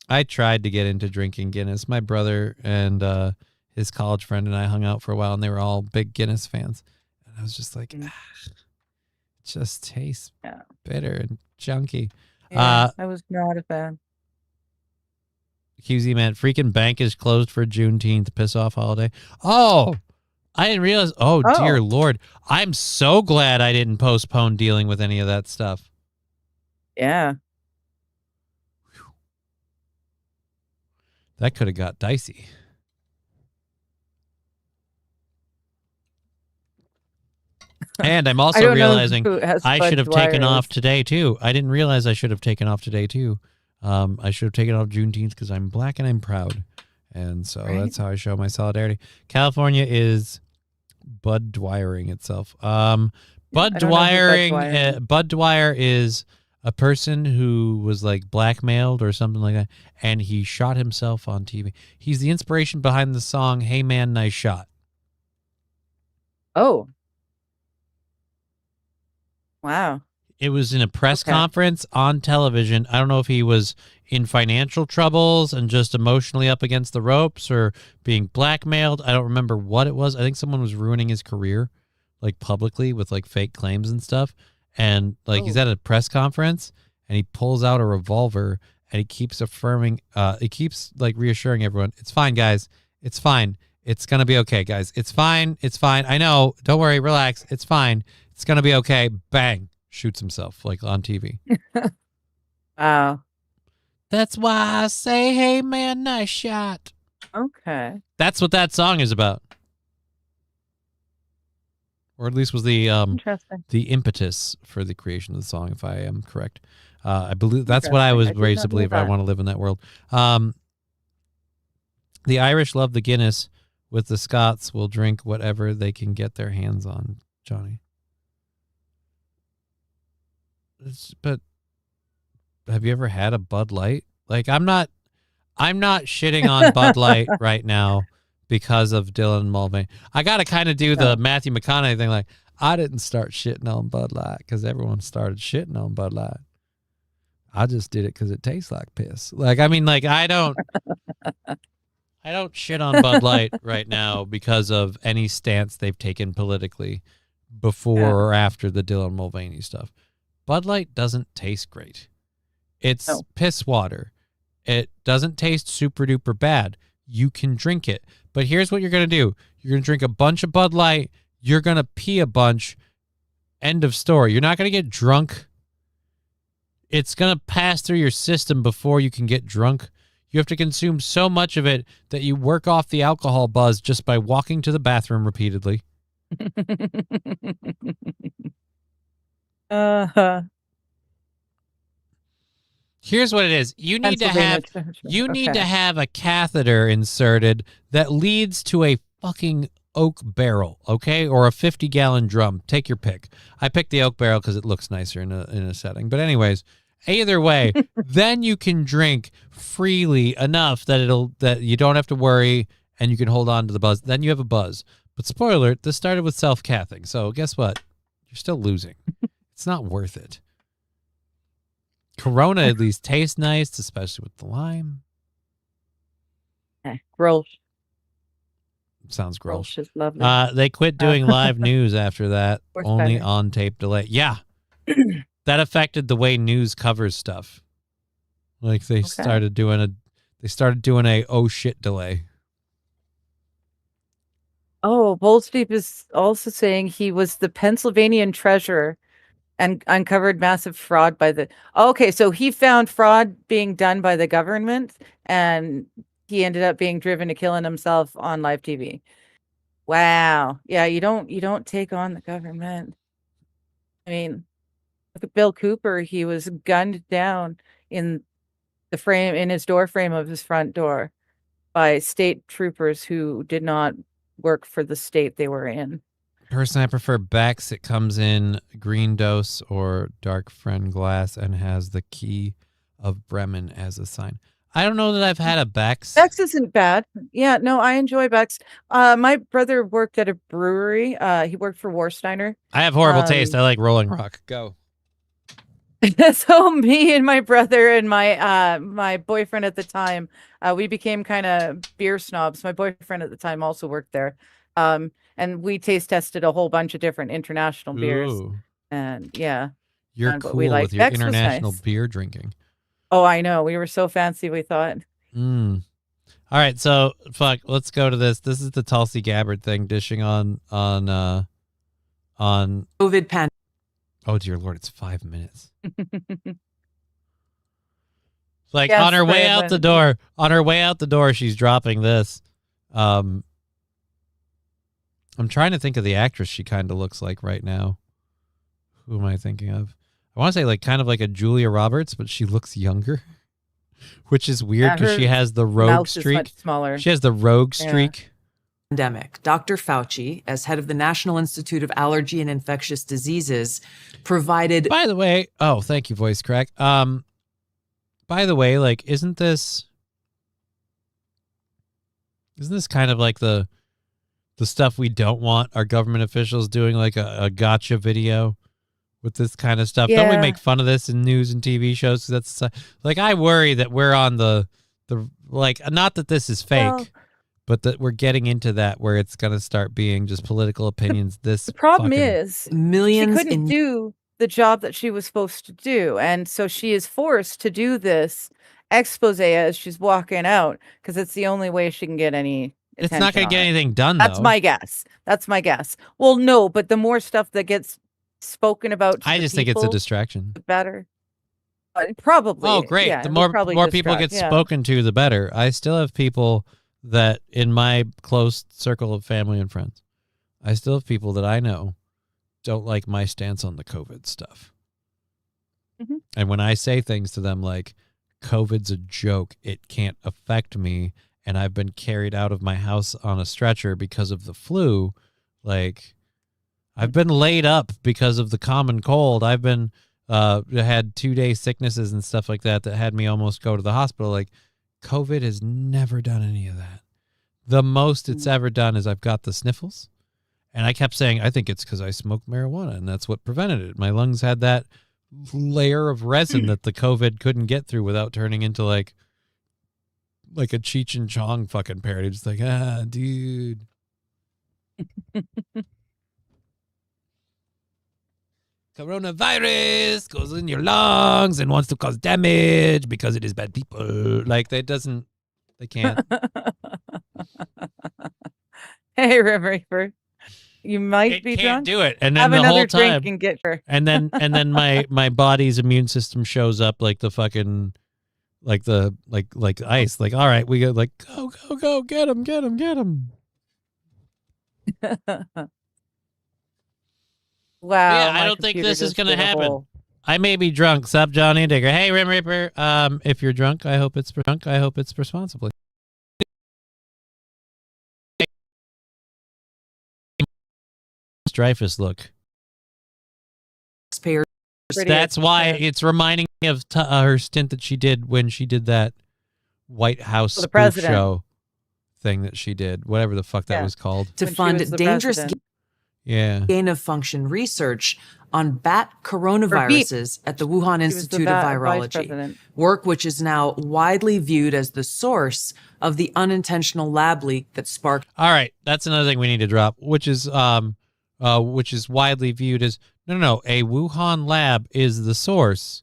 I tried to get into drinking Guinness. My brother and his college friend and I hung out for a while, and they were all big Guinness fans. And I was just like, it just tastes bitter and junky. Yeah, I was not a fan. QZ man, freaking bank is closed for Juneteenth piss off holiday. Oh, I didn't realize. Oh, dear Lord. I'm so glad I didn't postpone dealing with any of that stuff. Yeah. That could have got dicey. And I'm also realizing I should have taken off today, too. I didn't realize I should have taken off today, too. I should have taken off Juneteenth because I'm black and I'm proud. And so that's how I show my solidarity. California is Bud Dwyering itself. Bud Dwyer is a person who was like blackmailed or something like that, and he shot himself on TV. He's the inspiration behind the song "Hey Man, Nice Shot." Oh. Wow. It was in a press conference on television. I don't know if he was in financial troubles and just emotionally up against the ropes or being blackmailed. I don't remember what it was. I think someone was ruining his career, like publicly with like fake claims and stuff. And like he's at a press conference and he pulls out a revolver and he keeps affirming, he keeps like reassuring everyone, it's fine, guys. It's fine. It's going to be okay, guys. It's fine. It's fine. I know. Don't worry. Relax. It's fine. It's going to be okay. Bang. Shoots himself like on TV. Wow. That's why I say, hey, man, nice shot. Okay. That's what that song is about. Or at least was the impetus for the creation of the song, if I am correct. I believe that's what I was raised to believe. I want to live in that world. The Irish love the Guinness. With the Scots, will drink whatever they can get their hands on, Johnny. But have you ever had a Bud Light? Like, I'm not shitting on Bud Light right now because of Dylan Mulvaney. I got to kind of do the Matthew McConaughey thing. Like, I didn't start shitting on Bud Light because everyone started shitting on Bud Light. I just did it because it tastes like piss. Like, I mean, like, I don't shit on Bud Light right now because of any stance they've taken politically before or after the Dylan Mulvaney stuff. Bud Light doesn't taste great. It's piss water. It doesn't taste super duper bad. You can drink it. But here's what you're going to do. You're going to drink a bunch of Bud Light. You're going to pee a bunch. End of story. You're not going to get drunk. It's going to pass through your system before you can get drunk. You have to consume so much of it that you work off the alcohol buzz just by walking to the bathroom repeatedly. Here's what it is. You need to have a catheter inserted that leads to a fucking oak barrel, okay? Or a 50-gallon drum. Take your pick. I picked the oak barrel because it looks nicer in a setting. But anyways, either way, then you can drink freely enough that you don't have to worry and you can hold on to the buzz. Then you have a buzz. But spoiler, this started with self-cathing. So guess what? You're still losing. It's not worth it. Corona at least tastes nice, especially with the lime. Gross. Sounds gross. Gross is lovely. They quit doing live news after that. Only better. on tape delay. Yeah. That affected the way news covers stuff. Like they started doing a oh shit delay. Oh, Boldsteep is also saying he was the Pennsylvanian treasurer and uncovered massive fraud by the... Okay, so he found fraud being done by the government and he ended up being driven to killing himself on live TV. Wow. Yeah, you don't take on the government. I mean, look at Bill Cooper. He was gunned down in his door frame of his front door by state troopers who did not work for the state they were in. Personally, I prefer Beck's. It comes in green dose or dark friend glass and has the key of Bremen as a sign. I don't know that I've had a Bex. Bex isn't bad. Yeah, no, I enjoy Bex. My brother worked at a brewery. He worked for Warsteiner. I have horrible taste. I like Rolling Rock. Go. So me and my brother and my boyfriend at the time, we became kind of beer snobs. My boyfriend at the time also worked there. And we taste tested a whole bunch of different international beers. Ooh. And yeah. You're but cool we liked with your Bex was international nice. beer drinking. Oh, I know. We were so fancy, we thought. All right, so fuck, let's go to this. This is the Tulsi Gabbard thing dishing on COVID pandemic. Oh dear Lord, it's 5 minutes. Like Yes, on her way Brandon. out the door, she's dropping this. I'm trying to think of the actress she kind of looks like right now. Who am I thinking of? I want to say like kind of like a Julia Roberts, but she looks younger, which is weird Yeah, because her she has the rogue mouth is streak. much smaller. She has the rogue Yeah. streak. Pandemic. Dr. Fauci, as head of the National Institute of Allergy and Infectious Diseases, provided. By the way, oh, thank you, voice crack. By the way, like, isn't this kind of like the stuff we don't want our government officials doing, like a gotcha video with this kind of stuff? Don't we Yeah. make fun of this in news and TV shows? 'Cause that's like, I worry that we're on the like, not that this is fake, Well- but that we're getting into that where it's going to start being just political opinions. The problem fucking- is millions she couldn't do the job that she was supposed to do, and so she is forced to do this expose as she's walking out because it's the only way she can get any. It's not going to get attention on it. anything done, That's though. my guess. That's my guess. Well, no, but the more stuff that gets spoken about, to I the just think it's a people, distraction. the better. Probably. Oh, great. Yeah, The it'll more probably people get distract, yeah. spoken to, the better. I still have people that in my close circle of family and friends, I still have people that I know don't like my stance on the COVID stuff. Mhm. And when I say things to them like, COVID's a joke, it can't affect me, and I've been carried out of my house on a stretcher because of the flu, like, I've been laid up because of the common cold. I've been had 2-day sicknesses and stuff like that had me almost go to the hospital. Like, COVID has never done any of that. The most it's ever done is I've got the sniffles, and I kept saying I think it's because I smoked marijuana, and that's what prevented it. My lungs had that layer of resin that the COVID couldn't get through without turning into like a Cheech and Chong fucking parody. Just like, dude. Coronavirus goes in your lungs and wants to cause damage because it is bad people. Like, they can't. Hey, Rim Reaper, you might It be can't drunk. do it. And then Have the another whole drink time, and get her. and then my body's immune system shows up like the fucking, like the like ice. Like, all right, we go, like, go, get him. Wow. Yeah, I my don't think computer this is just gonna did a happen. whole- I may be drunk. Sup, Johnny Digger. Hey, Rim Reaper. If you're drunk, I hope it's responsibly. Dreyfus look. Taxpayers. That's why it's reminding me of her stint that she did when she did that White House For the spoof president. show thing that she did, whatever the fuck that Yeah. was called. To When she fund was the dangerous president. Yeah. gain of function research on bat coronaviruses at the Wuhan She was the Institute of vice Virology. president. Work which is now widely viewed as the source of the unintentional lab leak that sparked. All right, that's another thing we need to drop, which is widely viewed as no. A Wuhan lab is the source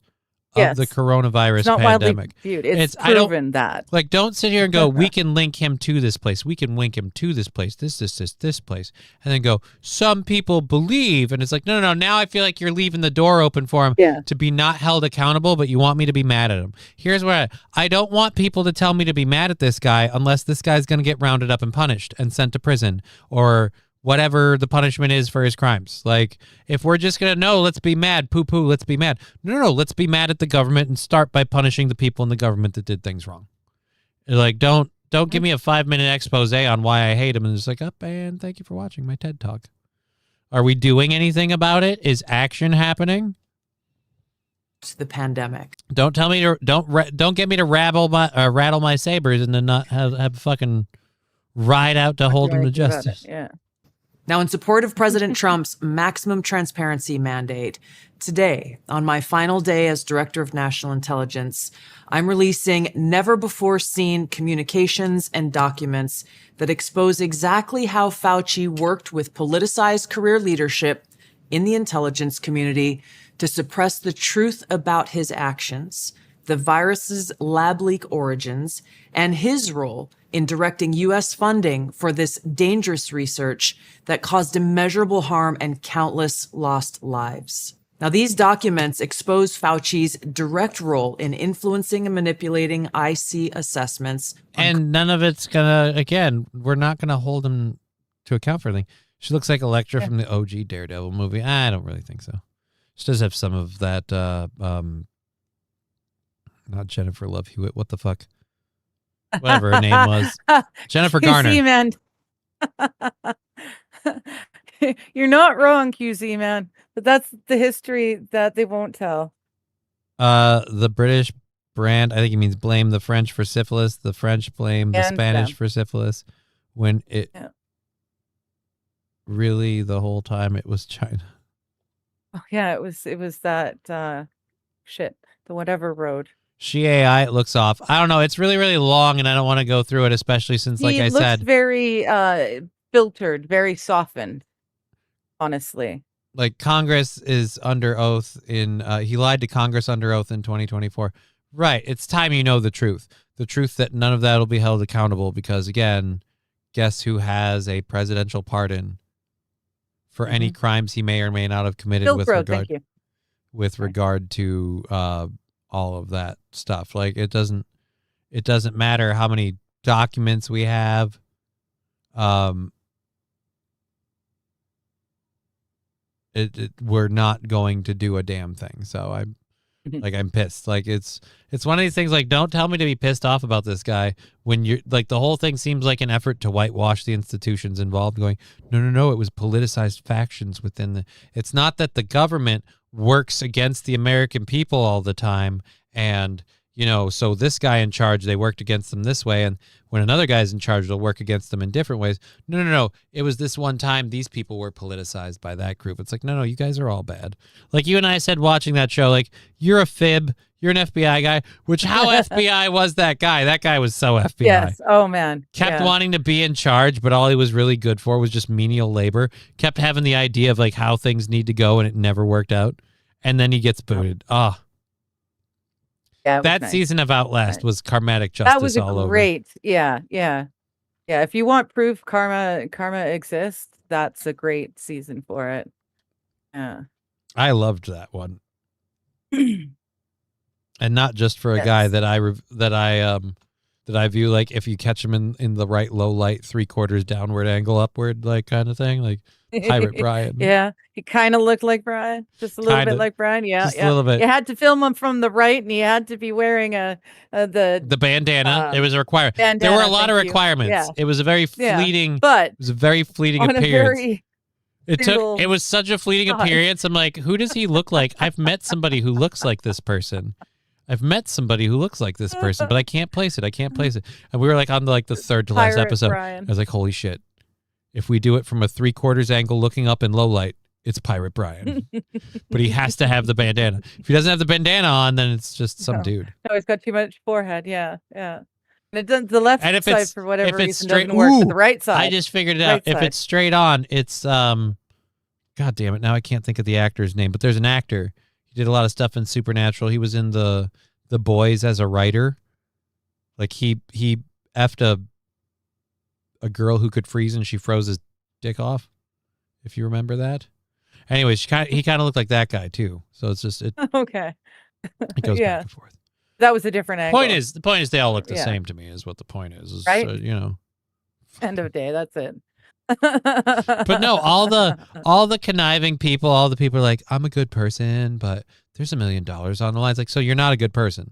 of the Yes. coronavirus It's not pandemic. widely viewed. It's I don't- proven that. Like, don't sit here and go, we can link him to this place. We can link him to this place, this place. And then go, some people believe. And it's like, no. Now I feel like you're leaving the door open for him Yeah. to be not held accountable, but you want me to be mad at him. Here's where I don't want people to tell me to be mad at this guy unless this guy's going to get rounded up and punished and sent to prison or whatever the punishment is for his crimes. Like, if we're just going to, no, let's be mad, poo-poo, let's be mad. No, let's be mad at the government and start by punishing the people in the government that did things wrong. Like, don't give me a 5-minute expose on why I hate him and just like, up, and thank you for watching my TED Talk. Are we doing anything about it? Is action happening? the pandemic. Don't tell me to don't get me to rattle my sabers and then not have fucking ride out to hold him to justice. Yeah. Now, in support of President Trump's maximum transparency mandate, today, on my final day as Director of National Intelligence, I'm releasing never-before-seen communications and documents that expose exactly how Fauci worked with politicized career leadership in the intelligence community to suppress the truth about his actions, the virus's lab leak origins, and his role in directing U.S. funding for this dangerous research that caused immeasurable harm and countless lost lives. Now, these documents expose Fauci's direct role in influencing and manipulating IC assessments. And none of it's we're not gonna hold him to account for anything. She looks like Elektra from the OG Daredevil movie. I don't really think so. She does have some of that, not Jennifer Love Hewitt. What the fuck? Whatever her name was. Jennifer Garner. QZ man. You're not wrong, QZ man. But that's the history that they won't tell. The British brand, I think he means blame the French for syphilis. The French blame the Spanish for syphilis. When it really the whole time it was China. Oh yeah, it was that shit. The whatever road. She AI, it looks off. I don't know. It's really, really long, and I don't want to go through it, especially since, like I said, very filtered, very softened. Honestly, like Congress is under oath he lied to Congress under oath in 2024. Right. It's time you know the truth that none of that will be held accountable because, again, guess who has a presidential pardon for any crimes he may or may not have committed with regard to all of that stuff. Like it doesn't matter how many documents we have. We're not going to do a damn thing. So I'm pissed. Like it's one of these things, like, don't tell me to be pissed off about this guy when you're like, the whole thing seems like an effort to whitewash the institutions involved, going, no, it was politicized factions within it's not that the government works against the American people all the time. And, so this guy in charge, they worked against them this way. And when another guy's in charge, they'll work against them in different ways. No. It was this one time these people were politicized by that group. It's like, no, you guys are all bad. Like you and I said watching that show, like, you're a fib. You're an FBI guy, which how FBI was that guy? That guy was so FBI. Yes. Oh, man. Kept wanting to be in charge, but all he was really good for was just menial labor. Kept having the idea of like how things need to go, and it never worked out. And then he gets booted. Yeah, that nice. Season of Outlast was karmatic justice. That was great. Yeah. If you want proof karma exists, that's a great season for it. Yeah, I loved that one, and not just for a guy that I view like if you catch him in the right low light, 3/4 downward angle upward, like kind of thing, like Pirate Brian. Yeah, he kind of looked like Brian, just a little bit like Brian. Yeah, just a little bit. You had to film him from the right, and he had to be wearing the bandana. It was a requirement. There were a lot of requirements. Yeah. It was a very fleeting. But it was a very fleeting appearance. It was such a fleeting appearance. I'm like, who does he look like? I've met somebody who looks like this person. But I can't place it. And we were like on the third to last episode. Brian. I was like, holy shit. If we do it from a 3/4 angle looking up in low light, it's Pirate Brian. But he has to have the bandana. If he doesn't have the bandana on, then it's just some dude. No, he's got too much forehead. Yeah. And it doesn't, the left side, for whatever reason, doesn't work, but the right side. I just figured it out. If it's straight on, it's, God damn it, now I can't think of the actor's name, but there's an actor. He did a lot of stuff in Supernatural. He was in the Boys as a writer. Like he effed a girl who could freeze, and she froze his dick off. If you remember that. Anyways, he kind of looked like that guy too. So it's just okay. It goes back and forth. That was a different angle. The point is they all look the same to me. Is what the point is right? End of day. That's it. But no, all the conniving people, all the people are like, I'm a good person, but there's $1 million on the line. It's like, so you're not a good person.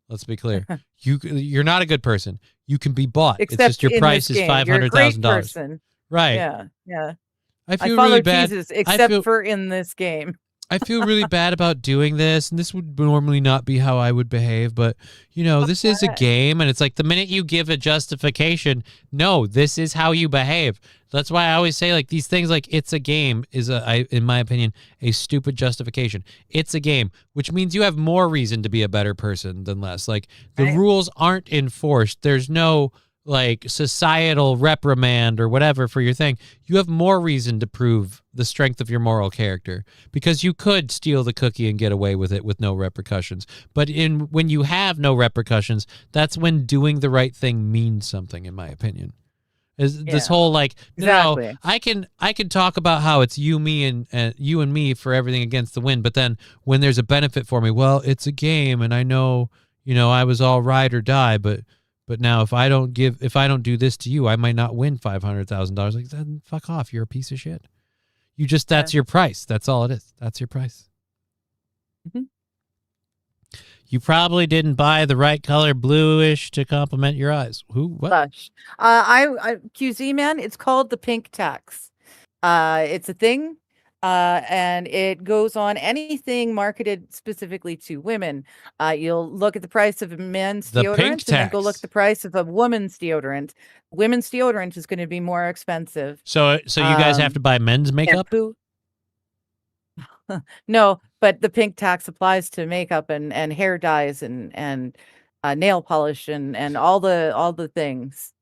Let's be clear. You're not a good person. You can be bought. Except it's just your price is $500,000. Right. Yeah. I feel follow really bad. Jesus, except for in this game. I feel really bad about doing this, and this would normally not be how I would behave, but, this is a game, and it's like the minute you give a justification, no, this is how you behave. That's why I always say, like, these things like it's a game is, in my opinion, a stupid justification. It's a game, which means you have more reason to be a better person than less. Like, the rules aren't enforced. There's no like societal reprimand or whatever for your thing. You have more reason to prove the strength of your moral character, because you could steal the cookie and get away with it with no repercussions. But when you have no repercussions, that's when doing the right thing means something, in my opinion. This whole like, Exactly. no, I can talk about how it's you, me, and you and me for everything against the wind, but then when there's a benefit for me, well, it's a game, and I know, I was all ride or die, but now if I don't do this to you, I might not win $500,000. Like, then fuck off. You're a piece of shit. That's your price. That's all it is. That's your price. Mm-hmm. You probably didn't buy the right color bluish to complement your eyes. Who? What? Blush. I QZ man, it's called the pink tax. It's a thing. And it goes on anything marketed specifically to women. You'll look at the price of a men's The pink deodorant and then go tax. look at the price of a woman's deodorant. Women's deodorant is going to be more expensive. So you guys have to buy men's makeup? Shampoo. No, but the pink tax applies to makeup and hair dyes and nail polish and all the things.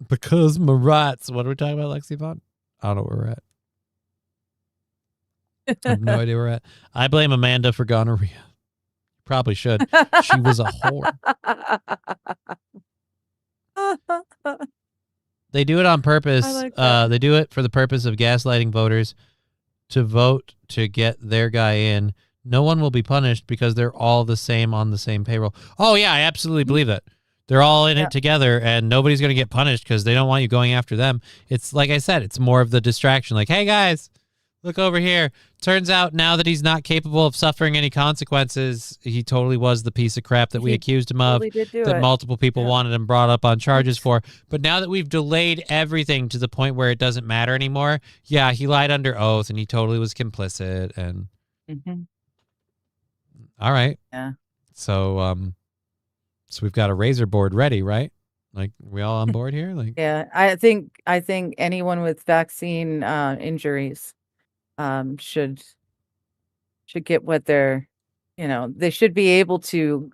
Because my rights. What are we talking about, Lexi Vaughn? I don't know where we're at. I have no idea where we're at. I blame Amanda for gonorrhea. Probably should. She was a whore. They do it on purpose. I like that. They do it for the purpose of gaslighting voters to vote to get their guy in. No one will be punished because they're all the same on the same payroll. Oh, yeah, I absolutely believe that. They're all in it together, and nobody's going to get punished because they don't want you going after them. It's like I said, it's more of the distraction. Like, hey, guys, look over here. Turns out now that he's not capable of suffering any consequences, he totally was the piece of crap that we accused him of, totally did do that it. multiple people wanted him brought up on charges for. But now that we've delayed everything to the point where it doesn't matter anymore, yeah, he lied under oath, and he totally was complicit. And all right. Yeah. So we've got a razor board ready, right? Like, we all on board here? Like, Yeah, I think anyone with vaccine injuries should get what they're, they should be able to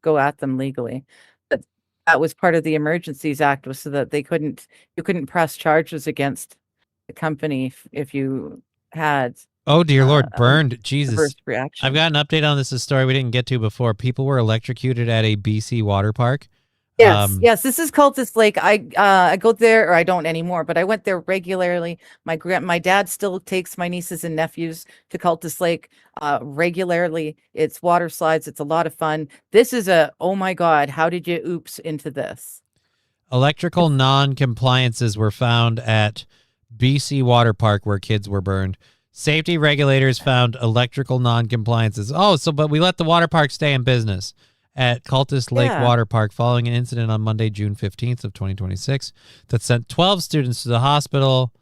go at them legally. But that was part of the Emergencies Act, was so that you couldn't press charges against the company if you had oh dear Lord, burned. Jesus. adverse reaction. I've got an update on this story we didn't get to before. People were electrocuted at a BC water park. Yes, yes. This is Cultus Lake. I go there, or I don't anymore, but I went there regularly. My dad still takes my nieces and nephews to Cultus Lake regularly. It's water slides. It's a lot of fun. This is oh my God, how did you oops into this? Electrical non-compliances were found at BC water park where kids were burned. Safety regulators found electrical non-compliances. Oh, but we let the water park stay in business at Cultus Lake Water Park following an incident on Monday, June 15th of 2026 that sent 12 students to the hospital.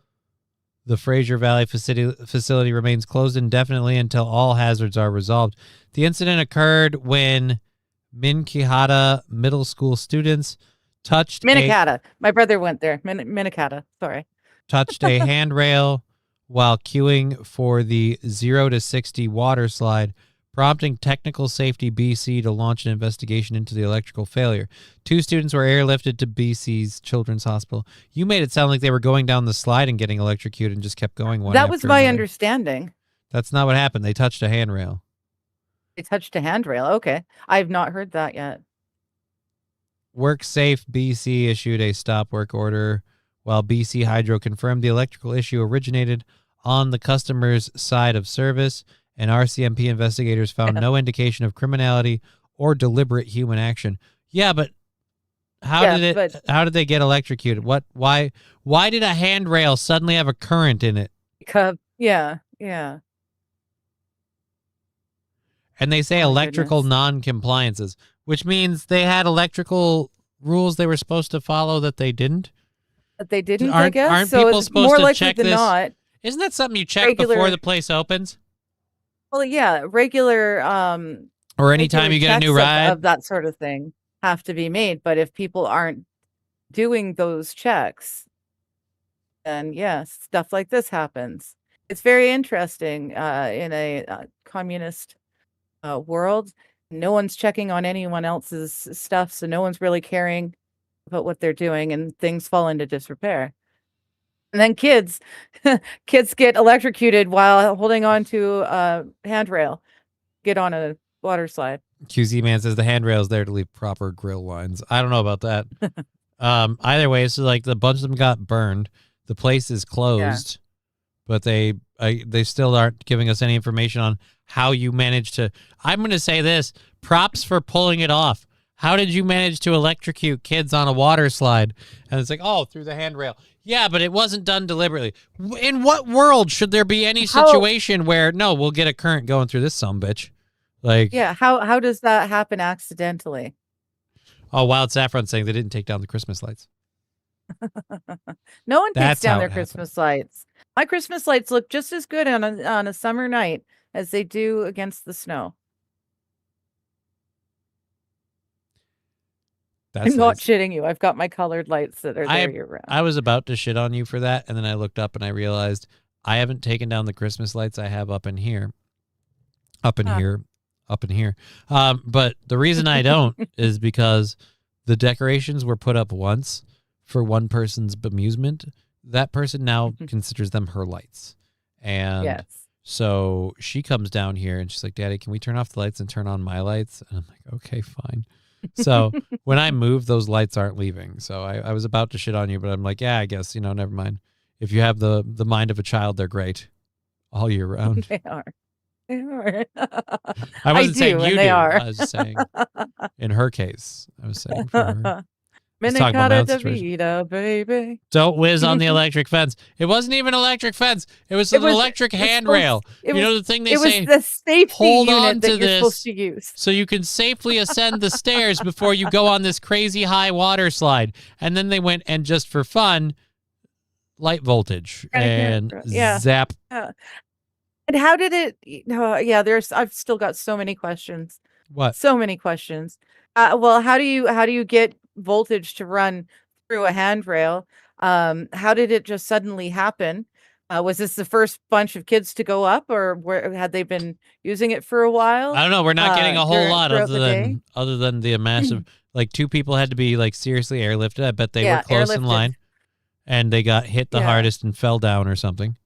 The Fraser Valley facility remains closed indefinitely until all hazards are resolved. The incident occurred when Minnehaha Middle School students touched Minnehaha. My brother went there. Minnehaha. Sorry. touched a handrail while queuing for the 0 to 60 water slide, prompting Technical Safety BC to launch an investigation into the electrical failure. 2 students were airlifted to BC's Children's Hospital. You made it sound like they were going down the slide and getting electrocuted and just kept going one That was after my another. understanding. That's not what happened. They touched a handrail. They touched a handrail. Okay. I've not heard that yet. WorkSafe BC issued a stop work order while BC Hydro confirmed the electrical issue originated on the customer's side of service, and RCMP investigators found no indication of criminality or deliberate human action. Yeah, but how did they get electrocuted? Why did a handrail suddenly have a current in it? Yeah. And they say electrical non-compliances, which means they had electrical rules they were supposed to follow that they didn't. But they didn't, I Aren't guess. So people it's supposed more to likely check than this? not. Isn't that something you check Regular- before the place opens? Well, yeah, regular Or anytime you get a new checks ride? of that sort of thing have to be made. But if people aren't doing those checks, then yes, stuff like this happens. It's very interesting in a communist world. No one's checking on anyone else's stuff, so no one's really caring about what they're doing, and things fall into disrepair. And then kids get electrocuted while holding on to a handrail, get on a water slide. QZ Man says the handrail's there to leave proper grill lines. I don't know about that. Either way, so like the bunch of them got burned. The place is closed, but they still aren't giving us any information on how you managed to. I'm going to say this: props for pulling it off. How did you manage to electrocute kids on a water slide? And it's like, oh, through the handrail. Yeah, but it wasn't done deliberately. In what world should there be any situation where, no, we'll get a current going through this sumbitch? Like, Yeah, how does that happen accidentally? oh, Wild Saffron saying they didn't take down the Christmas lights. No one takes That's down how their it happened. Christmas lights. My Christmas lights look just as good on a summer night as they do against the snow. That's I'm not nice. shitting you. I've got my colored lights that are there year round. I was about to shit on you for that, and then I looked up and I realized I haven't taken down the Christmas lights I have up in here. Up in here. But the reason I don't is because the decorations were put up once for one person's amusement. That person now considers them her lights. And Yes. so she comes down here and she's like, Daddy, can we turn off the lights and turn on my lights? And I'm like, okay, fine. So when I move, those lights aren't leaving. So I was about to shit on you, but I'm like, yeah, I guess, never mind. If you have the mind of a child, they're great all year round. They are. They are. I wasn't saying do, you and they do. are. I was just saying in her case. I was saying for her. Let's talk about my Minicata own de situation. vida, baby. Don't whiz on the electric fence. It wasn't even an electric fence. It was an electric handrail. It You know was- the thing they it was say, the safety hold unit on that to you're supposed this to use. so you can safely ascend the stairs before you go on this crazy high water slide. And then they went and just for fun, light voltage and Yeah. zap. And how did it? I've still got so many questions. What? So many questions. Well, how do you get voltage to run through a handrail? How did it just suddenly happen? Was this the first bunch of kids to go up, or had they been using it for a while? I don't know. We're not getting a whole lot throughout the day? other than the massive, like 2 people had to be like seriously airlifted. I bet they Yeah, were close in airlifted. line and they got hit the Yeah. hardest and fell down or something.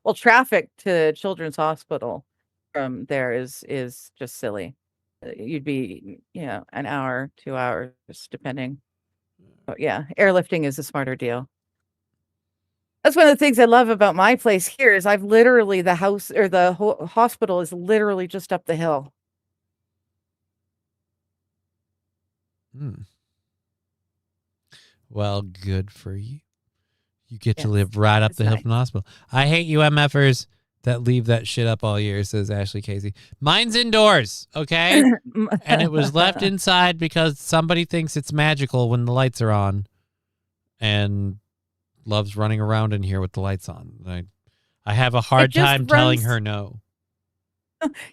Well, traffic to Children's Hospital from there is just silly. You'd be, an hour, 2 hours, depending. But yeah, airlifting is a smarter deal. That's one of the things I love about my place here is I've literally the house or the hospital is literally just up the hill. Well, good for you. You get to Yes, live right up it's the hill nice. from the hospital. I hate you MFers that leave that shit up all year, says Ashley Casey. Mine's indoors, okay? And it was left inside because somebody thinks it's magical when the lights are on and loves running around in here with the lights on. I have a hard just time telling runs- her no.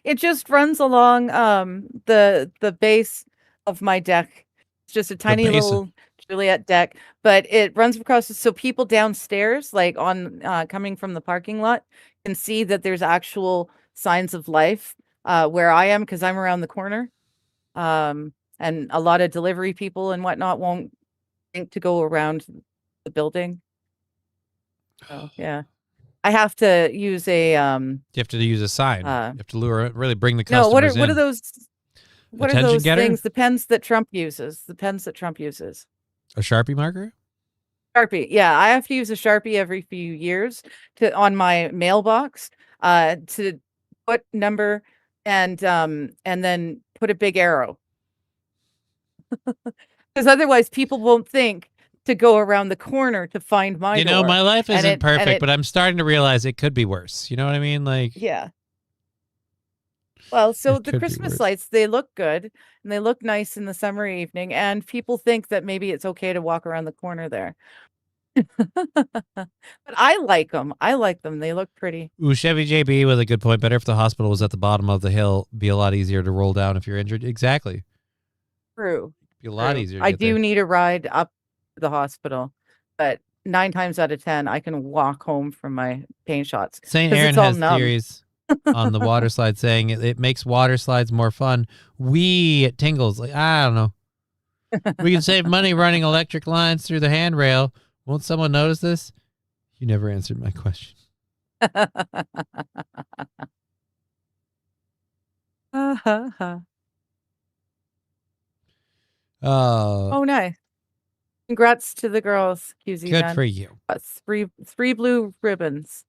It just runs along the base of my deck. It's just a tiny base of- little Juliet deck, but it runs across so people downstairs, like on coming from the parking lot, can see that there's actual signs of life where I am because I'm around the corner. And a lot of delivery people and whatnot won't think to go around the building. So yeah. I have to use a You have to use a sign. You have to really bring the no, customers what are in. those Attention getter? things? The pens that Trump uses. The pens that Trump uses. A Sharpie marker? Sharpie. Yeah, I have to use a Sharpie every few years on my mailbox to put number and then put a big arrow. Because otherwise people won't think to go around the corner to find my door. My life And isn't and perfect, but I'm starting to realize it could be worse. You know what I mean? Like, yeah. Well, so It the could be Christmas worse. lights, they look good and they look nice in the summer evening, and people think that maybe it's okay to walk around the corner there. But I like them. I like them. They look pretty. Ooh, Chevy JB with a good point. Better if the hospital was at the bottom of the hill. Be a lot easier to roll down if you're injured. Exactly. True. Be a lot True. easier to I get do there. need a ride up to the hospital, but 9 times out of 10, I can walk home from my pain shots St. 'cause Aaron it's all has numb. theories on the water slide saying it makes water slides more fun. It tingles. Like, I don't know. We can save money running electric lines through the handrail. Won't someone notice this? You never answered my question. Oh, nice. Congrats to the girls, QZ Good man. for you. Three blue ribbons.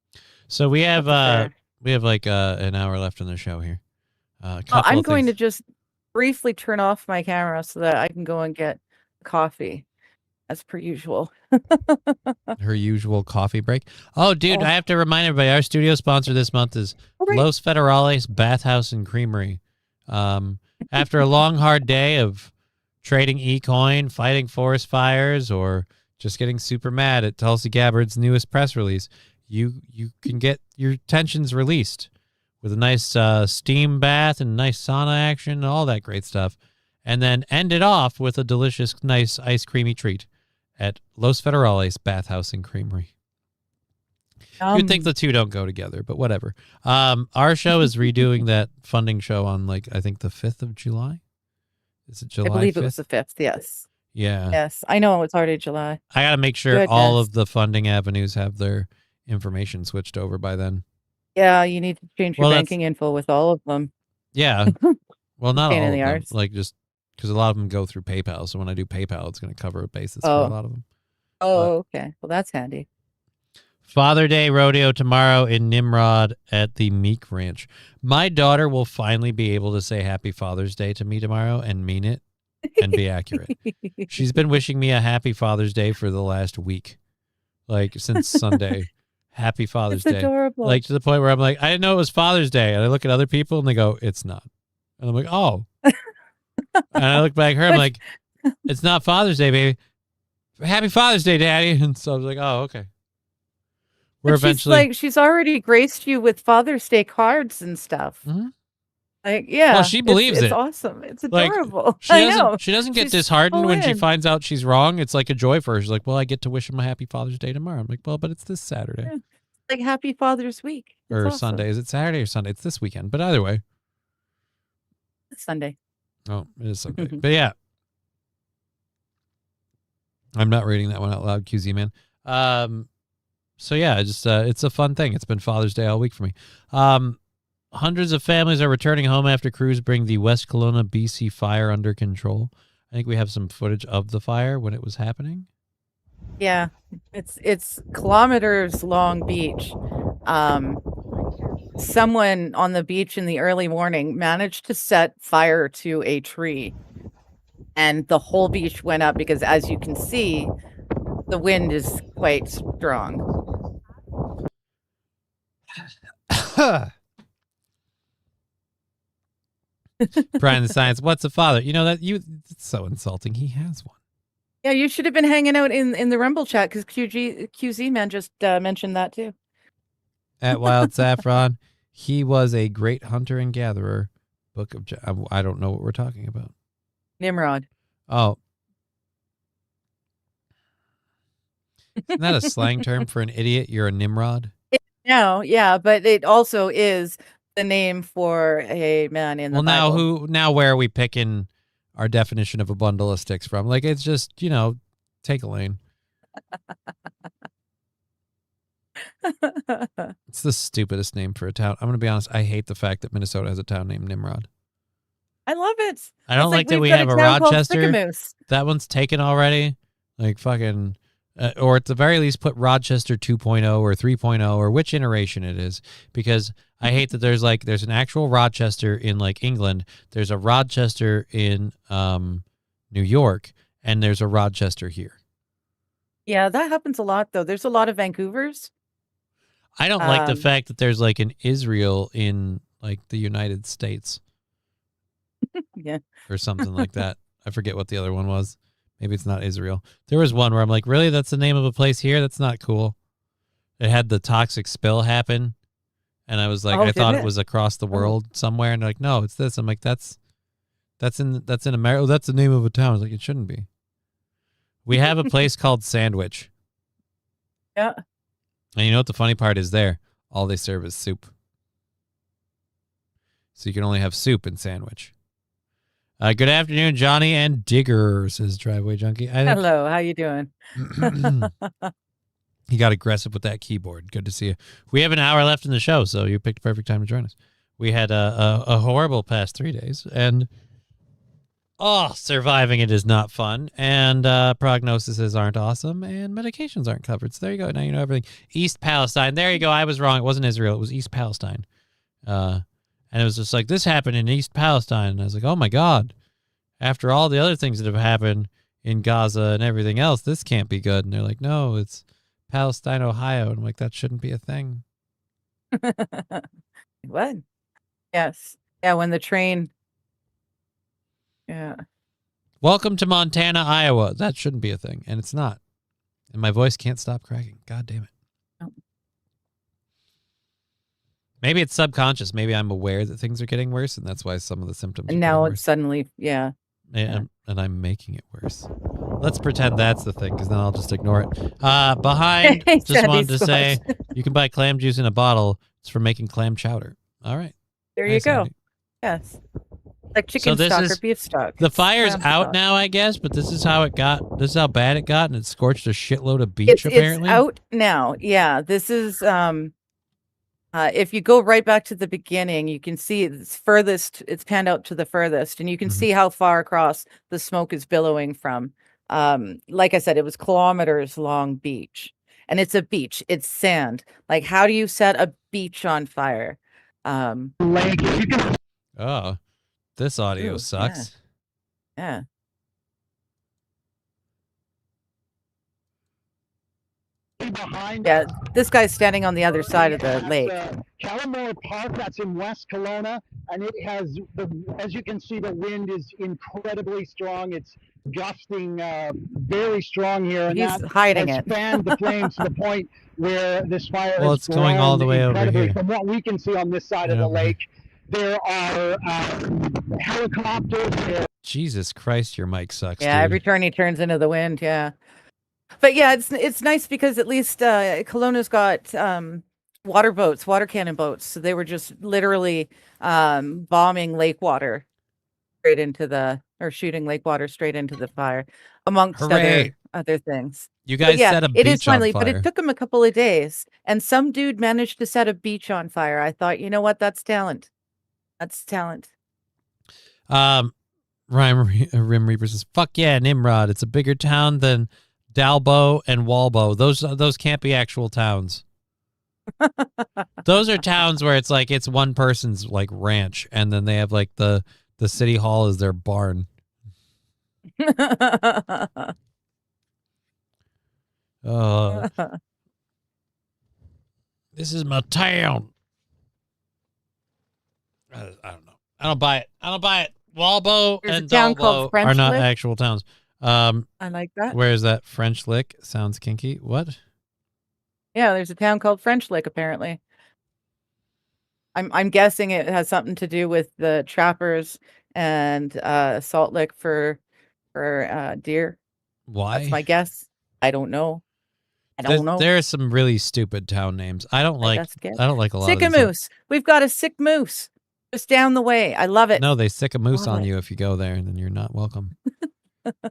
So we have That's fair. like an hour left on the show here. Well, Couple I'm of going to things. just briefly turn off my camera so that I can go and get coffee, as per usual. Her usual coffee break. Oh, dude, Oh. I have to remind everybody, our studio sponsor this month is right. Los Federales Bathhouse and Creamery. After a long, hard day of trading eCoin, fighting forest fires, or just getting super mad at Tulsi Gabbard's newest press release, you can get your tensions released with a nice steam bath and nice sauna action and all that great stuff, and then end it off with a delicious, nice, ice creamy treat at Los Federales Bathhouse and Creamery. You'd think the two don't go together, but whatever. Our show is redoing that funding show on, like, I think the 5th of July. Is it July I believe 5th? it was the 5th. Yes. Yeah. Yes. I know it's already July. I got to make sure all Goodness. of the funding avenues have their information switched over by then. Yeah, you need to change your Well, that's- banking info with all of them. Yeah. Well, not Pain all in of the them. arse. Like, just because a lot of them go through PayPal. So when I do PayPal, it's going to cover a basis for a lot of them. Oh, okay. Well, that's handy. Father Day Rodeo tomorrow in Nimrod at the Meek Ranch. My daughter will finally be able to say Happy Father's Day to me tomorrow and mean it and be accurate. She's been wishing me a Happy Father's Day for the last week, like since Sunday. Happy Father's It's Day. adorable. Like to the point where I'm like, I didn't know it was Father's Day. And I look at other people and they go, it's not. And I'm like, oh. And I look back at her, I'm like, it's not Father's Day, baby. Happy Father's Day, Daddy. And so I was like, oh, okay. We're But eventually. she's already graced you with Father's Day cards and stuff. Mhm. Like, yeah. Well, she believes it's it. awesome. It's Like, adorable. She I doesn't, know. She doesn't get She's disheartened when she in. finds out she's wrong. It's like a joy for her. She's like, well, I get to wish him a happy Father's Day tomorrow. I'm like, well, but it's this Saturday. Yeah. Like Happy Father's Week. It's Or awesome. Sunday. Is it Saturday or Sunday? It's this weekend. But either way. It's Sunday. Oh, it is Sunday. But yeah. I'm not reading that one out loud, QZ man. So yeah, just it's a fun thing. It's been Father's Day all week for me. Hundreds of families are returning home after crews bring the West Kelowna, BC fire under control. I think we have some footage of the fire when it was happening. Yeah. It's kilometers long beach. Someone on the beach in the early morning managed to set fire to a tree. And the whole beach went up because, as you can see, the wind is quite strong. Brian the Science, what's a father? You know that it's so insulting. He has one. Yeah, you should have been hanging out in the Rumble chat because QZ man just mentioned that too. At Wild Saffron, he was a great hunter and gatherer. Book of I don't know what we're talking about. Nimrod. Oh. Isn't that a slang term for an idiot? You're a Nimrod? No, yeah, but it also is the name for a man in the Bible. Now where are we picking our definition of a bundle of sticks from? Like, it's just, take a lane. It's the stupidest name for a town. I'm going to be honest. I hate the fact that Minnesota has a town named Nimrod. I love it. I don't It's like that we've we got have a town called Rochester. Sycamoose. That one's taken already. Like fucking, or at the very least put Rochester 2.0 or 3.0 or which iteration it is, because I hate that there's an actual Rochester in like England. There's a Rochester in New York, and there's a Rochester here. Yeah, that happens a lot though. There's a lot of Vancouvers. I don't like the fact that there's like an Israel in like the United States Yeah. or something like that. I forget what the other one was. Maybe it's not Israel. There was one where I'm like, really? That's the name of a place here? That's not cool. It had the toxic spill happen. And I was like, I thought it was across the world somewhere. And they're like, no, it's this. I'm like, that's in America. Oh, that's the name of a town. I was like, it shouldn't be. We have a place called Sandwich. Yeah. And you know what the funny part is there? All they serve is soup. So you can only have soup in Sandwich. Good afternoon, Johnny and Digger, says Driveway Junkie. Hello, how you doing? He got aggressive with that keyboard. Good to see you. We have an hour left in the show, so you picked a perfect time to join us. We had a horrible past 3 days, and surviving it is not fun, and prognoses aren't awesome, and medications aren't covered. So there you go. Now you know everything. East Palestine. There you go. I was wrong. It wasn't Israel. It was East Palestine. And it was just like, this happened in East Palestine. And I was like, oh, my God. After all the other things that have happened in Gaza and everything else, this can't be good. And they're like, no, it's Palestine, Ohio. And I'm like, that shouldn't be a thing. What? Yes. Yeah, when the train. Yeah. Welcome to Montana, Iowa. That shouldn't be a thing. And it's not. And my voice can't stop cracking. God damn it. Maybe it's subconscious. Maybe I'm aware that things are getting worse, and that's why some of the symptoms are And now getting it's suddenly, yeah. worse. And I'm making it worse. Let's pretend that's the thing, because then I'll just ignore it. Behind, just wanted to say, you can buy clam juice in a bottle. It's for making clam chowder. All right. There Nice, you go. Andy. Yes. Like chicken stock or beef stock. The fire's Clam out stock. now, I guess, but this is how it got. This is how bad it got, and it scorched a shitload of beach, apparently. It's out now. Yeah. This is if you go right back to the beginning, you can see it's panned out to the furthest, and you can see how far across the smoke is billowing from. Like I said, it was kilometers long beach, and it's a beach. It's sand. Like, how do you set a beach on fire? Oh, this audio Ooh, sucks. Yeah. Yeah, this guy's standing on the other side of the lake. Calamore Park, that's in West Kelowna, and it has, as you can see, the wind is incredibly strong. It's gusting very strong here. And He's that hiding has it. fanned the flames to the point where this fire Well, has it's going all the grown way over incredibly. here. From what we can see on this side of And the over here. lake, there are helicopters there. Jesus Christ, your mic sucks, Yeah, dude. every turn he turns into the wind. Yeah, but yeah, it's nice because at least Kelowna's got water boats, water cannon boats. So they were just literally bombing lake water straight into shooting lake water straight into the fire, amongst Hooray. other things. You But guys yeah, set a it is beach on finally, but fire. it took him a couple of days, and some dude managed to set a beach on fire. I thought, you know what? That's talent. That's talent. Rim Reaper says, "Fuck yeah, Nimrod! It's a bigger town than Dalbo and Walbo. Those can't be actual towns. Those are towns where it's like it's one person's like ranch, and then they have like the city hall is their barn." This is my town. I don't know. I don't buy it. Walbo There's a and town called Dalbo French are not Lick. actual towns. I like that. Where is that? French Lick? Sounds kinky. What? Yeah, there's a town called French Lick, apparently. I'm guessing it has something to do with the trappers and Salt Lick for deer. Why? That's my guess. I don't know. I don't know. There are some really stupid town names. I don't like. That's good. I don't like a lot of these. Sycamoose. We've got a sick moose just down the way. I love it. No, they sick a moose Love on it. you if you go there, and then you're not welcome.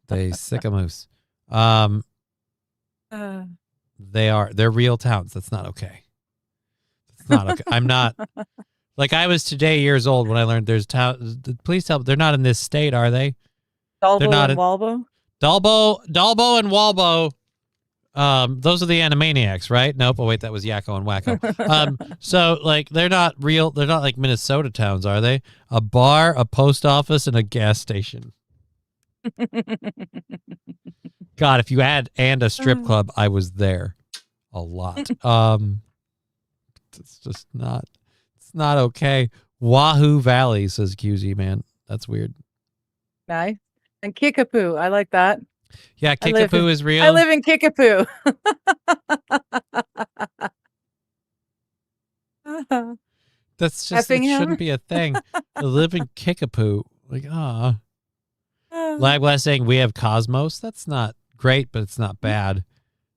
They sick a moose. They're real towns. That's not okay. It's not okay. I'm not like I was today years old when I learned there's town. Please tell me they're not in this state, are they? Dalbo They're not and Walbo. Dalbo and Walbo. Those are the Animaniacs, right? Nope. Oh wait, that was Yakko and Wacko. So like they're not real. They're not like Minnesota towns, are they? A bar, a post office, and a gas station. God, if you add and a strip club, I was there a lot. It's just not. It's not okay. Wahoo Valley, says QZ, man. That's weird. Nice. And Kickapoo. I like that. Yeah, I live Kickapoo in- is real. I live in Kickapoo. That's just, it Effingham? shouldn't be a thing. To live in Kickapoo. Like, Lag West saying we have Cosmos. That's not great, but it's not bad.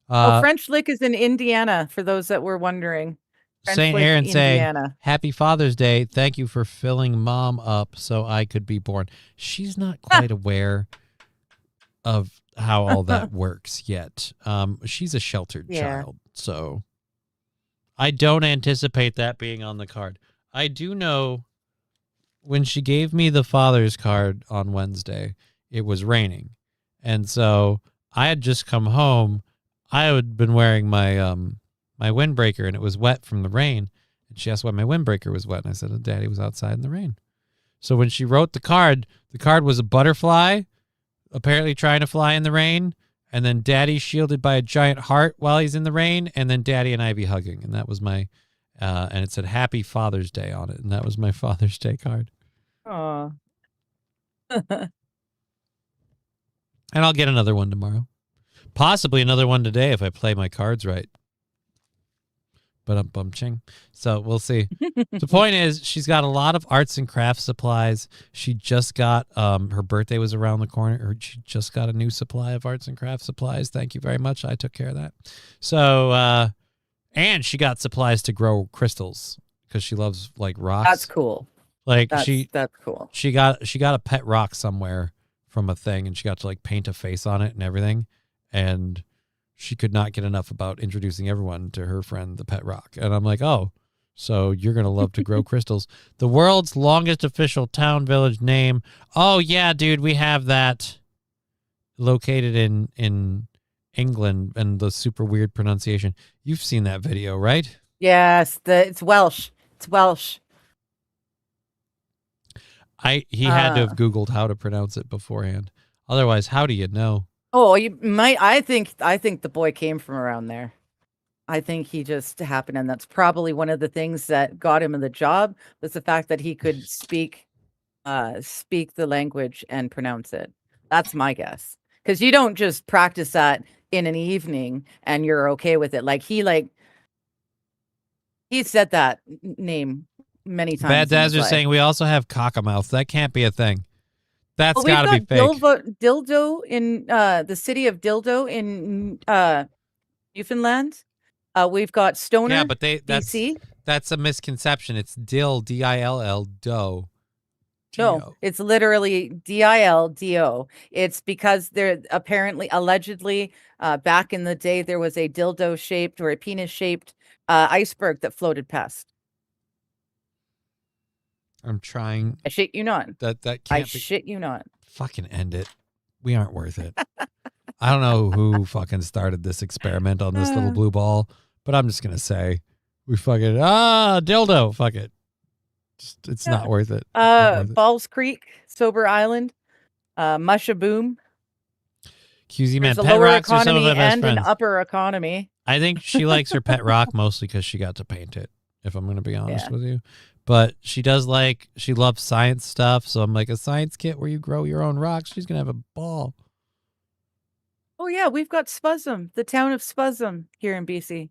French Lick is in Indiana, for those that were wondering. French St. Lick, Aaron saying, Indiana. Happy Father's Day. Thank you for filling Mom up so I could be born. She's not quite aware of how all that works yet. She's a sheltered child, so I don't anticipate that being on the card. I do know when she gave me the father's card on Wednesday, it was raining. And so I had just come home. I had been wearing my my windbreaker, and it was wet from the rain. And she asked why my windbreaker was wet. And I said, Daddy was outside in the rain. So when she wrote the card was a butterfly apparently trying to fly in the rain, and then Daddy shielded by a giant heart while he's in the rain, and then Daddy and Ivy hugging. And that was my, and it said Happy Father's Day on it. And that was my Father's Day card. Aw. And I'll get another one tomorrow. Possibly another one today if I play my cards right. But I'm bum-ching. So we'll see. The point is, she's got a lot of arts and crafts supplies. She just got, her birthday was around the corner, or she just got a new supply of arts and crafts supplies. Thank you very much. I took care of that. So, and she got supplies to grow crystals because she loves like rocks. That's cool. Like that's cool. She got a pet rock somewhere from a thing, and she got to like paint a face on it and everything. And she could not get enough about introducing everyone to her friend, the pet rock. And I'm like, oh, so you're going to love to grow crystals. The world's longest official town village name. Oh, yeah, dude, we have that located in England, and the super weird pronunciation. You've seen that video, right? Yes, it's Welsh. It's Welsh. He had to have Googled how to pronounce it beforehand. Otherwise, how do you know? Oh, you might. I think the boy came from around there. I think he just happened, and that's probably one of the things that got him in the job was the fact that he could speak the language and pronounce it. That's my guess. Because you don't just practice that in an evening and you're okay with it. Like he said that name many times. Bad Dads are saying we also have cockamouth. That can't be a thing. That's got to be fake. Dildo in the city of Dildo in Newfoundland. We've got Stoner. Yeah, but BC. that's a misconception. It's dill, D-I-L-L, dough. No, it's literally D-I-L-D-O. It's because there allegedly, back in the day, there was a dildo-shaped or a penis-shaped iceberg that floated past. I'm trying. I shit you not. That can't I be. shit you not. Fucking end it. We aren't worth it. I don't know who fucking started this experiment on this little blue ball, but I'm just gonna say we fucking dildo. Fuck it. It's not worth it. It's not worth it. Falls Creek, Sober Island, Mushaboom. QZ man, There's a pet lower rocks are some of economy my best and friends. an upper economy. I think she likes her pet rock mostly because she got to paint it, if I'm going to be honest Yeah. with you. But she loves science stuff. So I'm like, a science kit where you grow your own rocks. She's going to have a ball. Oh, yeah, we've got Spuzzum, the town of Spuzzum here in BC.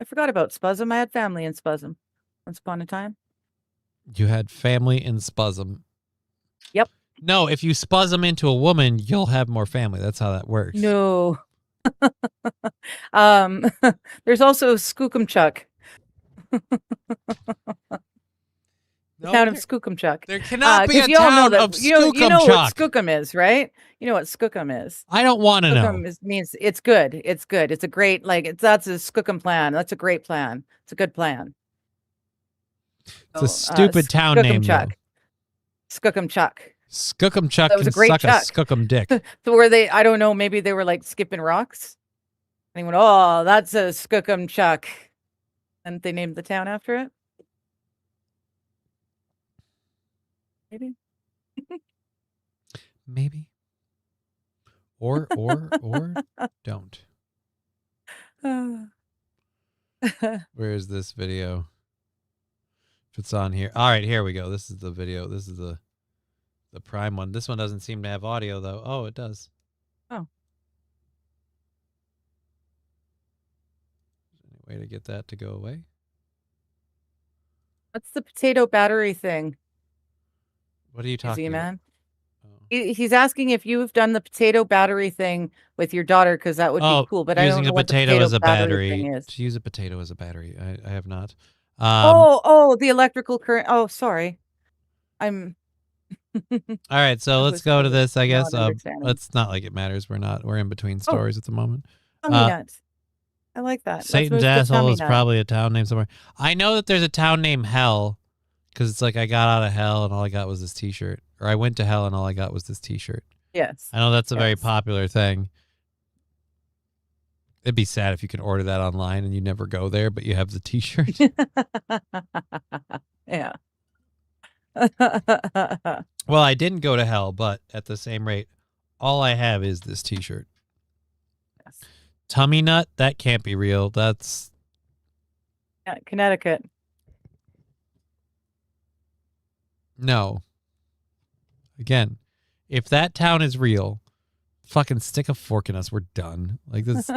I forgot about Spuzzum. I had family in Spuzzum once upon a time. You had family in Spuzzum. Yep. No, if you Spuzzum into a woman, you'll have more family. That's how that works. No. There's also Skookumchuck. No, Town of Skookumchuck. There cannot be a 'cause you all know town that- of you know what Skookumchuck. Skookum is, right? You know what Skookum is. I don't want to know. Skookum means it's good. It's good. It's a great, that's a Skookum plan. That's a great plan. It's a good plan. It's a stupid town name, though. Skookumchuck. Skookumchuck That was can a great suck chuck. a skookum dick. So were they, I don't know, maybe they were like skipping rocks. And he went, oh, that's a Skookumchuck. And they named the town after it. Maybe. Maybe. Or don't. Where is this video? it's on here. All right, here we go. This is the video. This is the Prime one. This one doesn't seem to have audio though. Oh, it does. Oh. Any way to get that to go away? What's the potato battery thing? What are you talking about? Man? He's asking if you've done the potato battery thing with your daughter, because that would be cool. But I don't know what the potato as a battery thing battery. is. To use a potato as a battery. I have not. The electrical current. Oh, sorry. I'm. All right, so let's go to this. I guess. understanding. It's not like it matters. We're in between stories at the moment. Tummy nuts. I like that. Let's move Satan's to asshole tummy is nut. probably a town name somewhere. I know that there's a town named Hell, because it's like I got out of hell and all I got was this T-shirt, or I went to hell and all I got was this T-shirt. Yes. I know that's a very Yes. popular thing. It'd be sad if you can order that online and you never go there, but you have the T-shirt. Yeah. Well, I didn't go to hell, but at the same rate, all I have is this T-shirt. Yes. Tummy nut? That can't be real. That's Yeah, Connecticut. no. Again, if that town is real, fucking stick a fork in us. We're done. Like this.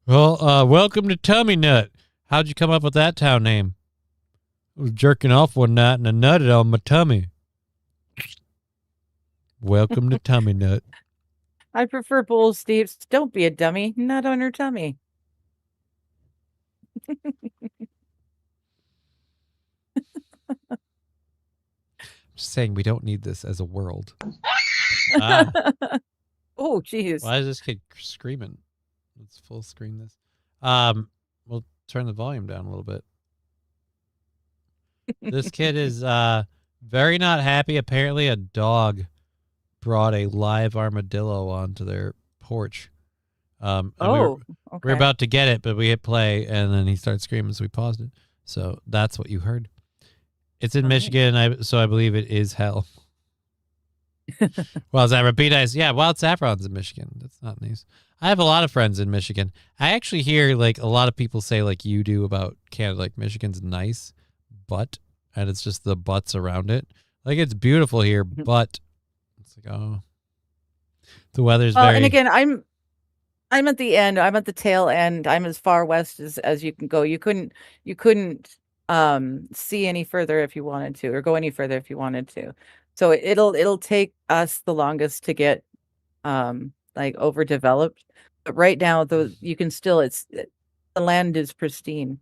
Well, welcome to Tummy Nut. How'd you come up with that town name? I was jerking off one night and I nutted on my tummy. Welcome to Tummy Nut. I prefer bowl steeps. Don't be a dummy. Nut on her tummy. Just saying we don't need this as a world. Oh, jeez. Why is this kid screaming? Let's full screen this. We'll turn the volume down a little bit. This kid is very not happy. Apparently a dog brought a live armadillo onto their porch. And we're okay. about to get it, but we hit play and then he started screaming, so we paused it. So that's what you heard. It's in Michigan, so I believe it is hell. Wild Saffron, be nice. Yeah, Wild Saffron's in Michigan. That's not nice. I have a lot of friends in Michigan. I actually hear like a lot of people say like you do about Canada, like Michigan's nice, but, and it's just the butts around it. Like it's beautiful here, but it's like, oh, the weather's very. And again, I'm at the end. I'm at the tail end. I'm as far west as you can go. You couldn't see any further if you wanted to, or go any further if you wanted to. So it'll take us the longest to get like overdeveloped. But right now, you can still the land is pristine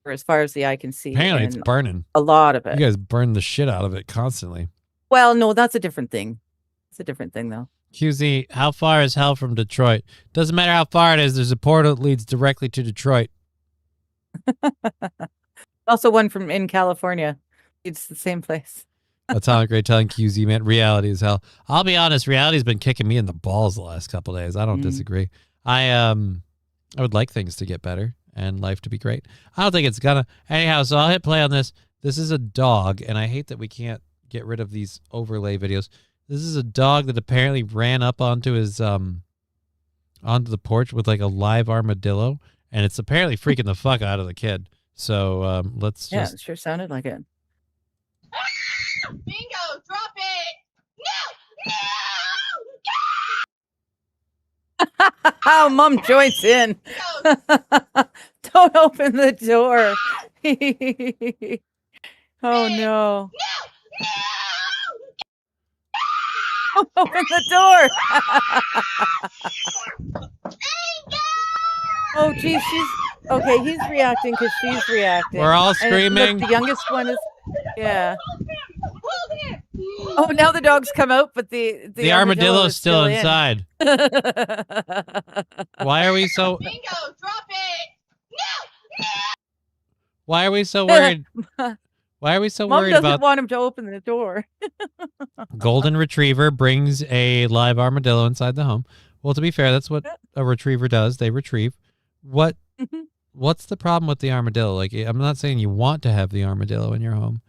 for as far as the eye can see. Apparently, it's and burning. a lot of it. You guys burn the shit out of it constantly. Well, no, that's a different thing. It's a different thing, though. QZ, how far is hell from Detroit? Doesn't matter how far it is. There's a portal that leads directly to Detroit. Also, one from in California. It's the same place. That's how great telling QZ, man. Reality is hell. I'll be honest. Reality's been kicking me in the balls the last couple of days. I don't disagree. I would like things to get better and life to be great. I don't think it's gonna. Anyhow, so I'll hit play on this. This is a dog, and I hate that we can't get rid of these overlay videos. This is a dog that apparently ran up onto his onto the porch with like a live armadillo, and it's apparently freaking the fuck out of the kid. So let's Yeah, just. it sure sounded like it. Bingo, drop it! Oh, Mom joins in. Don't open the door. Oh no. Don't open the door. Oh geez, she's okay. He's reacting because she's reacting. We're all And screaming. look, the youngest one is, yeah. Oh, now the dogs come out, but the armadillo is still in. inside. Why are we so? Bingo, drop it! Why are we so worried? Why are we so Mom worried doesn't about want him to open the door. golden retriever brings a live armadillo inside the home? Well, to be fair, that's what a retriever does. They retrieve. What's the problem with the armadillo? Like, I'm not saying you want to have the armadillo in your home.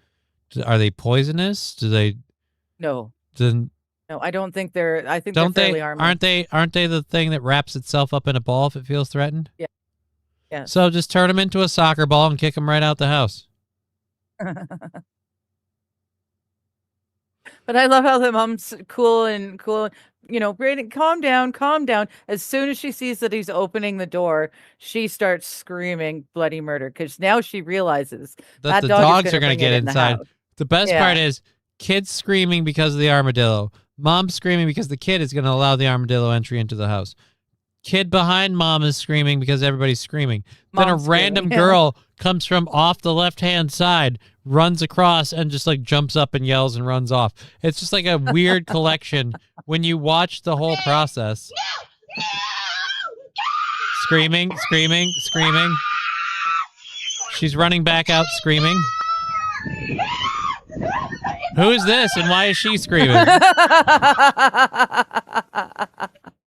Are they poisonous? Do they? No. Then No, I don't think they're. I think don't they're fairly they? harmless. Aren't they the thing that wraps itself up in a ball if it feels threatened? Yeah. Yeah. So just turn him into a soccer ball and kick him right out the house. But I love how the mom's cool and Brayden, calm down, calm down. As soon as she sees that he's opening the door, she starts screaming bloody murder because now she realizes That the dog dogs is are going going to get inside. The best Yeah. part is kids screaming because of the armadillo. Mom screaming because the kid is going to allow the armadillo entry into the house. Kid behind mom is screaming because everybody's screaming. Then a Mom's screaming, random yeah. girl comes from off the left-hand side, runs across, and just like jumps up and yells and runs off. It's just like a weird collection when you watch the whole process. Screaming, screaming, screaming. She's running back out screaming. Who is this and why is she screaming?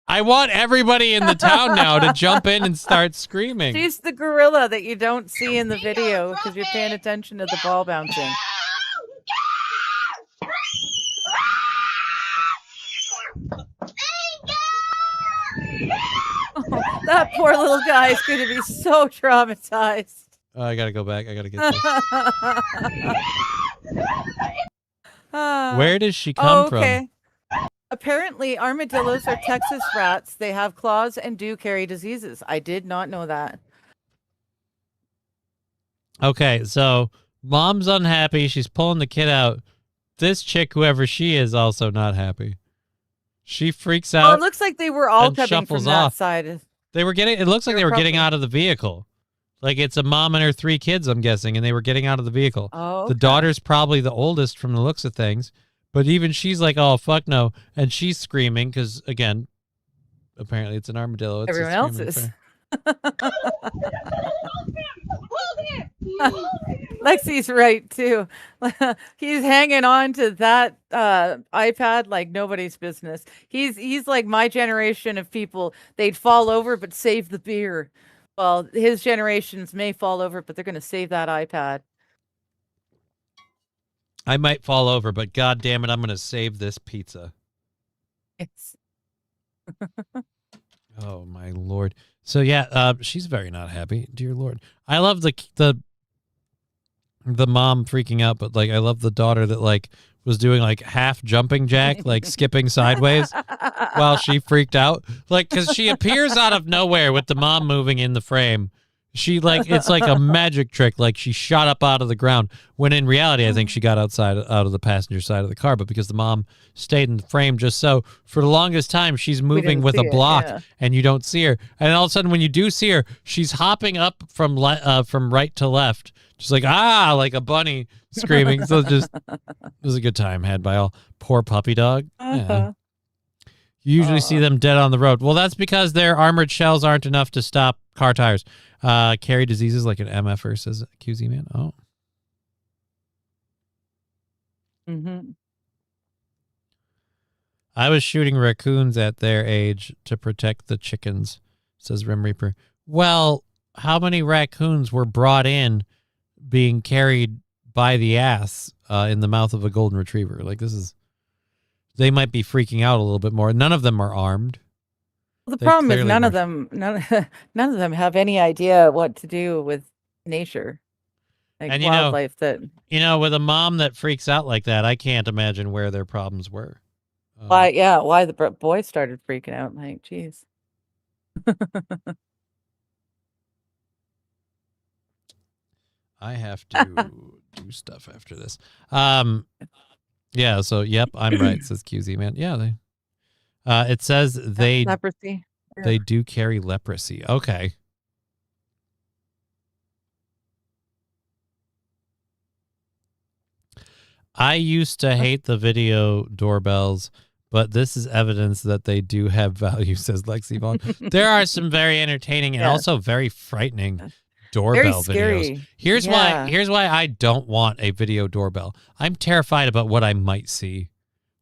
I want everybody in the town now to jump in and start screaming. She's the gorilla that you don't see in the video because you're paying attention to the ball bouncing. Oh, that poor little guy is going to be so traumatized. Oh, I gotta go back. I gotta get this. Where does she come from? Apparently, armadillos are Texas rats. They have claws and do carry diseases. I did not know that. Okay, so mom's unhappy. She's pulling the kid out. This chick, whoever she is, also not happy. She freaks Oh, out. it looks like they were all and coming from shuffles that off. side. They were getting. It looks like they were getting probably- out of the vehicle. Like it's a mom and her 3 kids, I'm guessing, and they were getting out of the vehicle. Oh, The daughter's probably the oldest from the looks of things, but even she's like, "Oh fuck no!" And she's screaming because, again, apparently it's an armadillo. It's a Everyone else screaming is. affair. Lexi's right too. He's hanging on to that iPad like nobody's business. He's like my generation of people. They'd fall over but save the beer. Well, his generations may fall over, but they're going to save that iPad. I might fall over, but god damn it, I'm gonna save this pizza. Yes. Oh my lord. So yeah, she's very not happy. Dear Lord, I love the mom freaking out, but like I love the daughter that like was doing like half jumping jack, like skipping sideways while she freaked out, like because she appears out of nowhere with the mom moving in the frame. She like it's like a magic trick, like she shot up out of the ground when in reality I think she got out of the passenger side of the car, but because the mom stayed in the frame just so for the longest time she's moving didn't with a see it, block yeah. and you don't see her, and all of a sudden when you do see her she's hopping up from right to left, just like like a bunny screaming. So just it was a good time had by all. Poor puppy dog. Yeah. You usually see them dead on the road. Well, that's because their armored shells aren't enough to stop car tires. Carry diseases like an MFer, says QZ Man. Oh. Mm-hmm. I was shooting raccoons at their age to protect the chickens, says Rim Reaper. Well, how many raccoons were brought in being carried by the ass in the mouth of a golden retriever? Like they might be freaking out a little bit more. None of them are armed. Well, the They problem is clearly none of were- them none of them have any idea what to do with nature, like And you know- wildlife. That With a mom that freaks out like that, I can't imagine where their problems were. why the boy started freaking out. Like, geez. I have to do stuff after this. Yeah, so yep, I'm right, says QZ Man. Yeah, they it says they Leprosy. they do carry leprosy. Okay. I used to hate the video doorbells, but this is evidence that they do have value, says Lexi Vaughn. There are some very entertaining and Yeah. also very frightening doorbell scary. videos. Here's Yeah. why I don't want a video doorbell. I'm terrified about what I might see.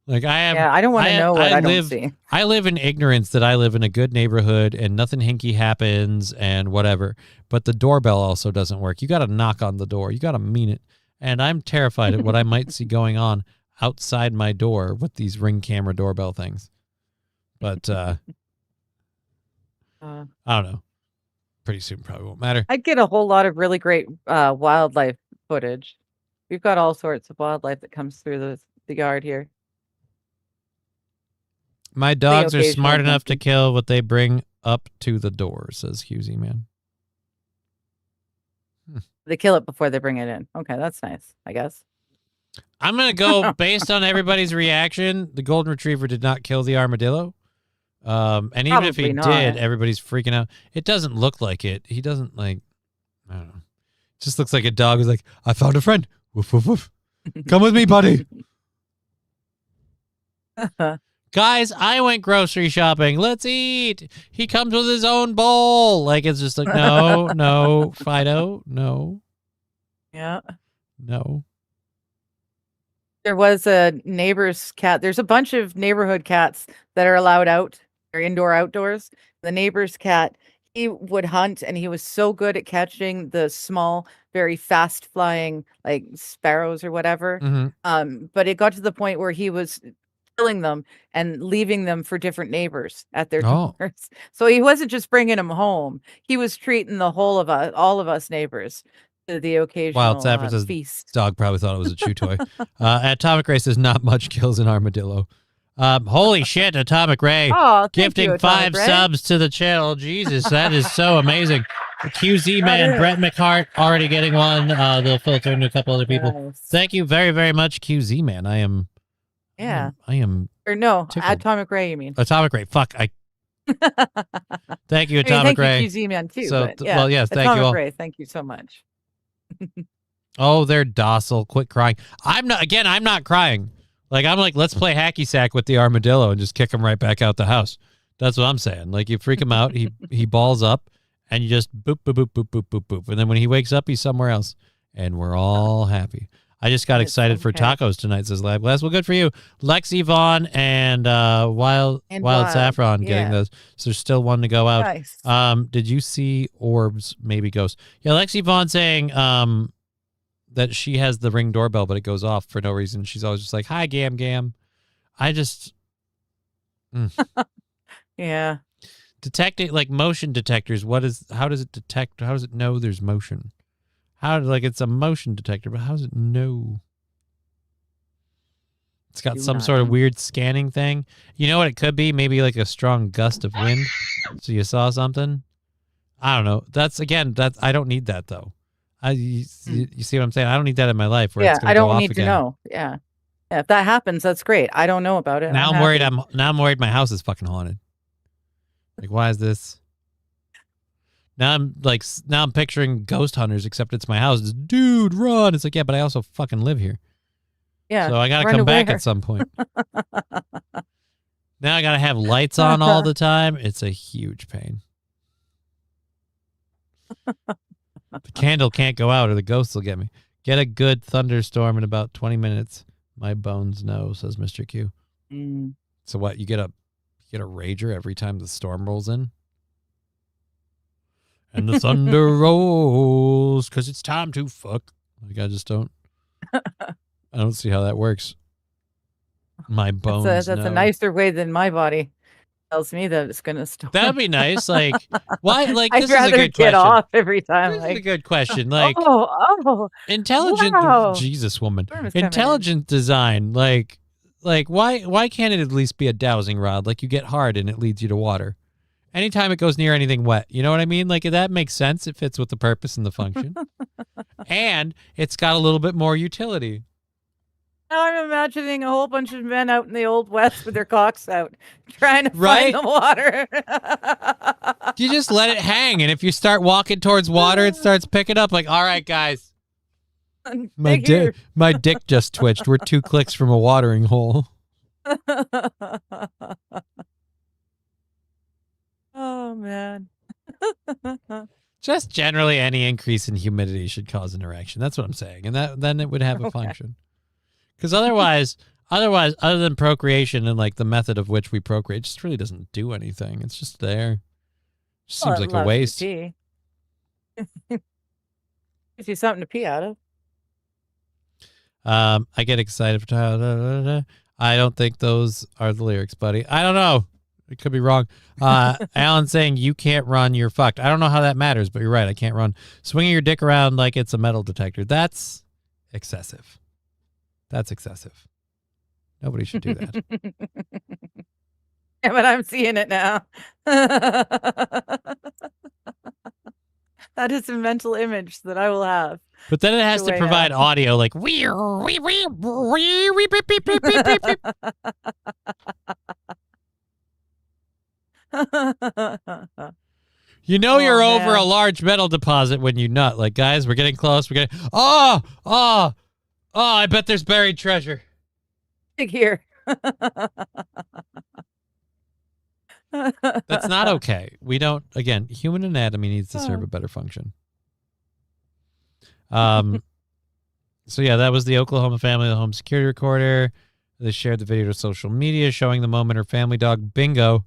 Like I don't want to know what I don't see. I live in ignorance that I live in a good neighborhood and nothing hinky happens and whatever. But the doorbell also doesn't work. You got to knock on the door. You got to mean it. And I'm terrified at what I might see going on outside my door with these Ring camera doorbell things. But I don't know. pretty soon probably won't matter. I'd get a whole lot of really great wildlife footage. We've got all sorts of wildlife that comes through the yard here. My dogs are occasional smart enough to monkey. kill what they bring up to the door, says QZ Man. They kill it before they bring it in. Okay, that's nice, I guess. I'm going to go based on everybody's reaction. The golden retriever did not kill the armadillo. And even if he Probably did, not. everybody's freaking out. It doesn't look like it. He doesn't I don't know. It just looks like a dog who's like, I found a friend. Woof, woof, woof. Come with me, buddy. Guys, I went grocery shopping. Let's eat. He comes with his own bowl. Like, it's just like, no, Fido, no, Yeah. no. There was a neighbor's cat. There's a bunch of neighborhood cats that are allowed out. They're indoor, outdoors. The neighbor's cat, he would hunt, and he was so good at catching the small, very fast flying, like sparrows or whatever. But it got to the point where he was killing them and leaving them for different neighbors at their Oh. doors. So he wasn't just bringing them home. He was treating the whole of us, all of us neighbors, to the occasional Wild Sapper says feast. dog probably thought it was a chew toy. Atomic Ray says not much kills an armadillo. Holy shit, Atomic Ray. Oh, thank Gifting you, 5 Atomic Ray. subs to the channel. Jesus, that is so amazing. QZ Man, is. Brett McHart already getting one. They'll filter into a couple other people. Yes. Thank you very, very much, QZ Man. I am Or no, tickled. Atomic Ray, you mean? Atomic Ray. Fuck. Thank you, I mean, Atomic thank Ray. you, QZ Man, too. So, but yeah, well, yes, thank Atomic you all. Ray, thank you so much. Oh, they're docile. Quit crying. I'm not crying. Like, I'm like, let's play hacky sack with the armadillo and just kick him right back out the house. That's what I'm saying. Like, you freak him out, he balls up, and you just boop, boop, boop, boop, boop, boop, boop. And then when he wakes up, he's somewhere else. And we're all happy. I just got excited for okay. tacos tonight, says Lab Glass. Well, good for you. Lexi Vaughn and Wild Saffron getting yeah. those. So there's still one to go out. Nice. Did you see orbs, maybe ghosts? Yeah, Lexi Vaughn saying that she has the Ring doorbell, but it goes off for no reason. She's always just like, hi, Gam Gam. I just... Yeah. Detecting, like motion detectors, how does it detect, how does it know there's motion? It's a motion detector, but how does it know? It's got some sort of weird scanning thing. You know what it could be? Maybe like a strong gust of wind. So you saw something? I don't know. I don't need that though. You see what I'm saying? I don't need that in my life where Yeah, it's going I to go don't off need again. to know. Yeah. If that happens, that's great. I don't know about it. Now I'm worried. I'm worried my house is fucking haunted. Like, why is this? Now I'm picturing ghost hunters, except it's my house. It's, dude, run! It's like, yeah, but I also fucking live here. Yeah. So I gotta run come back away. at some point. Now I gotta have lights on all the time. It's a huge pain. The candle can't go out, or the ghosts will get me. Get a good thunderstorm in about 20 minutes. My bones know, says Mr. Q. Mm. So what? You get a rager every time the storm rolls in? And the thunder rolls because it's time to fuck. Like, I just don't. I don't see how that works. My bones. That's know. a nicer way than my body tells me that it's gonna storm. That'd be nice. Like, why? Like, I'd this is a rather good get question. off every time. This is Like, a good question. Like, intelligent. wow. Jesus, woman. Storm is coming in. Intelligent design. Like, why can't it at least be a dowsing rod? Like, you get hard and it leads you to water. Anytime it goes near anything wet, you know what I mean? Like, that makes sense. It fits with the purpose and the function. And it's got a little bit more utility. Now I'm imagining a whole bunch of men out in the old west with their cocks out, trying to Right? find the water. You just let it hang, and if you start walking towards water, it starts picking up. Like, all right, guys, my dick just twitched. We're 2 clicks from a watering hole. Oh man. Just generally, any increase in humidity should cause an erection. That's what I'm saying, and then it would have a function. Because otherwise, other than procreation and like the method of which we procreate, it just really doesn't do anything. It's just there. Just Well, seems it like a loves to waste. pee. Gives you something to pee out of. I get excited for. I don't think those are the lyrics, buddy. I don't know. It could be wrong. Alan saying you can't run, you're fucked. I don't know how that matters, but you're right. I can't run. Swinging your dick around like it's a metal detector. That's excessive. That's excessive. Nobody should do that. Yeah, but I'm seeing it now. That is a mental image that I will have. But then it has to Way provide out. audio like beep, beep, beep, beep, beep, beep. You know you're over man. a large metal deposit when you nut. Like, guys, we're getting close. We're getting oh, I bet there's buried treasure. Dig here. That's not okay. We don't, again, human anatomy needs to serve a better function. So yeah, that was the Oklahoma family, the home security recorder. They shared the video to social media showing the moment her family dog Bingo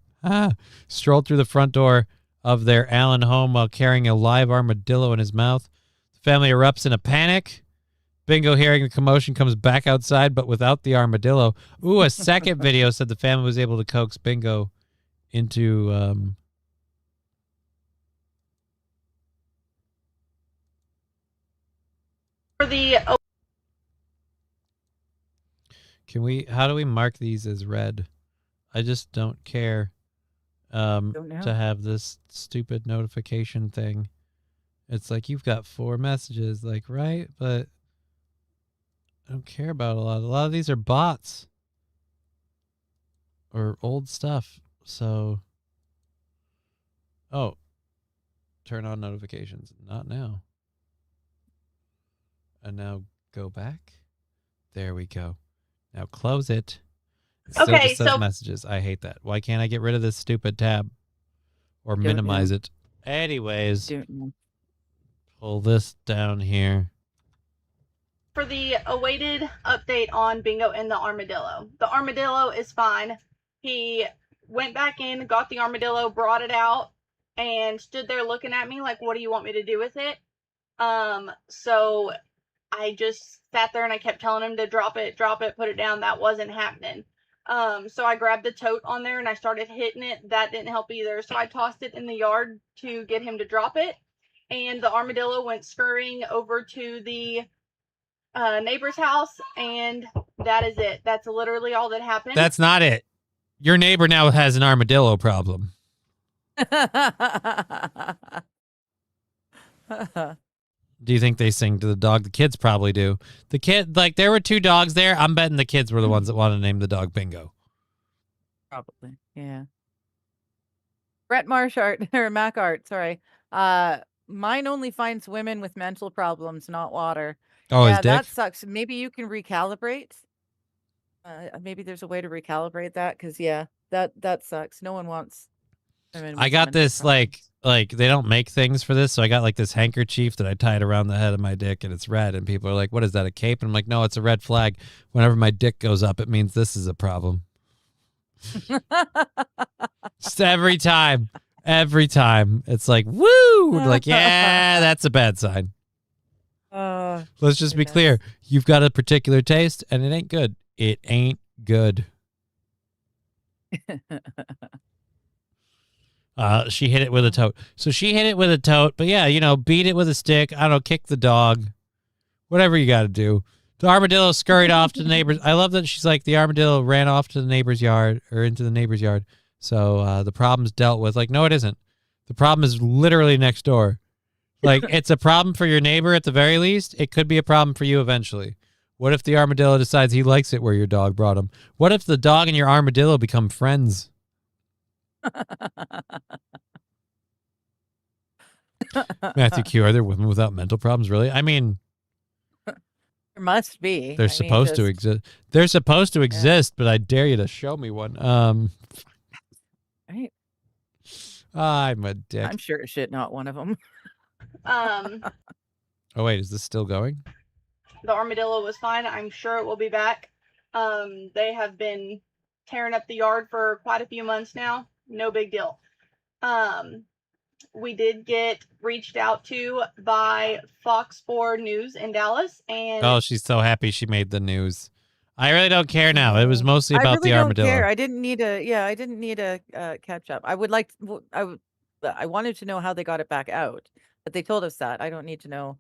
strolled through the front door of their Allen home while carrying a live armadillo in his mouth. The family erupts in a panic. Bingo, hearing the commotion, comes back outside, but without the armadillo. Ooh, a second video said the family was able to coax Bingo into For the how do we mark these as red? I just don't care to have this stupid notification thing. It's like, you've got 4 messages, like, right? But I don't care about a lot of these are bots or old stuff. So turn on notifications. Not now. And now go back. There we go. Now close it. It still Okay, just says so- messages. I hate that. Why can't I get rid of this stupid tab or Don't minimize know. it? Anyways, Don't know. pull this down here. For the awaited update on Bingo and the armadillo. The armadillo is fine. He went back in, got the armadillo, brought it out, and stood there looking at me like, what do you want me to do with it? So I just sat there and I kept telling him to drop it, put it down. That wasn't happening. So I grabbed the tote on there and I started hitting it. That didn't help either. So I tossed it in the yard to get him to drop it. And the armadillo went scurrying over to the neighbor's house, and that is it. That's literally all that happened. That's not it. Your neighbor now has an armadillo problem. Do you think they sing to the dog? The kids probably do. The kid, like, there were 2 dogs there. I'm betting the kids were the ones that wanted to name the dog Bingo. Probably, yeah. Brett Marshart or Mac Art, sorry. Mine only finds women with mental problems, not water. Oh, his yeah, dick? that sucks. Maybe you can recalibrate. Maybe there's a way to recalibrate that, because yeah, that sucks. No one wants women I with got mental this problems. like they don't make things for this, so I got like this handkerchief that I tied around the head of my dick, and it's red, and people are like, "What is that, a cape?" And I'm like, "No, it's a red flag. Whenever my dick goes up, it means this is a problem." Just every time, it's like, "Woo!" Like, yeah, that's a bad sign. Let's just be clear. You've got a particular taste, and it ain't good. It ain't good. She hit it with a tote. So she hit it with a tote, but yeah, beat it with a stick. I don't know, kick the dog. Whatever you got to do. The armadillo scurried off to the neighbor's. I love that she's like, the armadillo ran off to the neighbor's yard, or into the neighbor's yard. So the problem's dealt with. Like, no, it isn't. The problem is literally next door. Like, it's a problem for your neighbor at the very least. It could be a problem for you eventually. What if the armadillo decides he likes it where your dog brought him? What if the dog and your armadillo become friends? Matthew Q, are there women without mental problems? Really? I mean, There must be. they're supposed to exist. They're supposed to exist, but I dare you to show me one. Right. I'm a dick. I'm sure as shit not one of them. Oh wait, is this still going? The armadillo was fine. I'm sure it will be back. They have been tearing up the yard for quite a few months now. No big deal. We did get reached out to by Fox 4 News in Dallas, and Oh, she's so happy she made the news. I really don't care now. It was mostly I about really the don't armadillo. care. I didn't need a catch up. I would like. I wanted to know how they got it back out, but they told us that. I don't need to know.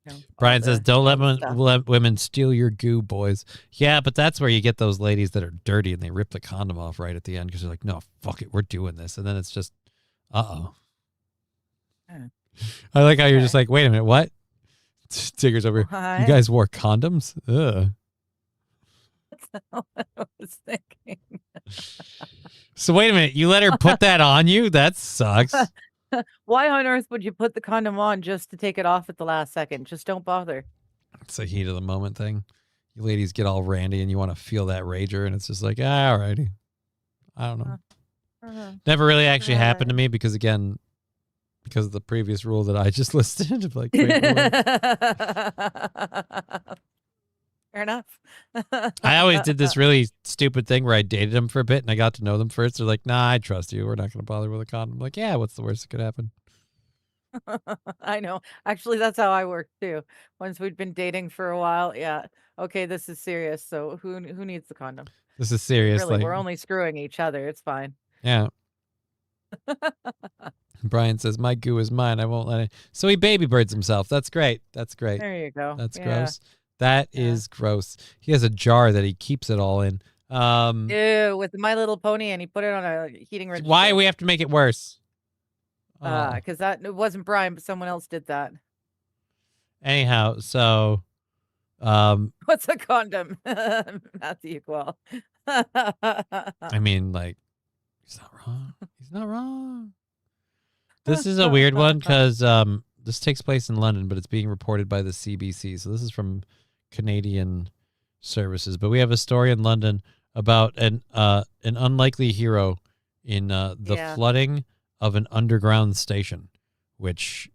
All Brian says, "Don't all the stuff. let women steal your goo, boys." Yeah, but that's where you get those ladies that are dirty and they rip the condom off right at the end because they're like, "No, fuck it, we're doing this," and then it's just, I like how you're just like, "Wait a minute, what?" Tigger's over. Why? You guys wore condoms? Ugh. That's not what I was thinking. So wait a minute, you let her put that on you? That sucks. Why on earth would you put the condom on just to take it off at the last second? Just don't bother. It's a heat of the moment thing. You ladies get all randy and you want to feel that rager, and it's just like, alrighty. I don't know. Never really actually happened to me because of the previous rule that I just listed. Of like, wait, Fair enough. I always did this really stupid thing where I dated them for a bit and I got to know them first. They're like, "Nah, I trust you. We're not going to bother with a condom." I'm like, yeah, what's the worst that could happen? I know. Actually, that's how I worked too. Once we'd been dating for a while, yeah. Okay, this is serious. So who needs the condom? This is serious. Really, like, we're only screwing each other. It's fine. yeah. Brian says, "My goo is mine. I won't let it." So he baby birds himself. That's great. That's great. There you go. That's Yeah. gross. That is gross. He has a jar that he keeps it all in. Ew, with My Little Pony, and he put it on a heating register. Why do we have to make it worse? Because it wasn't Brian, but someone else did that. Anyhow, so What's a condom? Matthew Quell. I mean, like, he's not wrong. He's not wrong. This is a weird one because this takes place in London, but it's being reported by the CBC. So this is from Canadian services. But we have a story in London about an unlikely hero in the flooding of an underground station, which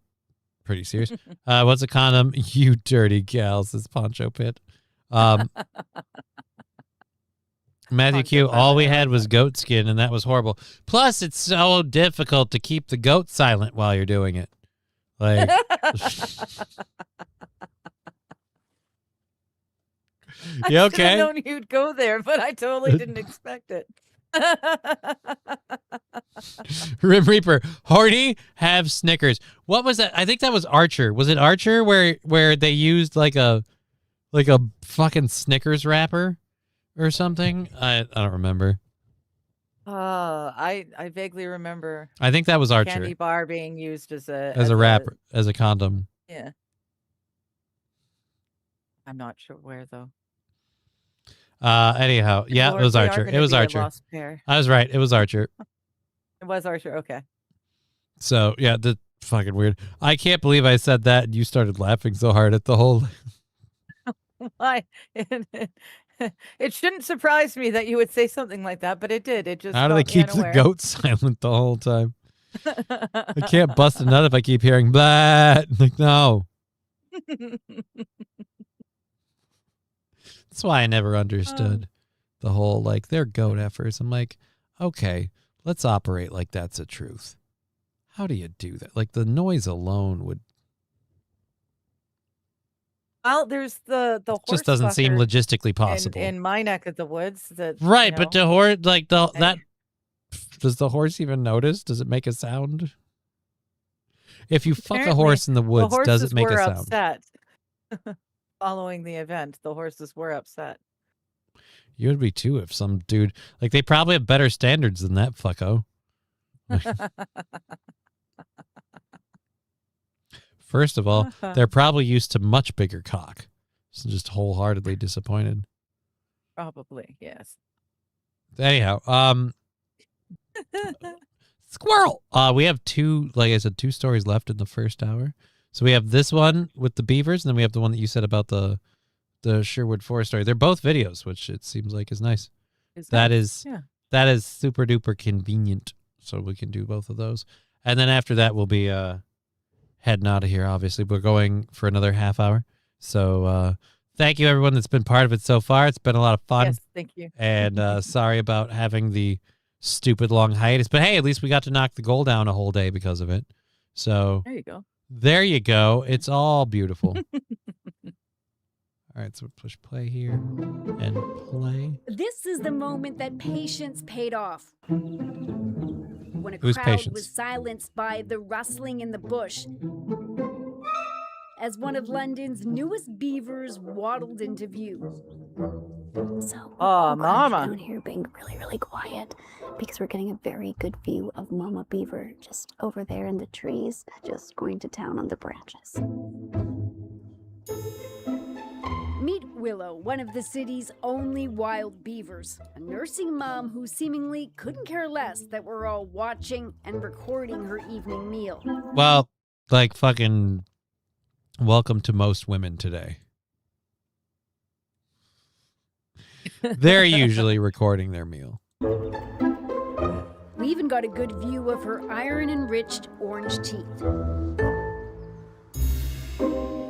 pretty serious. What's a condom? You dirty gal, says Poncho Pit. Matthew Q, all we had was goat skin, and that was horrible. Plus, it's so difficult to keep the goat silent while you're doing it. Like, you I okay? should have known you'd go there, but I totally didn't expect it. Rim Reaper, horny, have Snickers. What was that? I think that was Archer. Was it Archer where they used like a fucking Snickers wrapper or something? I don't remember. I vaguely remember. I think that was Archer. Candy bar being used as a wrapper, as a condom. Yeah. I'm not sure where though. Anyhow, yeah, it was They are Archer. gonna It was be a Archer. lost pair. I was right. It was Archer. It was Archer. Okay. So yeah, the fucking weird. I can't believe I said that and you started laughing so hard at the whole. Why? It shouldn't surprise me that you would say something like that, but it did. It just How do they caught me keep the unaware. goat silent the whole time? I can't bust a nut if I keep hearing blah. Like, no. That's why I never understood the whole, like, they're goat efforts. I'm like, okay, let's operate like that's a truth. How do you do that? Like, the noise alone would Well, there's the horse just doesn't seem fucker logistically possible. in my neck of the woods. That Right, you but know, the horse, like, that, does the horse even notice? Does it make a sound? If you fuck a apparently horse in the woods, the does horses it make a were sound? upset. Following the event, the horses were upset. You would be too if some dude, like, they probably have better standards than that fucko. First of all, they're probably used to much bigger cock. So just wholeheartedly disappointed. Probably, yes. Anyhow, squirrel. We have two, like I said, 2 stories left in the first hour. So we have this one with the beavers, and then we have the one that you said about the Sherwood Forest story. They're both videos, which it seems like is nice. That is super duper convenient. So we can do both of those. And then after that, we'll be heading out of here, obviously. We're going for another half hour. So thank you, everyone that's been part of it so far. It's been a lot of fun. Yes, thank you. And sorry about having the stupid long hiatus. But hey, at least we got to knock the goal down a whole day because of it. So There you go. there you go. It's all beautiful. All All right, so push play here and play. This is the moment that patience paid off. When a Who's crowd Patience? was silenced by the rustling in the bush, as one of London's newest beavers waddled into view. So Oh, we're Mama. down here being really, really quiet because we're getting a very good view of Mama Beaver just over there in the trees, just going to town on the branches. Meet Willow, one of the city's only wild beavers, a nursing mom who seemingly couldn't care less that we're all watching and recording her evening meal. Well, like fucking welcome to most women today. They're usually recording their meal. We even got a good view of her iron-enriched orange teeth.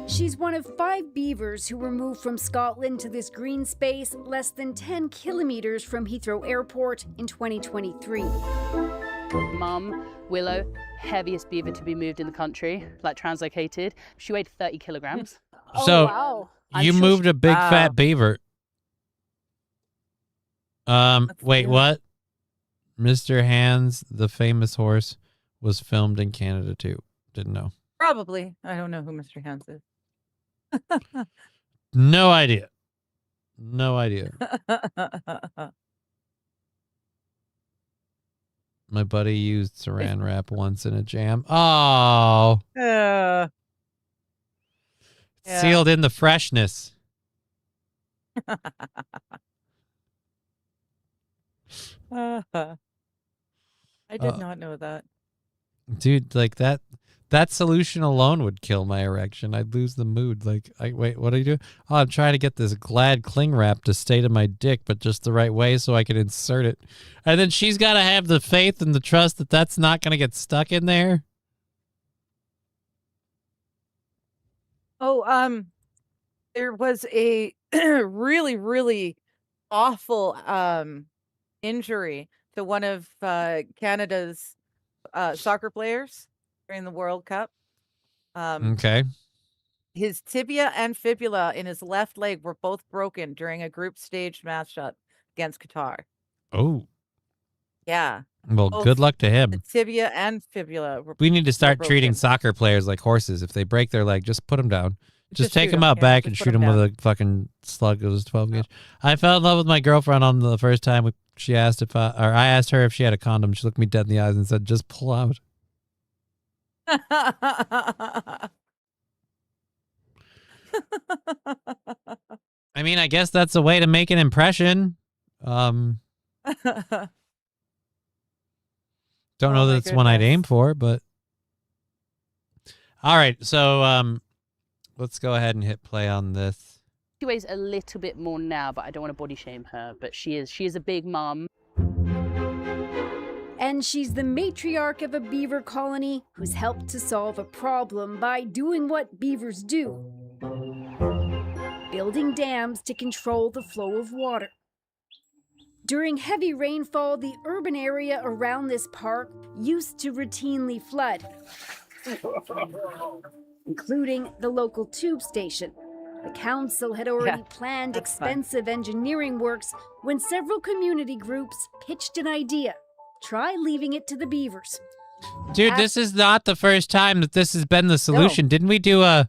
She's one of 5 beavers who were moved from Scotland to this green space less than 10 kilometers from Heathrow Airport in 2023. Mum, Willow, heaviest beaver to be moved in the country, like translocated. She weighed 30 kilograms. So you moved a big fat beaver. Wait, what? Mr. Hands, the famous horse, was filmed in Canada too. Didn't know. Probably. I don't know who Mr. Hans is. No idea. No idea. My buddy used saran wrap once in a jam. Oh. Yeah. Sealed in the freshness. I did not know that. Dude, like that solution alone would kill my erection. I'd lose the mood. Like, wait, what are you doing? Oh, I'm trying to get this Glad cling wrap to stay to my dick, but just the right way so I can insert it. And then she's got to have the faith and the trust that that's not going to get stuck in there. Oh, there was a really, really awful injury to one of Canada's soccer players during the World Cup. Okay. His tibia and fibula in his left leg were both broken during a group stage matchup against Qatar. Oh. Yeah. Well, Both good luck to him. The tibia and fibula were We need to start broken. treating soccer players like horses. If they break their leg, just put them down. Just take shoot them 'em, out yeah, back just and put shoot 'em them with a fucking slug. It was 12 gauge. I fell in love with my girlfriend on the first time. She asked I asked her if she had a condom. She looked me dead in the eyes and said, "Just pull out." I mean, I guess that's a way to make an impression. Don't know that it's one I'd aim for, but all right. So let's go ahead and hit play on this. She weighs a little bit more now, but I don't want to body shame her. But she is a big mum. And she's the matriarch of a beaver colony who's helped to solve a problem by doing what beavers do: building dams to control the flow of water. During heavy rainfall, the urban area around this park used to routinely flood, including the local tube station. The council had already planned expensive engineering works when several community groups pitched an idea. Try leaving it to the beavers. Dude, this is not the first time that this has been the solution. Didn't we do a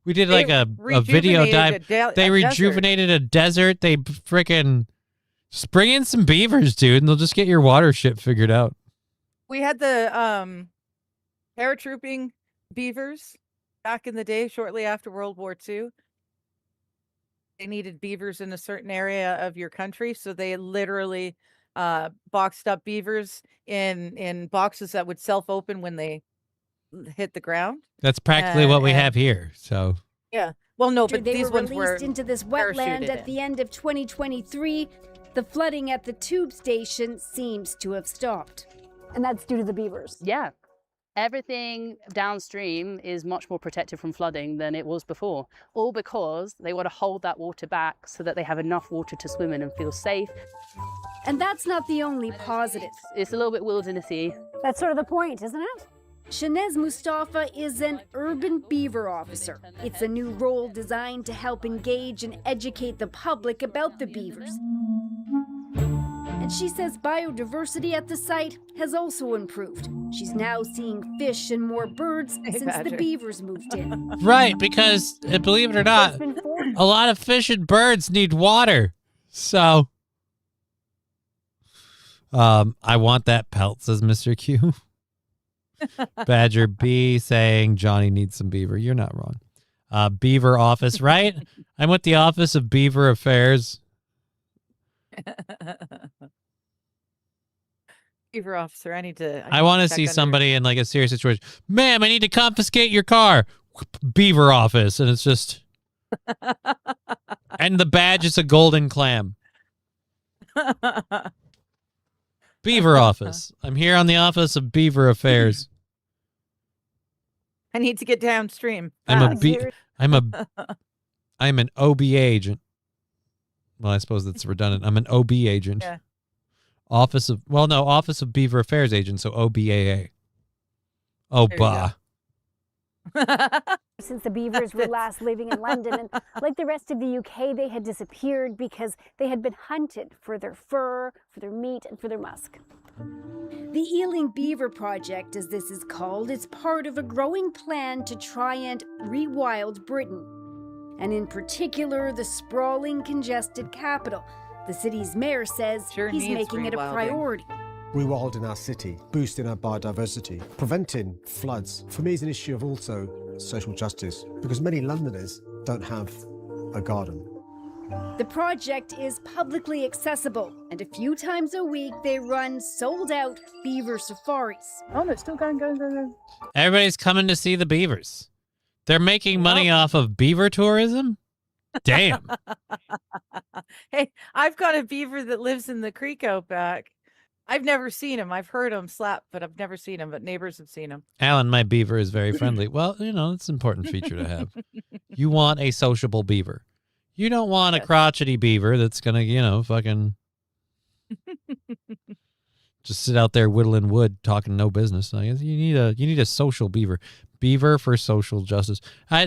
like a video dive? They rejuvenated a desert. They freaking just bring in some beavers, dude, and they'll just get your water shit figured out. We had the paratrooping beavers back in the day, shortly after World War II. They needed beavers in a certain area of your country, so they literally boxed up beavers in boxes that would self-open when they hit the ground. That's practically what we have here. So yeah, well, no, but They these were ones were released into this wetland parachuted at in. the end of 2023. The flooding at the tube station seems to have stopped. And that's due to the beavers. Yeah. Everything downstream is much more protected from flooding than it was before. All because they want to hold that water back so that they have enough water to swim in and feel safe. And that's not the only positive. It's a little bit wildernessy. That's sort of the point, isn't it? Shanez Mustafa is an urban beaver officer. It's a new role designed to help engage and educate the public about the beavers. And she says biodiversity at the site has also improved. She's now seeing fish and more birds since the beavers moved in. Right, because believe it or not, a lot of fish and birds need water. So, I want that pelt, says Mr. Q. Badger B saying Johnny needs some beaver. You're not wrong. Beaver office, right? I'm with the Office of Beaver Affairs. Beaver officer, I need to. I want to check see under- somebody in like a serious situation. Ma'am, I need to confiscate your car. Beaver office, and it's just, and the badge is a golden clam. Beaver office. I'm here on the Office of Beaver Affairs. I need to get downstream. I'm a fast. I'm an OB agent. Well, I suppose that's redundant. I'm an OB agent. Yeah. Office of Beaver Affairs agent, so OBAA. Oh, There you bah. Since the beavers were last living in London, and like the rest of the UK, they had disappeared because they had been hunted for their fur, for their meat, and for their musk. The Ealing Beaver Project, as this is called, is part of a growing plan to try and rewild Britain. And in particular, the sprawling, congested capital. The city's mayor says he's needs making it a rewilding. priority. Rewilding our city, boosting our biodiversity, preventing floods, for me is an issue of also social justice, because many Londoners don't have a garden. The project is publicly accessible, and a few times a week they run sold-out beaver safaris. Oh, no, it's still going. Everybody's coming to see the beavers. They're making money off of beaver tourism? Damn. Hey, I've got a beaver that lives in the creek out back. I've never seen him. I've heard him slap, but I've never seen him. But neighbors have seen him. Alan, my beaver is very friendly. Well, it's an important feature to have. You want a sociable beaver. You don't want a crotchety beaver that's going to, fucking just sit out there whittling wood, talking no business. I guess you need a social beaver. Beaver for social justice.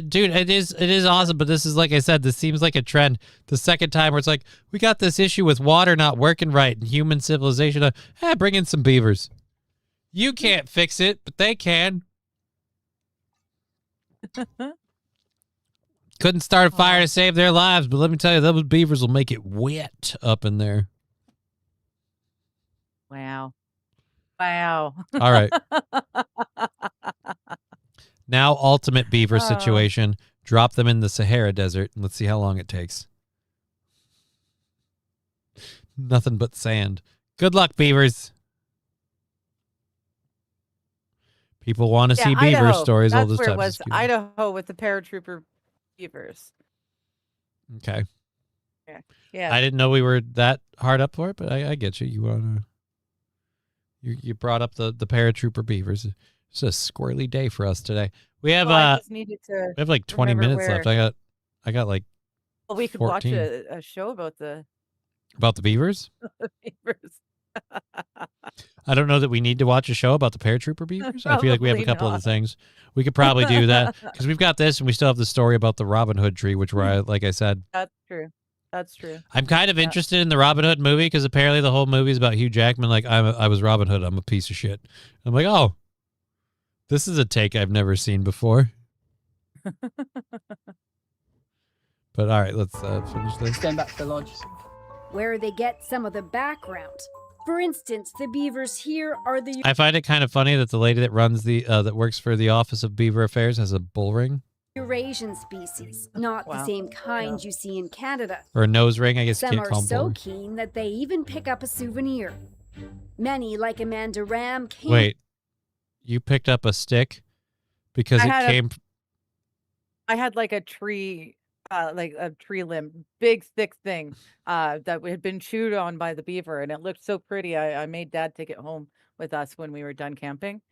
Dude, it is awesome, but this is, like I said, this seems like a trend. The second time where it's like, we got this issue with water not working right and human civilization. Bring in some beavers. You can't fix it, but they can. Couldn't start a fire to save their lives, but let me tell you, those beavers will make it wet up in there. Wow. All right. Now, ultimate beaver situation. Drop them in the Sahara Desert, and let's see how long it takes. Nothing but sand. Good luck, beavers. People want to see beaver Idaho. stories all That's this where time. it was. Idaho with the paratrooper beavers. Okay. Yeah. I didn't know we were that hard up for it, but I get you. You brought up the paratrooper beavers. It's a squirrely day for us today. We have I just needed to we have like 20 remember minutes where- left. I got like Well, we could 14. watch a show about the beavers. beavers. I don't know that we need to watch a show about the paratrooper beavers. I feel like we have a Probably couple not. other things. We could probably do that because we've got this and we still have the story about the Robin Hood tree, which like I said, That's true. That's true. I'm kind of interested in the Robin Hood movie because apparently the whole movie is about Hugh Jackman. Like, I was Robin Hood. I'm a piece of shit. I'm like, oh, this is a take I've never seen before. But all right, let's finish this. Going back to the lodge. Where they get some of the background. For instance, the beavers here are the I find it kind of funny that the lady that runs that works for the Office of Beaver Affairs has a bull ring Eurasian species, not the same kind you see in Canada. or a nose ring. I guess you Some can't are call them bull so ring. keen that they even pick up a souvenir. Many, like Amanda Ram, came. Wait, you picked up a stick because I it had came. I had like a tree limb, big thick thing that had been chewed on by the beaver, and it looked so pretty. I made Dad take it home with us when we were done camping.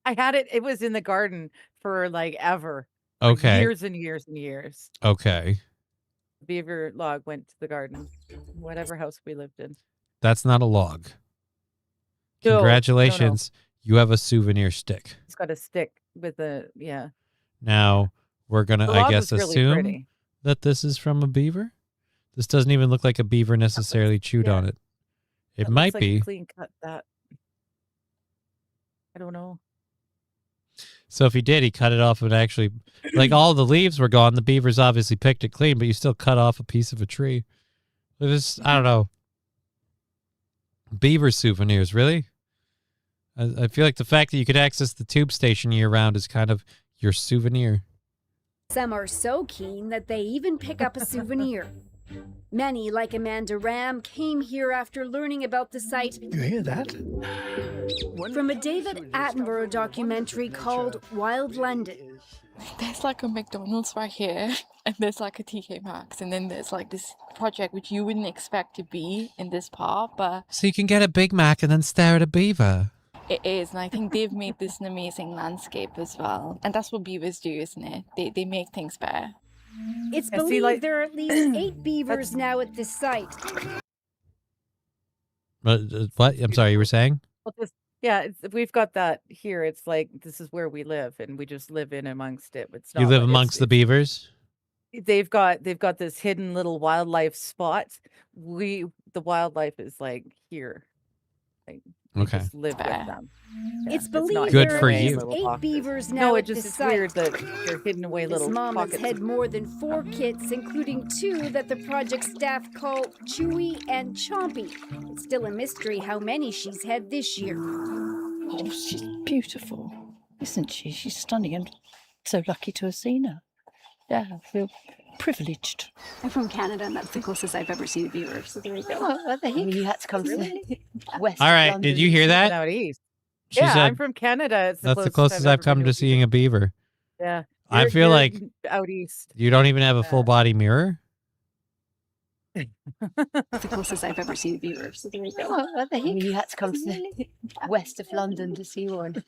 I had it. It was in the garden for like ever. For Okay. years and years and years. Okay, The beaver log went to the garden, whatever house we lived in. that's not a log. No, no, no. Congratulations, You have a souvenir stick. It's got a stick with a Now we're gonna, The I log guess, was really assume pretty. that this is from a beaver. This doesn't even look like a beaver necessarily chewed on it. It That might looks like a be. clean cut. That I don't know. So if he did, he cut it off and actually, like all the leaves were gone. The beavers obviously picked it clean, but you still cut off a piece of a tree. It was, I don't know. Beaver souvenirs, really? I feel like the fact that you could access the tube station year round is kind of your souvenir. Some are so keen that they even pick up a souvenir. Many, like Amanda Ram, came here after learning about the site. You hear that? From a David Attenborough documentary called Wild London. There's like a McDonald's right here, and there's like a TK Maxx, and then there's like this project which you wouldn't expect to be in this park, but So you can get a Big Mac and then stare at a beaver. it is, and I think they've made this an amazing landscape as well. And that's what beavers do, isn't it? They make things better. It's I see, believed like- there are at least 8 beavers now at this site. What? I'm sorry, you were saying? Well, we've got that here. It's like this is where we live, and we just live in amongst it. It's not. You live like- amongst the beavers? They've got this hidden little wildlife spot. The wildlife is like here. Like, we Okay. just live with them. It's not believed Good there for are you. at least 8 beavers now No, at it just this it's site. weird that they're hidden away This little mom has pockets. had more than 4 kits, including 2 that the project staff call Chewy and Chompy. It's still a mystery how many she's had this year. Oh, she's beautiful, isn't she? She's stunning, and so lucky to have seen her. Yeah, I feel privileged. I'm from Canada, and that's the closest I've ever seen beavers. So there you go. Oh, what the heck? You had to come to West. All right, did you hear that? Out east. She Yeah, said- I'm from Canada. It's That's the closest I've come to seeing a beaver. Yeah. I You're- feel you're like out east. you don't even have a full body mirror. That's the closest I've ever seen beavers. So there you go. Oh, what the heck? You had to come to West of London to see one.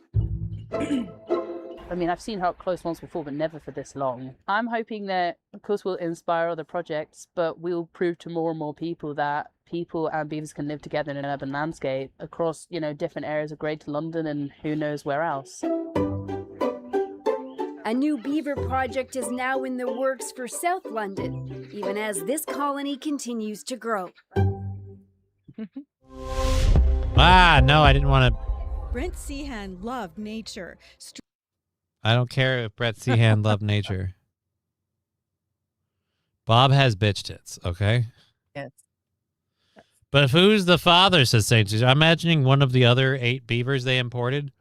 I mean, I've seen her up close once before, but never for this long. I'm hoping that, of course, we'll inspire other projects, but we'll prove to more and more people that people and beavers can live together in an urban landscape across, different areas of Greater London and who knows where else. A new beaver project is now in the works for South London, even as this colony continues to grow. No, I didn't want to. Brent Sehan loved nature. I don't care if Brett Sehan loved nature. Bob has bitch tits, okay? Yes. But who's the father, says St. Jesus? I'm imagining one of the other 8 beavers they imported.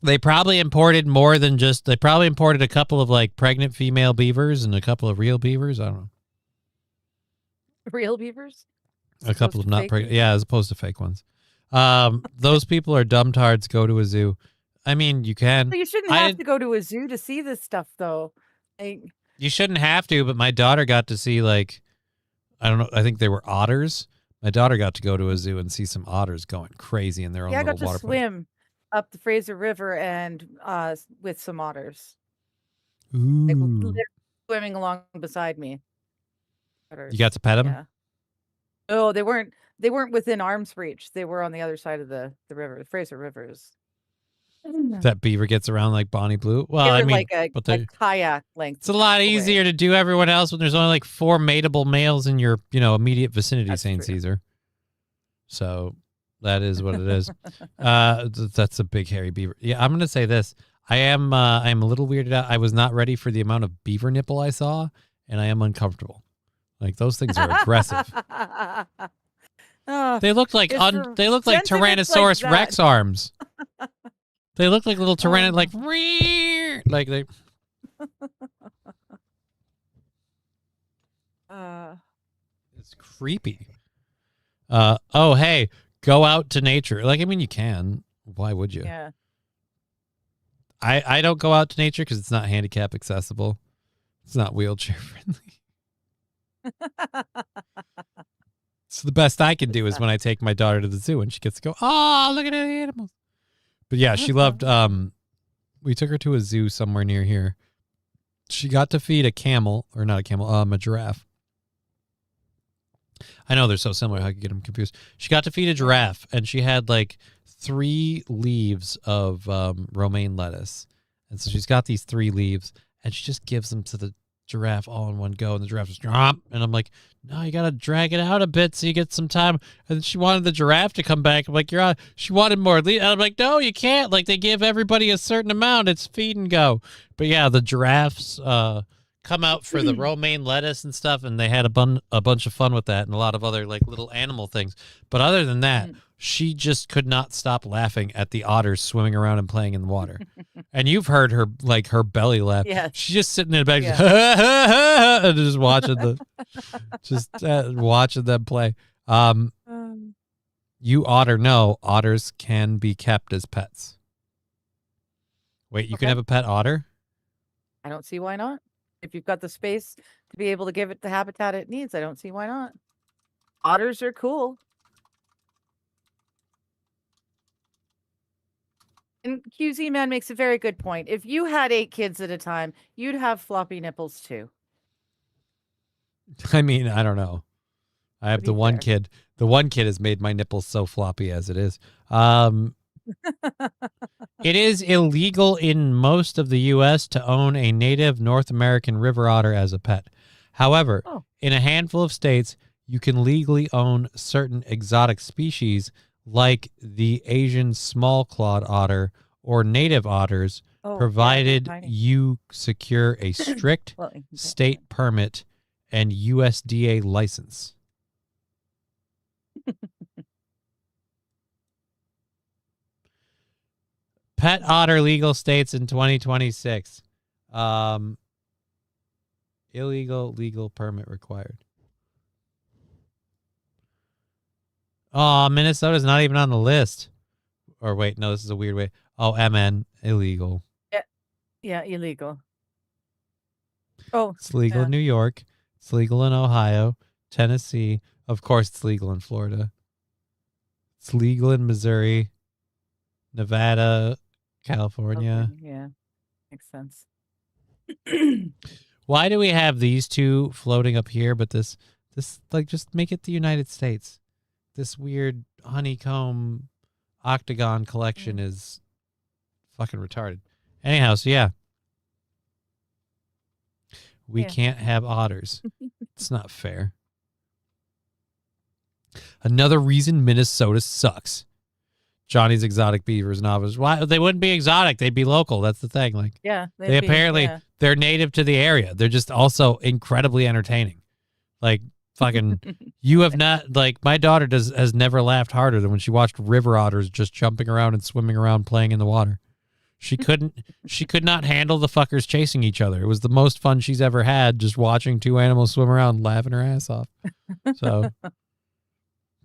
They probably imported more than just, they probably imported a couple of like pregnant female beavers and a couple of real beavers. I don't know. Real beavers? A couple of not fake pregnant. Yeah, as opposed to fake ones. Those people are dumb tards. Go to a zoo. I mean, you can. So you shouldn't have to go to a zoo to see this stuff, though. Like, You shouldn't have to, but my daughter got to see, like, I don't know, I think they were otters. My daughter got to go to a zoo and see some otters going crazy in their own yeah, I little got to water park. swim up the Fraser River and with some otters. Ooh. They were literally swimming along beside me. You got to pet them? Yeah. Oh, they weren't within arm's reach. They were on the other side of the river. The Fraser River is That beaver gets around like Bonnie Blue. Well, they I were mean, like a, but a they kayak length. it's a lot away. easier to do everyone else when there's only like 4 mateable males in your, immediate vicinity, St. Caesar. So that is what it is. That's a big hairy beaver. Yeah, I'm gonna say this. I am a little weirded out. I was not ready for the amount of beaver nipple I saw, and I am uncomfortable. Like those things are aggressive. Oh, They look like it's for they look like sentiments like Tyrannosaurus that. Rex arms. They look like little tyranno like they. It's creepy. Oh hey, go out to nature. Like I mean, you can. Why would you? Yeah. I don't go out to nature because it's not handicap accessible. It's not wheelchair friendly. So the best I can do is when I take my daughter to the zoo and she gets to go, oh, look at the animals. But yeah, she loved, we took her to a zoo somewhere near here. She got to feed a camel, or not a camel, a giraffe. I know they're so similar. How I could get them confused. She got to feed a giraffe, and she had like 3 leaves of romaine lettuce, and so she's got these 3 leaves, and she just gives them to the giraffe all in one go, and the giraffe just drop. And I'm like, no, you gotta drag it out a bit so you get some time. And then she wanted the giraffe to come back. I'm like, you're on. She wanted more. And I'm like, no, you can't. Like, they give everybody a certain amount. It's feed and go. But yeah, the giraffes come out for the romaine lettuce and stuff, and they had a bunch of fun with that and a lot of other like little animal things. But other than that, she just could not stop laughing at the otters swimming around and playing in the water. And you've heard her like her belly laugh. Yes. She's just sitting in the back, and just watching watching them play. You otter know otters can be kept as pets. Wait, you can have a pet otter? I don't see why not. If you've got the space to be able to give it the habitat it needs, I don't see why not. Otters are cool. And QZ Man makes a very good point. If you had 8 kids at a time, you'd have floppy nipples too. I mean, I don't know. I have the one kid. The one kid has made my nipples so floppy as it is. It is illegal in most of the U.S. to own a native North American river otter as a pet. However, in a handful of states, you can legally own certain exotic species like the Asian small-clawed otter or native otters, provided you secure a strict state permit and USDA license. Pet otter legal states in 2026. Illegal, legal permit required. Oh, Minnesota's not even on the list. Or wait, no, this is a weird way. Oh, MN, illegal. Yeah, illegal. Oh, It's legal in New York. It's legal in Ohio, Tennessee. Of course, it's legal in Florida. It's legal in Missouri, Nevada, California. Okay, yeah, makes sense. Why do we have these two floating up here, but this like just make it the United States? This weird honeycomb octagon collection is fucking retarded. Anyhow, so yeah. We can't have otters. It's not fair. Another reason Minnesota sucks. Johnny's exotic beavers and otters. Why they wouldn't be exotic? They'd be local. That's the thing. Like, yeah, they apparently they're native to the area. They're just also incredibly entertaining. Like fucking, you have not like my daughter has never laughed harder than when she watched river otters just jumping around and swimming around playing in the water. She could not handle the fuckers chasing each other. It was the most fun she's ever had just watching two animals swim around laughing her ass off. So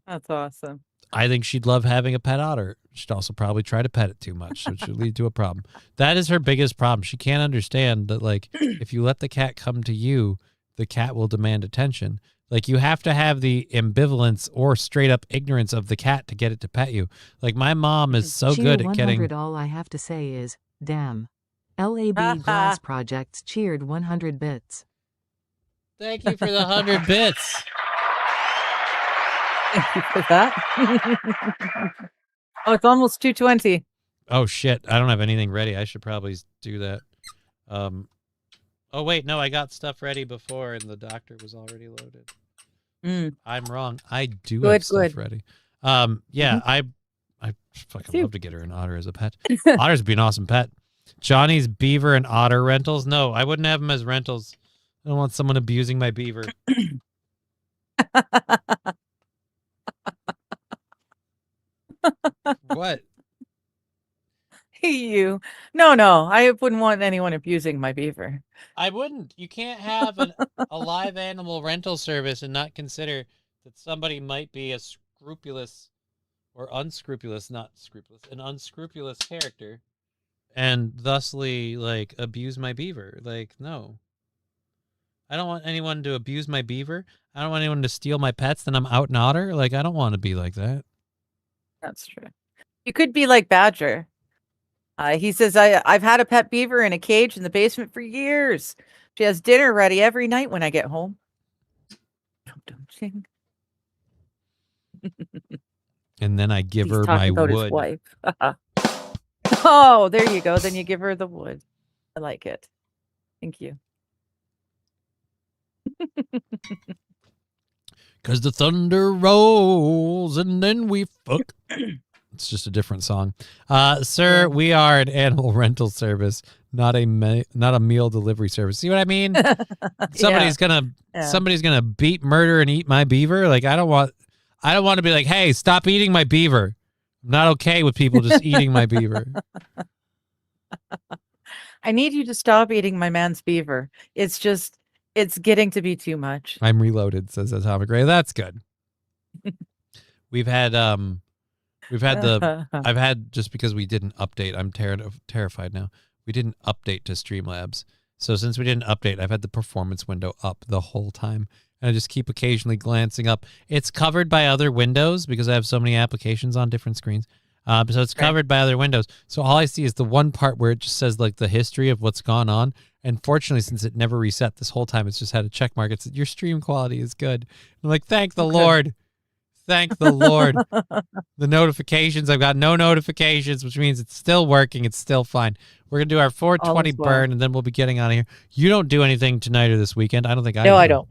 that's awesome. I think she'd love having a pet otter. She'd also probably try to pet it too much, so it should lead to a problem. That is her biggest problem. She can't understand that, like, if you let the cat come to you, the cat will demand attention. Like, you have to have the ambivalence or straight up ignorance of the cat to get it to pet you. Like, my mom is so good at getting... All I have to say is, damn. LAB Glass Projects cheered 100 bits. Thank you for the 100 bits. Thank you for that. Oh, it's almost 2:20. Oh, shit. I don't have anything ready. I should probably do that. Oh, wait. No, I got stuff ready before, and the doctor was already loaded. I'm wrong. I do have stuff ready. Yeah, I fucking love to get her an otter as a pet. Otters would be an awesome pet. Johnny's beaver and otter rentals? No, I wouldn't have them as rentals. I don't want someone abusing my beaver. What? You. No, I wouldn't want anyone abusing my beaver. I wouldn't. You can't have a live animal rental service and not consider that somebody might be a scrupulous or unscrupulous, not scrupulous, an unscrupulous character and thusly, like, abuse my beaver. Like, no. I don't want anyone to abuse my beaver. I don't want anyone to steal my pets, then I'm out and otter. Like, I don't want to be like that. That's true. You could be like Badger. He says, I've had a pet beaver in a cage in the basement for years. She has dinner ready every night when I get home. And then I give He's her talking my about his wood. wife. Oh, there you go. Then you give her the wood. I like it. Thank you. Cause the thunder rolls and then we fuck. It's just a different song. Sir, we are an animal rental service, not a meal delivery service. See what I mean? Somebody's gonna beat, murder, and eat my beaver. Like I don't want to be like, hey, stop eating my beaver. I'm not okay with people just eating my beaver. I need you to stop eating my man's beaver. It's getting to be too much. I'm reloaded, says Atomic Ray. That's good. I've had, just because we didn't update, I'm terrified now. We didn't update to Streamlabs. So since we didn't update, I've had the performance window up the whole time. And I just keep occasionally glancing up. It's covered by other windows because I have so many applications on different screens. So it's covered by other windows. So all I see is the one part where it just says like the history of what's gone on. And fortunately, since it never reset this whole time, it's just had a check mark. It said, your stream quality is good. I'm like, thank the Lord. Thank the Lord. The notifications, I've got no notifications, which means it's still working. It's still fine. We're going to do our 420 burn, and then we'll be getting out of here. You don't do anything tonight or this weekend. I don't think I do. No, I don't.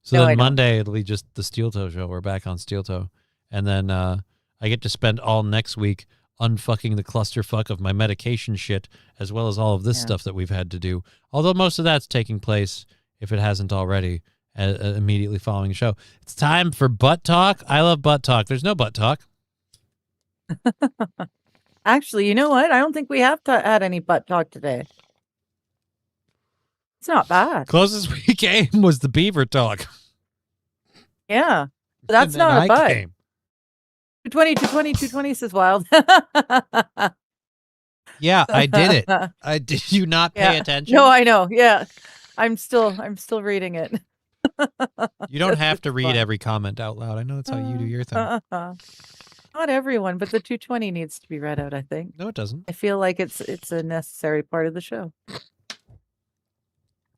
So No, then I don't. Monday, it'll be just the Steel Toe show. We're back on Steel Toe. And then I get to spend all next week unfucking the clusterfuck of my medication shit, as well as all of this stuff that we've had to do. Although most of that's taking place, if it hasn't already, immediately following the show. It's time for butt talk. I love butt talk. There's no butt talk. Actually, you know what? I don't think we have had any butt talk today. It's not bad. Closest we came was the beaver talk. Yeah. That's And then not a I butt. came. 220 says wild. Yeah, I did it. Did you not pay attention? No, I know. Yeah. I'm still reading it. You don't have to It's read fun. every comment out loud. I know that's how you do your thing. Not everyone, but the 220 needs to be read out, I think. No, it doesn't. I feel like it's a necessary part of the show.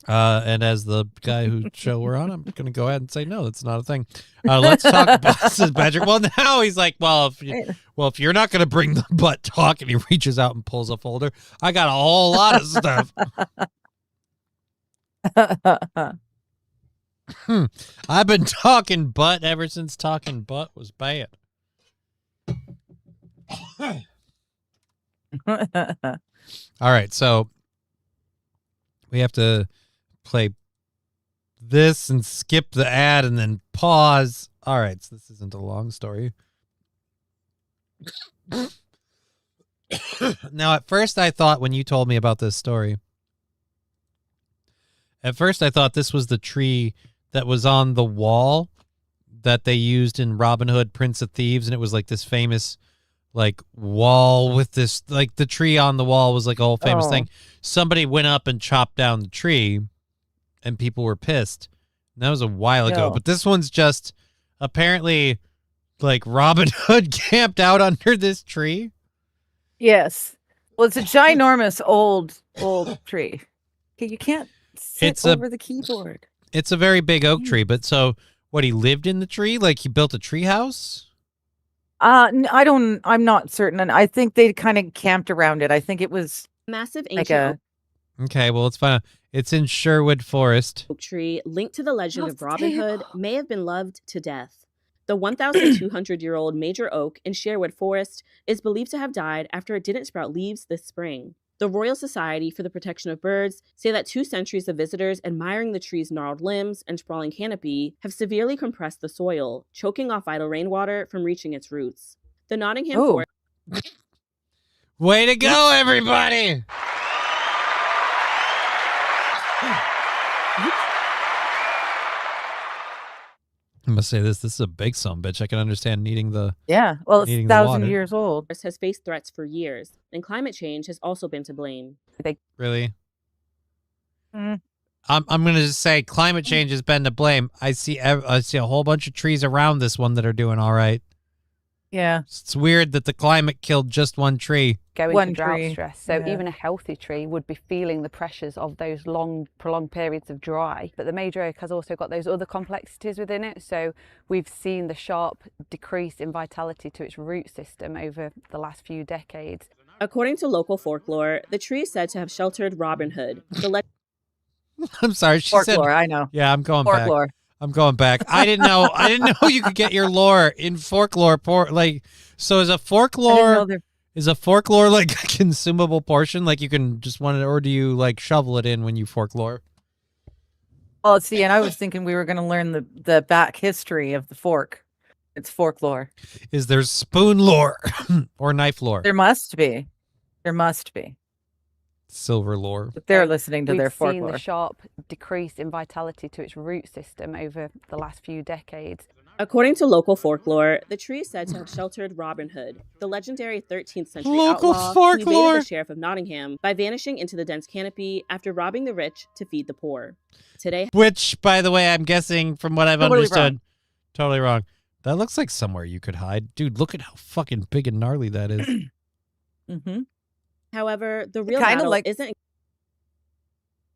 And as the guy whose show we're on, I'm going to go ahead and say, no, that's not a thing. Let's talk butts, says Patrick. Well, now he's like, if you're not going to bring the butt talk, and he reaches out and pulls a folder, I got a whole lot of stuff. I've been talking butt ever since talking butt was bad. All right, so we have to play this and skip the ad and then pause. All right, so this isn't a long story. Now, at first I thought when you told me about this story, at first I thought this was the tree that was on the wall that they used in Robin Hood, Prince of Thieves, and it was like this famous like wall with this, like the tree on the wall was like a whole famous thing. Somebody went up and chopped down the tree and people were pissed. And that was a while ago, but this one's just apparently like Robin Hood camped out under this tree. Yes. Well, it's a ginormous old tree. Okay, you can't sit over the keyboard. It's a very big oak tree, but so what, he lived in the tree? Like he built a tree house? I'm not certain. And I think they kind of camped around it. I think it was massive like ancient Okay, well, it's fine. It's in Sherwood Forest. oak tree linked to the legend of Robin Hood may have been loved to death. The 1,200-year-old major oak in Sherwood Forest is believed to have died after it didn't sprout leaves this spring. The Royal Society for the Protection of Birds say that 2 centuries of visitors admiring the tree's gnarled limbs and sprawling canopy have severely compressed the soil, choking off vital rainwater from reaching its roots. The Nottingham Forest... Way to go, everybody! I must say this is a big bitch. I can understand needing the well, it's needing 1,000 the water. years old. has faced threats for years, and climate change has also been to blame. Really? I'm going to just say climate change has been to blame. I see a whole bunch of trees around this one that are doing all right. Yeah. It's weird that the climate killed just one tree. Go into One drought tree, stress. So yeah. even a healthy tree would be feeling the pressures of those long, prolonged periods of dry. But the major oak has also got those other complexities within it. So we've seen the sharp decrease in vitality to its root system over the last few decades. According to local folklore, the tree is said to have sheltered Robin Hood. I'm sorry, she said. Folklore, I know. Yeah, I'm going Folklore. back. I'm going back. I didn't know. I didn't know you could get your lore in folklore. So is a folklore like a consumable portion? Like you can just want it, or do you like shovel it in when you folklore? Well, see, and I was thinking we were going to learn the back history of the fork. It's folklore. Is there spoon lore or knife lore? There must be. There must be. Silver lore. But they're listening to We've their seen folklore. the sharp decrease in vitality to its root system over the last few decades. According to local folklore, the tree is said to have sheltered Robin Hood, the legendary 13th century Local outlaw who evaded folklore. the sheriff of Nottingham by vanishing into the dense canopy after robbing the rich to feed the poor. Today, Which, by the way, I'm guessing from what I've Totally understood, wrong. totally wrong. That looks like somewhere you could hide. Dude, look at how fucking big and gnarly that is. Mm-hmm. however, the real Kinda battle like- isn't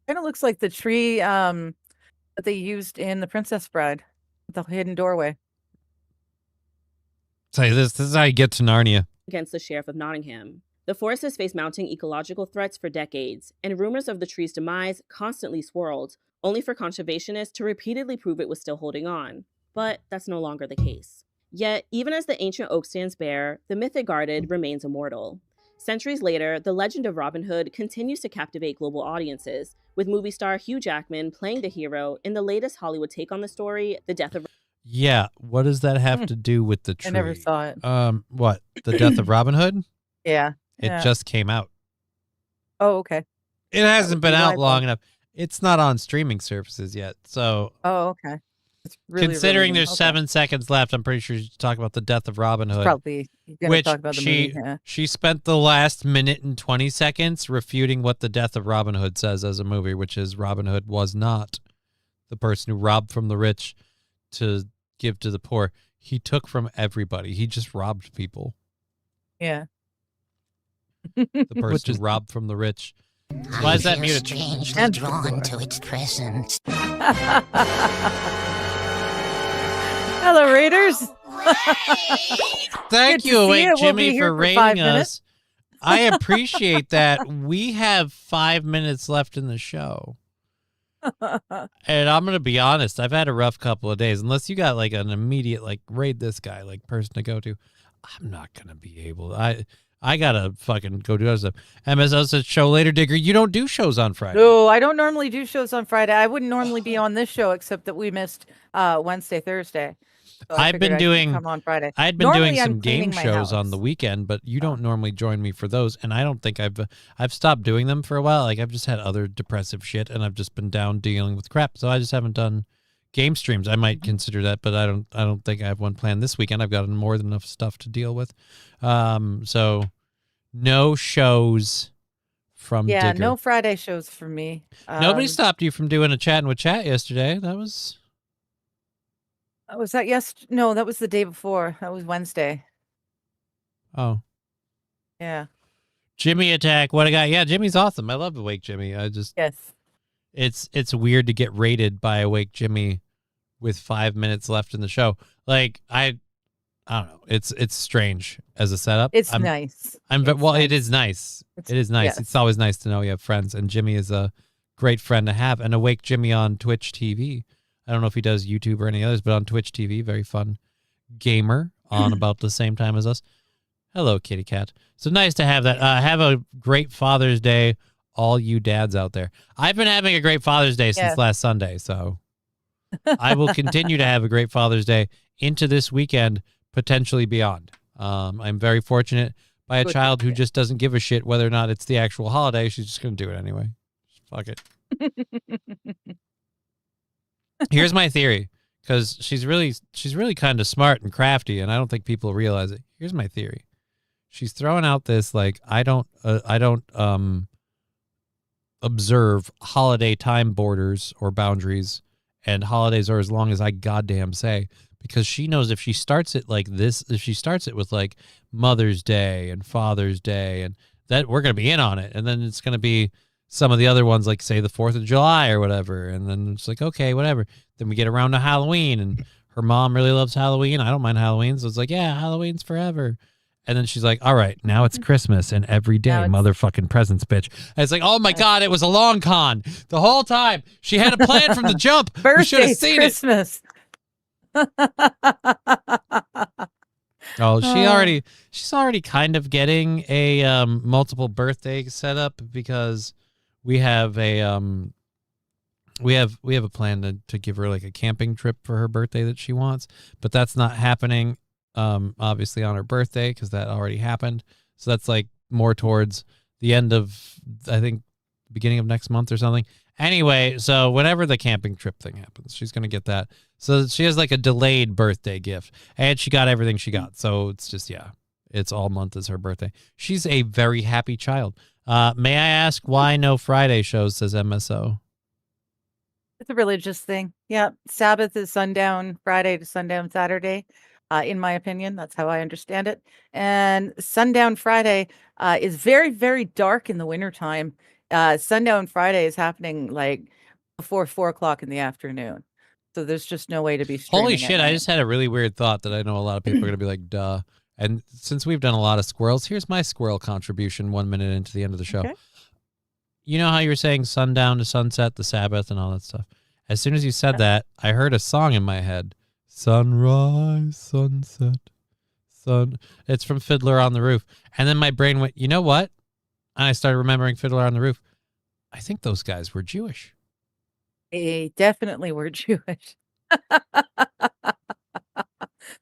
Kind of looks like the tree that they used in The Princess Bride, the hidden doorway. Tell you this is how you get to Narnia. against the sheriff of Nottingham. The forest has faced mounting ecological threats for decades, and rumors of the tree's demise constantly swirled, only for conservationists to repeatedly prove it was still holding on. But that's no longer the case. Yet, even as the ancient oak stands bare, the myth it guarded remains immortal. Centuries later, the legend of Robin Hood continues to captivate global audiences, with movie star Hugh Jackman playing the hero in the latest Hollywood take on the story, The Death of... Yeah, what does that have to do with the tree? I never saw it. What? The Death of Robin Hood? Yeah. It yeah. just came out. Oh, okay. It hasn't been be out my long fault. enough. It's not on streaming services yet. So Oh, okay. It's really, considering really, there's okay. 7 seconds left, I'm pretty sure you should talk about the Death of Robin Hood. Probably gonna which talk about the she movie. Yeah. she spent the last minute and 20 seconds refuting what the Death of Robin Hood says as a movie, which is Robin Hood was not the person who robbed from the rich to give to the poor. He took from everybody. He just robbed people. Yeah. The person who robbed from the rich. Why is that muted? Strangely drawn to its presence. Hello, Raiders. Thank Good you, to see Awake you. We'll Jimmy, be here for for 5 rating minutes. us. I appreciate that. We have 5 minutes left in the show. And I'm gonna be honest, I've had a rough couple of days. Unless you got like an immediate like raid this guy like person to go to, I'm not gonna be able. I gotta fucking go do other stuff. MSO says show later, Digger. You don't do shows on Friday. No, I don't normally do shows on Friday. I wouldn't normally be on this show except that we missed Wednesday, Thursday. So I I've figured been I'd doing. come on Friday. I'd been Normally, doing I'm some game cleaning my shows on house. the weekend, but you don't normally join me for those, and I don't think I've stopped doing them for a while. Like I've just had other depressive shit, and I've just been down dealing with crap. So I just haven't done game streams. I might consider that, but I don't think I have one planned this weekend. I've got more than enough stuff to deal with. So no shows from Yeah, Digger. no Friday shows for me. Nobody stopped you from doing a chatting with chat yesterday. That was. Was that No, that was the day before. That was Wednesday. Oh. Yeah. Jimmy attack. What I got? Yeah, Jimmy's awesome. I love Awake Jimmy. I just Yes. It's weird to get rated by Awake Jimmy with 5 minutes left in the show. Like I don't know. It's strange as a setup. It's nice. It is nice. It is nice. yes. It's always nice to know you have friends, and Jimmy is a great friend to have. And Awake Jimmy on Twitch TV. I don't know if he does YouTube or any others, but on Twitch TV, very fun gamer on about the same time as us. Hello, kitty cat. So nice to have that. Have a great Father's Day, all you dads out there. I've been having a great Father's Day since last Sunday, so I will continue to have a great Father's Day into this weekend, potentially beyond. I'm very fortunate by a child who just doesn't give a shit whether or not it's the actual holiday. She's just going to do it anyway. Fuck it. Here's my theory, because she's really kind of smart and crafty, and I don't think people realize it. Here's my theory. She's throwing out this like I don't observe holiday time borders or boundaries, and holidays are as long as I goddamn say, because she knows if she starts it like this, if she starts it with like Mother's Day and Father's Day, and that we're going to be in on it. And then it's going to be some of the other ones, like say the 4th of July or whatever. And then it's like, okay, whatever. Then we get around to Halloween, and her mom really loves Halloween. I don't mind Halloween. So it's like, yeah, Halloween's forever. And then she's like, all right, now it's Christmas and every day motherfucking presents, bitch. And it's like, oh my God, it was a long con the whole time. She had a plan from the jump. We should have seen Christmas. Oh, she's already kind of getting a multiple birthday set up, because we have a plan to give her like a camping trip for her birthday that she wants, but that's not happening obviously on her birthday, because that already happened. So that's like more towards the end of, I think, beginning of next month or something. Anyway, so whenever the camping trip thing happens, she's going to get that. So she has like a delayed birthday gift, and she got everything she got. So it's just, yeah, it's all month is her birthday. She's a very happy child. May I ask why no Friday shows, says MSO? It's a religious thing. Yeah. Sabbath is sundown Friday to sundown Saturday. In my opinion, that's how I understand it. And sundown Friday is very, very dark in the wintertime. Sundown Friday is happening like before 4 o'clock in the afternoon. So there's just no way to be streaming. Holy shit, I just had a really weird thought that I know a lot of people are going to be like, duh. And since we've done a lot of squirrels, here's my squirrel contribution 1 minute into the end of the show. Okay. You know how you were saying sundown to sunset, the Sabbath and all that stuff? As soon as you said that, I heard a song in my head. Sunrise, sunset, sun. It's from Fiddler on the Roof. And then my brain went, you know what? And I started remembering Fiddler on the Roof. I think those guys were Jewish. They definitely were Jewish.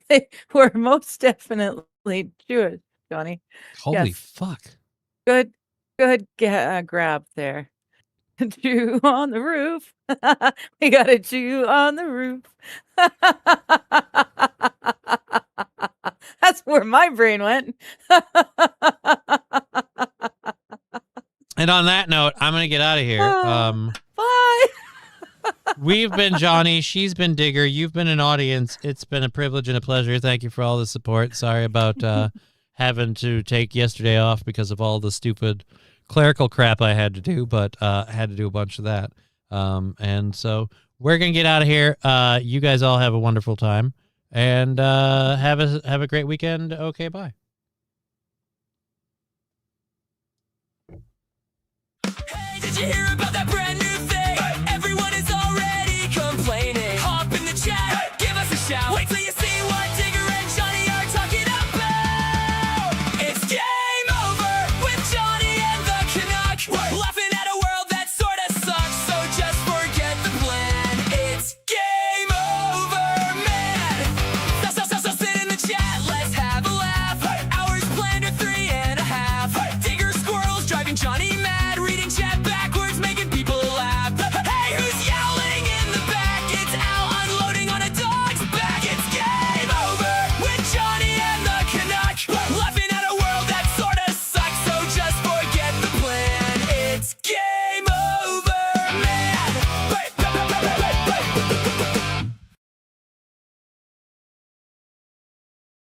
They were most definitely Jewish, Johnny. Holy Yes. fuck. Good grab there. Jew on the roof. We got a Jew on the roof. That's where my brain went. And on that note, I'm going to get out of here. Bye. We've been Johnny. She's been Digger. You've been an audience. It's been a privilege and a pleasure. Thank you for all the support. Sorry about having to take yesterday off because of all the stupid clerical crap I had to do, but I had to do a bunch of that. And so we're going to get out of here. You guys all have a wonderful time, and have a great weekend. Okay, bye. Did you hear about that brand new thing? Everyone is already complaining. Hop in the chat, give us a shout. Wait till you see what Digger and Johnny are talking about. It's game over with Johnny and the Canuck. Laughing at a world that sort of sucks, so just forget the plan. It's game over, man. So sit in the chat, let's have a laugh. Hours planned are 3.5. Digger squirrels driving Johnny